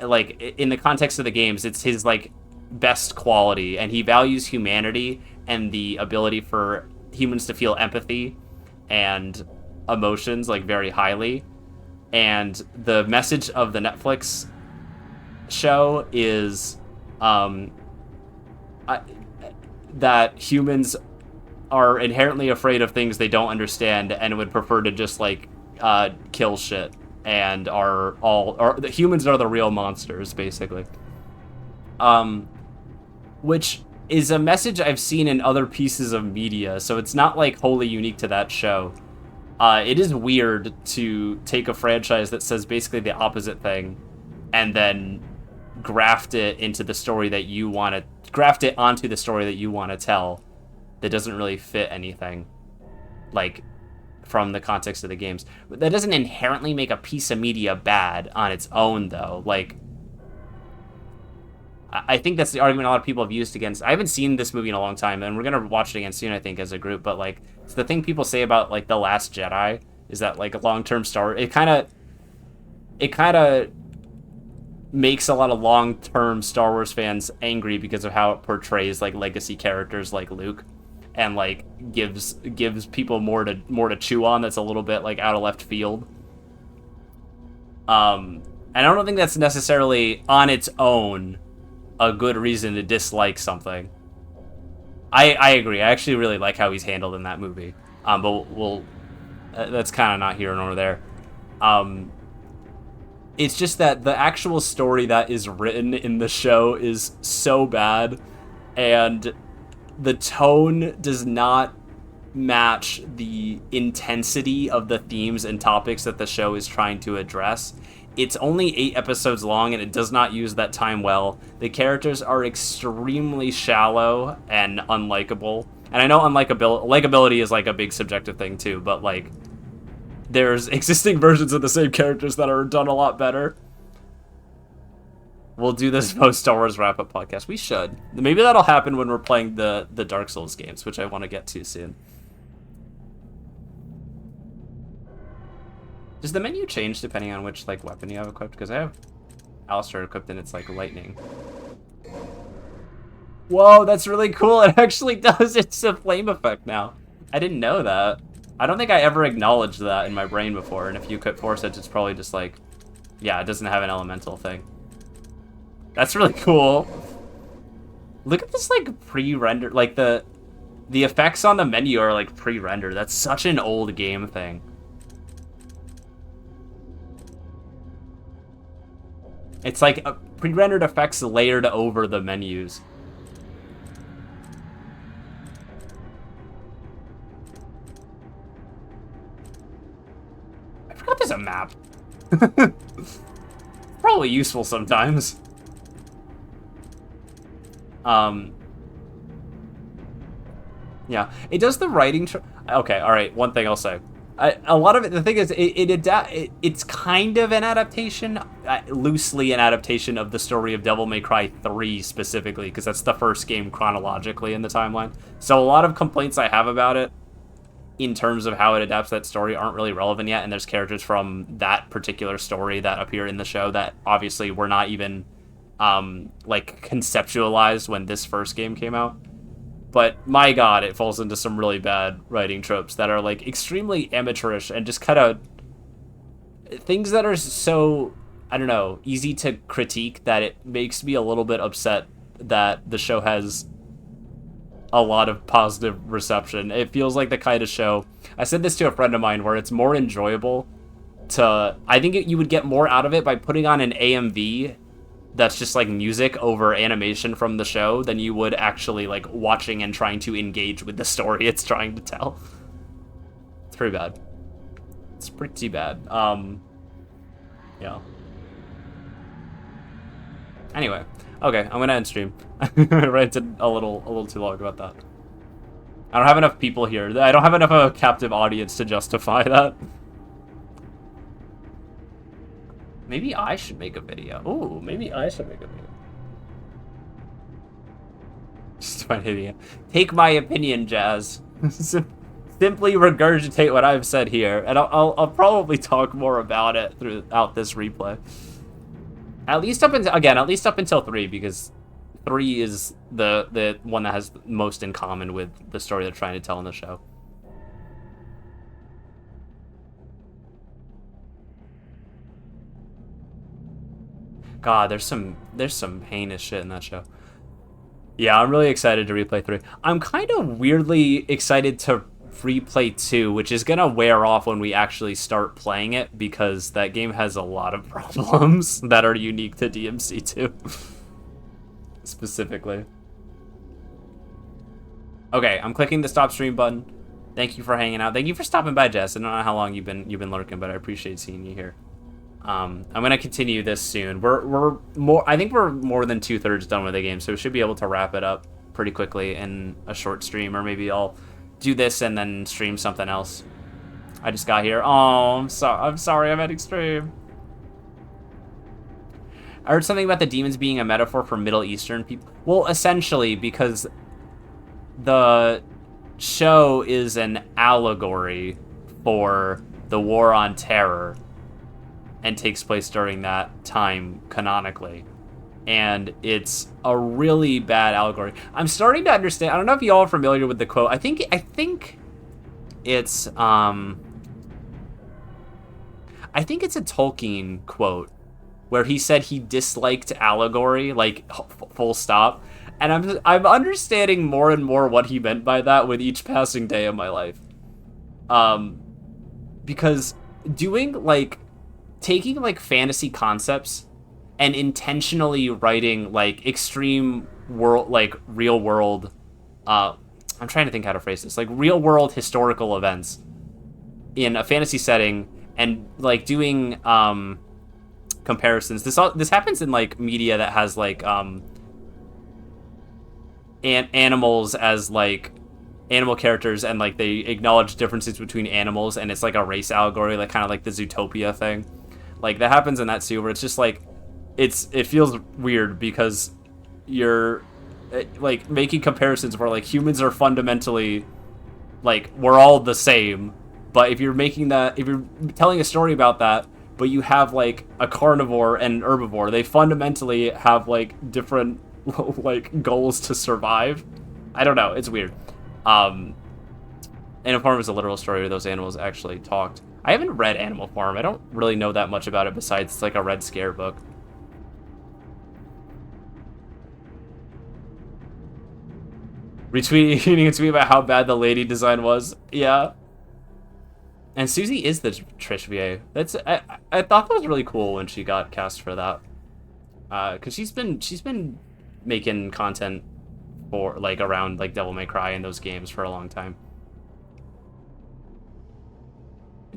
like, in the context of the games, it's his like best quality, and he values humanity and the ability for humans to feel empathy and emotions, like, very highly. And the message of the Netflix show is that humans are inherently afraid of things they don't understand and would prefer to just, like, kill shit, and the humans are the real monsters, basically. Which is a message I've seen in other pieces of media, so it's not, like, wholly unique to that show. It is weird to take a franchise that says basically the opposite thing and then graft it onto the story that you want to tell that doesn't really fit anything, like, from the context of the games. But that doesn't inherently make a piece of media bad on its own, though. Like, I think that's the argument a lot of people have used against. I haven't seen this movie in a long time, and we're gonna watch it again soon, I think, as a group. But, like, it's the thing people say about, like, The Last Jedi is that, like, a long-term Star. It kind of makes a lot of long-term Star Wars fans angry because of how it portrays, like, legacy characters like Luke, and, like, gives people more to chew on. That's a little bit, like, out of left field. And I don't think that's necessarily on its own a good reason to dislike something. I agree. I actually really like how he's handled in that movie. But that's kind of not here nor there. It's just that the actual story that is written in the show is so bad, and the tone does not match the intensity of the themes and topics that the show is trying to address. It's only 8 episodes long, and it does not use that time well. The characters are extremely shallow and unlikable. And I know likability is like a big subjective thing too, but like there's existing versions of the same characters that are done a lot better. We'll do this post Star Wars wrap-up podcast. We should. Maybe that'll happen when we're playing the Dark Souls games, which I want to get to soon. Does the menu change depending on which like weapon you have equipped? Because I have Alistair equipped and it's like lightning. Whoa, that's really cool. It actually does. It's a flame effect now. I didn't know that. I don't think I ever acknowledged that in my brain before. And if you equip Force Edge, it's probably just like, yeah, it doesn't have an elemental thing. That's really cool. Look at this like pre-rendered, like the effects on the menu are like pre-rendered. That's such an old game thing. It's like pre-rendered effects layered over the menus. I forgot there's a map. Probably useful sometimes. Yeah, it does the writing. Okay, all right. One thing I'll say. A lot of it, the thing is, it's kind of an adaptation, loosely an adaptation of the story of Devil May Cry 3 specifically, because that's the first game chronologically in the timeline. So a lot of complaints I have about it, in terms of how it adapts that story, aren't really relevant yet, and there's characters from that particular story that appear in the show that obviously were not even, like, conceptualized when this first game came out. But my god, it falls into some really bad writing tropes that are like extremely amateurish and just kind of things that are so, I don't know, easy to critique that it makes me a little bit upset that the show has a lot of positive reception. It feels like the kind of show, I said this to a friend of mine, where it's more enjoyable to, I think you would get more out of it by putting on an AMV that's just like music over animation from the show than you would actually like watching and trying to engage with the story it's trying to tell. It's pretty bad. It's pretty bad. Yeah. Anyway, okay, I'm gonna end stream. I ranted a little too long about that. I don't have enough people here. I don't have enough of a captive audience to justify that. Maybe I should make a video. Ooh, maybe I should make a video. Just my idiot. Take my opinion, Jazz. Simply regurgitate what I've said here, and I'll probably talk more about it throughout this replay. At least up until 3, because 3 is the one that has most in common with the story they're trying to tell in the show. God, there's some heinous shit in that show. Yeah, I'm really excited to replay 3. I'm kind of weirdly excited to replay 2, which is gonna wear off when we actually start playing it, because that game has a lot of problems that are unique to DMC2. Specifically. Okay, I'm clicking the stop stream button. Thank you for hanging out. Thank you for stopping by, Jess. I don't know how long you've been lurking, but I appreciate seeing you here. I'm gonna continue this soon. I think we're more than 2/3 done with the game, so we should be able to wrap it up pretty quickly in a short stream, or maybe I'll do this and then stream something else. I just got here. Oh, I'm sorry, I'm ending stream. I heard something about the demons being a metaphor for Middle Eastern people. Well, essentially, because the show is an allegory for the War on Terror, and takes place during that time canonically, and it's a really bad allegory. I'm starting to understand. I don't know if you all are familiar with the quote. I think it's a Tolkien quote where he said he disliked allegory, like full stop. And I'm understanding more and more what he meant by that with each passing day of my life. Because taking like fantasy concepts and intentionally writing like extreme world, like real world, I'm trying to think how to phrase this, like real world historical events in a fantasy setting, and like doing comparisons. This happens in like media that has like animals as like animal characters, and like they acknowledge differences between animals, and it's like a race allegory, like kind of like the Zootopia thing. Like that happens in that too, where it's just like it feels weird because you're like making comparisons where like humans are fundamentally like we're all the same, but if you're telling a story about that, but you have like a carnivore and an herbivore, they fundamentally have like different like goals to survive. I don't know, it's weird. Animal Farm is a literal story where those animals actually talked. I haven't read Animal Farm. I don't really know that much about it besides it's like a Red Scare book. Retweeting a tweet about how bad the lady design was. Yeah. And Susie is the Trish VA. I thought that was really cool when she got cast for that. Cause she's been making content for like around like Devil May Cry and those games for a long time.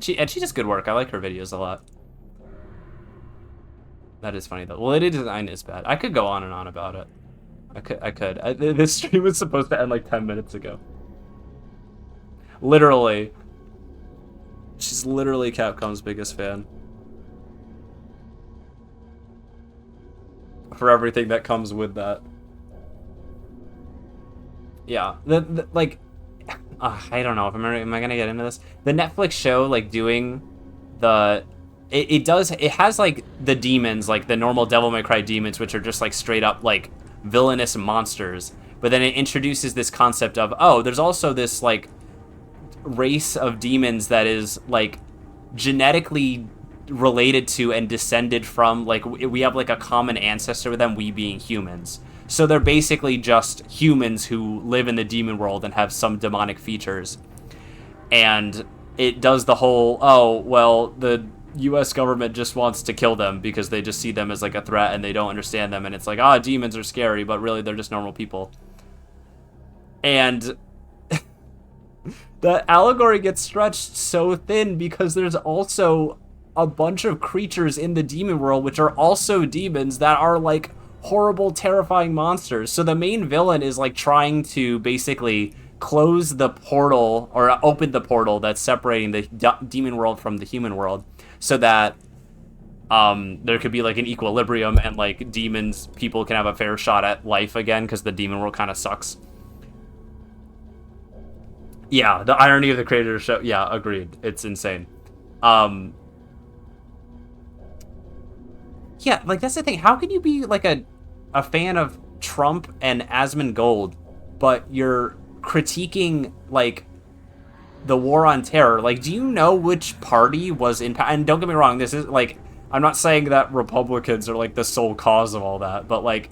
She does good work. I like her videos a lot. That is funny though. Well, lady design is bad. I could go on and on about it. I could. This stream was supposed to end like 10 minutes ago. Literally. She's literally Capcom's biggest fan. For everything that comes with that. Yeah. Like, I don't know if am I gonna get into this? The Netflix show, like, doing the... It has, like, the demons, like, the normal Devil May Cry demons, which are just, like, straight up, like, villainous monsters. But then it introduces this concept of, oh, there's also this, like, race of demons that is, like, genetically related to and descended from, like, we have, like, a common ancestor with them, we being humans. So they're basically just humans who live in the demon world and have some demonic features. And it does the whole, oh, well, the US government just wants to kill them because they just see them as like a threat and they don't understand them. And it's like, demons are scary, but really they're just normal people. And the allegory gets stretched so thin because there's also a bunch of creatures in the demon world which are also demons that are like horrible, terrifying monsters. So the main villain is like trying to basically close the portal or open the portal that's separating the demon world from the human world so that there could be like an equilibrium and like people can have a fair shot at life again because the demon world kind of sucks. Yeah, the irony of the creator show. Yeah, agreed. It's insane. Yeah, like that's the thing. How can you be like a fan of Trump and Asmongold, but you're critiquing like the war on terror? Like, do you know which party was in power? And don't get me wrong, this is like, I'm not saying that Republicans are like the sole cause of all that, but like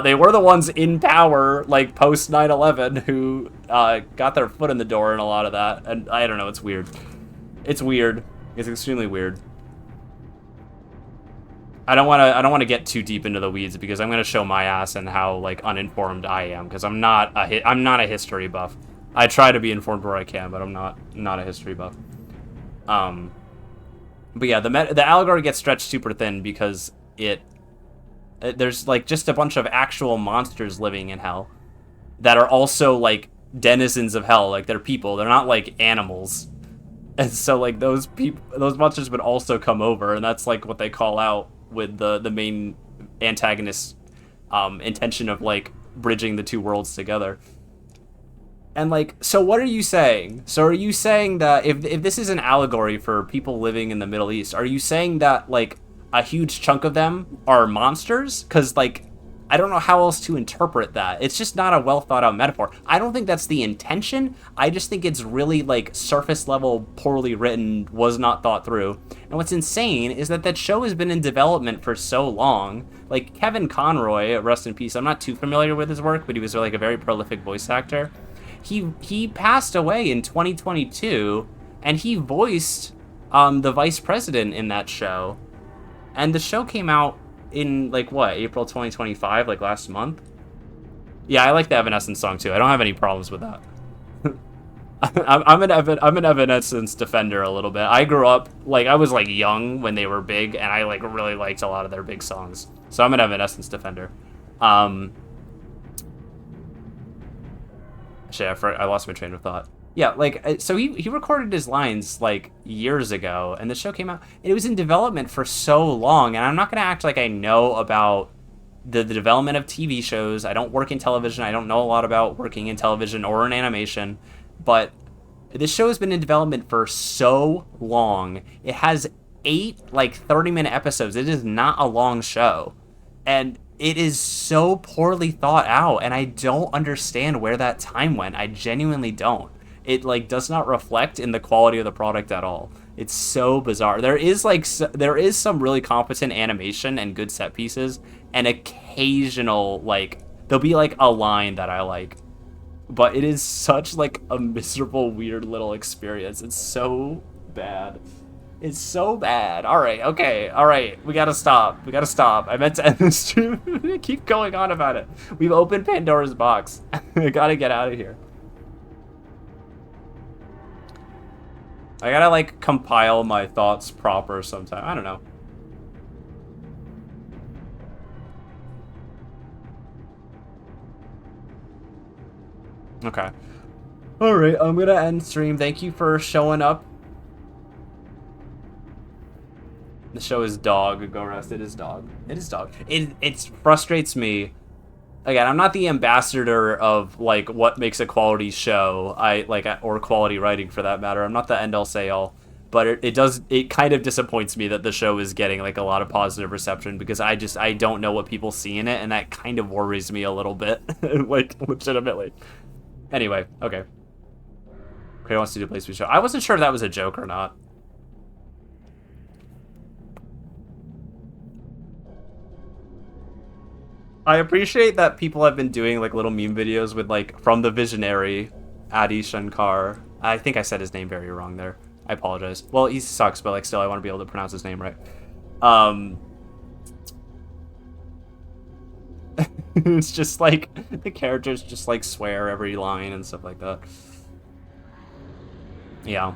they were the ones in power like post 9/11 who got their foot in the door in a lot of that. And I don't know, it's weird. It's weird. It's extremely weird. I don't want to get too deep into the weeds because I'm going to show my ass and how like uninformed I am because I'm not a history buff. I try to be informed where I can, but I'm not a history buff. But yeah, the allegory gets stretched super thin because there's like just a bunch of actual monsters living in hell that are also like denizens of hell. Like they're people. They're not like animals. And so like those monsters would also come over, and that's like what they call out with the main antagonist intention of like bridging the two worlds together. And like, so what are you saying? So are you saying that if this is an allegory for people living in the Middle East, are you saying that like a huge chunk of them are monsters? Because like, I don't know how else to interpret that. It's just not a well thought out metaphor. I don't think that's the intention. I just think it's really like surface level, poorly written, was not thought through. And what's insane is that show has been in development for so long. Like Kevin Conroy, rest in peace. I'm not too familiar with his work, but he was like a very prolific voice actor. He passed away in 2022, and he voiced the vice president in that show. And the show came out in like what, April 2025, like last month. Yeah, I like the Evanescence song too. I don't have any problems with that. I'm an Evanescence defender a little bit. I grew up like I was like young when they were big, and I like really liked a lot of their big songs. So I'm an Evanescence defender. Shit, I lost my train of thought. Yeah, like so he recorded his lines like years ago, and the show came out. And it was in development for so long, and I'm not gonna act like I know about the development of TV shows. I don't work in television. I don't know a lot about working in television or in animation, but this show has been in development for so long. It has 8 like 30-minute episodes. It is not a long show, and it is so poorly thought out, and I don't understand where that time went. I genuinely don't. It like does not reflect in the quality of the product at all. It's so bizarre. There is some really competent animation and good set pieces, and occasional like there'll be like a line that I like, but it is such like a miserable, weird little experience. It's so bad. It's so bad. All right, okay, all right. We gotta stop. I meant to end this stream. Keep going on about it. We've opened Pandora's box. I gotta get out of here. I gotta like compile my thoughts proper sometime. I don't know. Okay. All right, I'm gonna end stream. Thank you for showing up. The show is dog. Go rest. It is dog. It is dog. It frustrates me. Again, I'm not the ambassador of like what makes a quality show. Or quality writing for that matter. I'm not the end all say all. But it kind of disappoints me that the show is getting like a lot of positive reception, because I don't know what people see in it, and that kind of worries me a little bit. Like legitimately. Anyway, okay. Cray wants to do a PlayStation show. I wasn't sure if that was a joke or not. I appreciate that people have been doing like little meme videos with like from the visionary Adi Shankar. I think I said his name very wrong there. I apologize. Well, he sucks, but like still I want to be able to pronounce his name right. It's just like the characters just like swear every line and stuff like that. Yeah.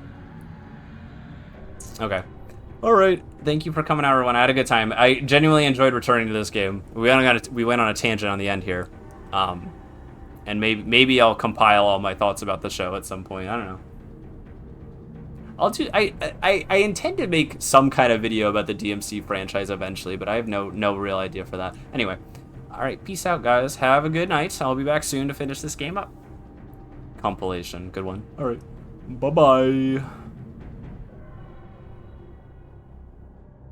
Okay. Alright, thank you for coming out, everyone. I had a good time. I genuinely enjoyed returning to this game. We went on a tangent on the end here. And maybe I'll compile all my thoughts about the show at some point. I don't know. I intend to make some kind of video about the DMC franchise eventually, but I have no real idea for that. Anyway, alright, peace out, guys. Have a good night. I'll be back soon to finish this game up. Compilation, good one. Alright, bye-bye.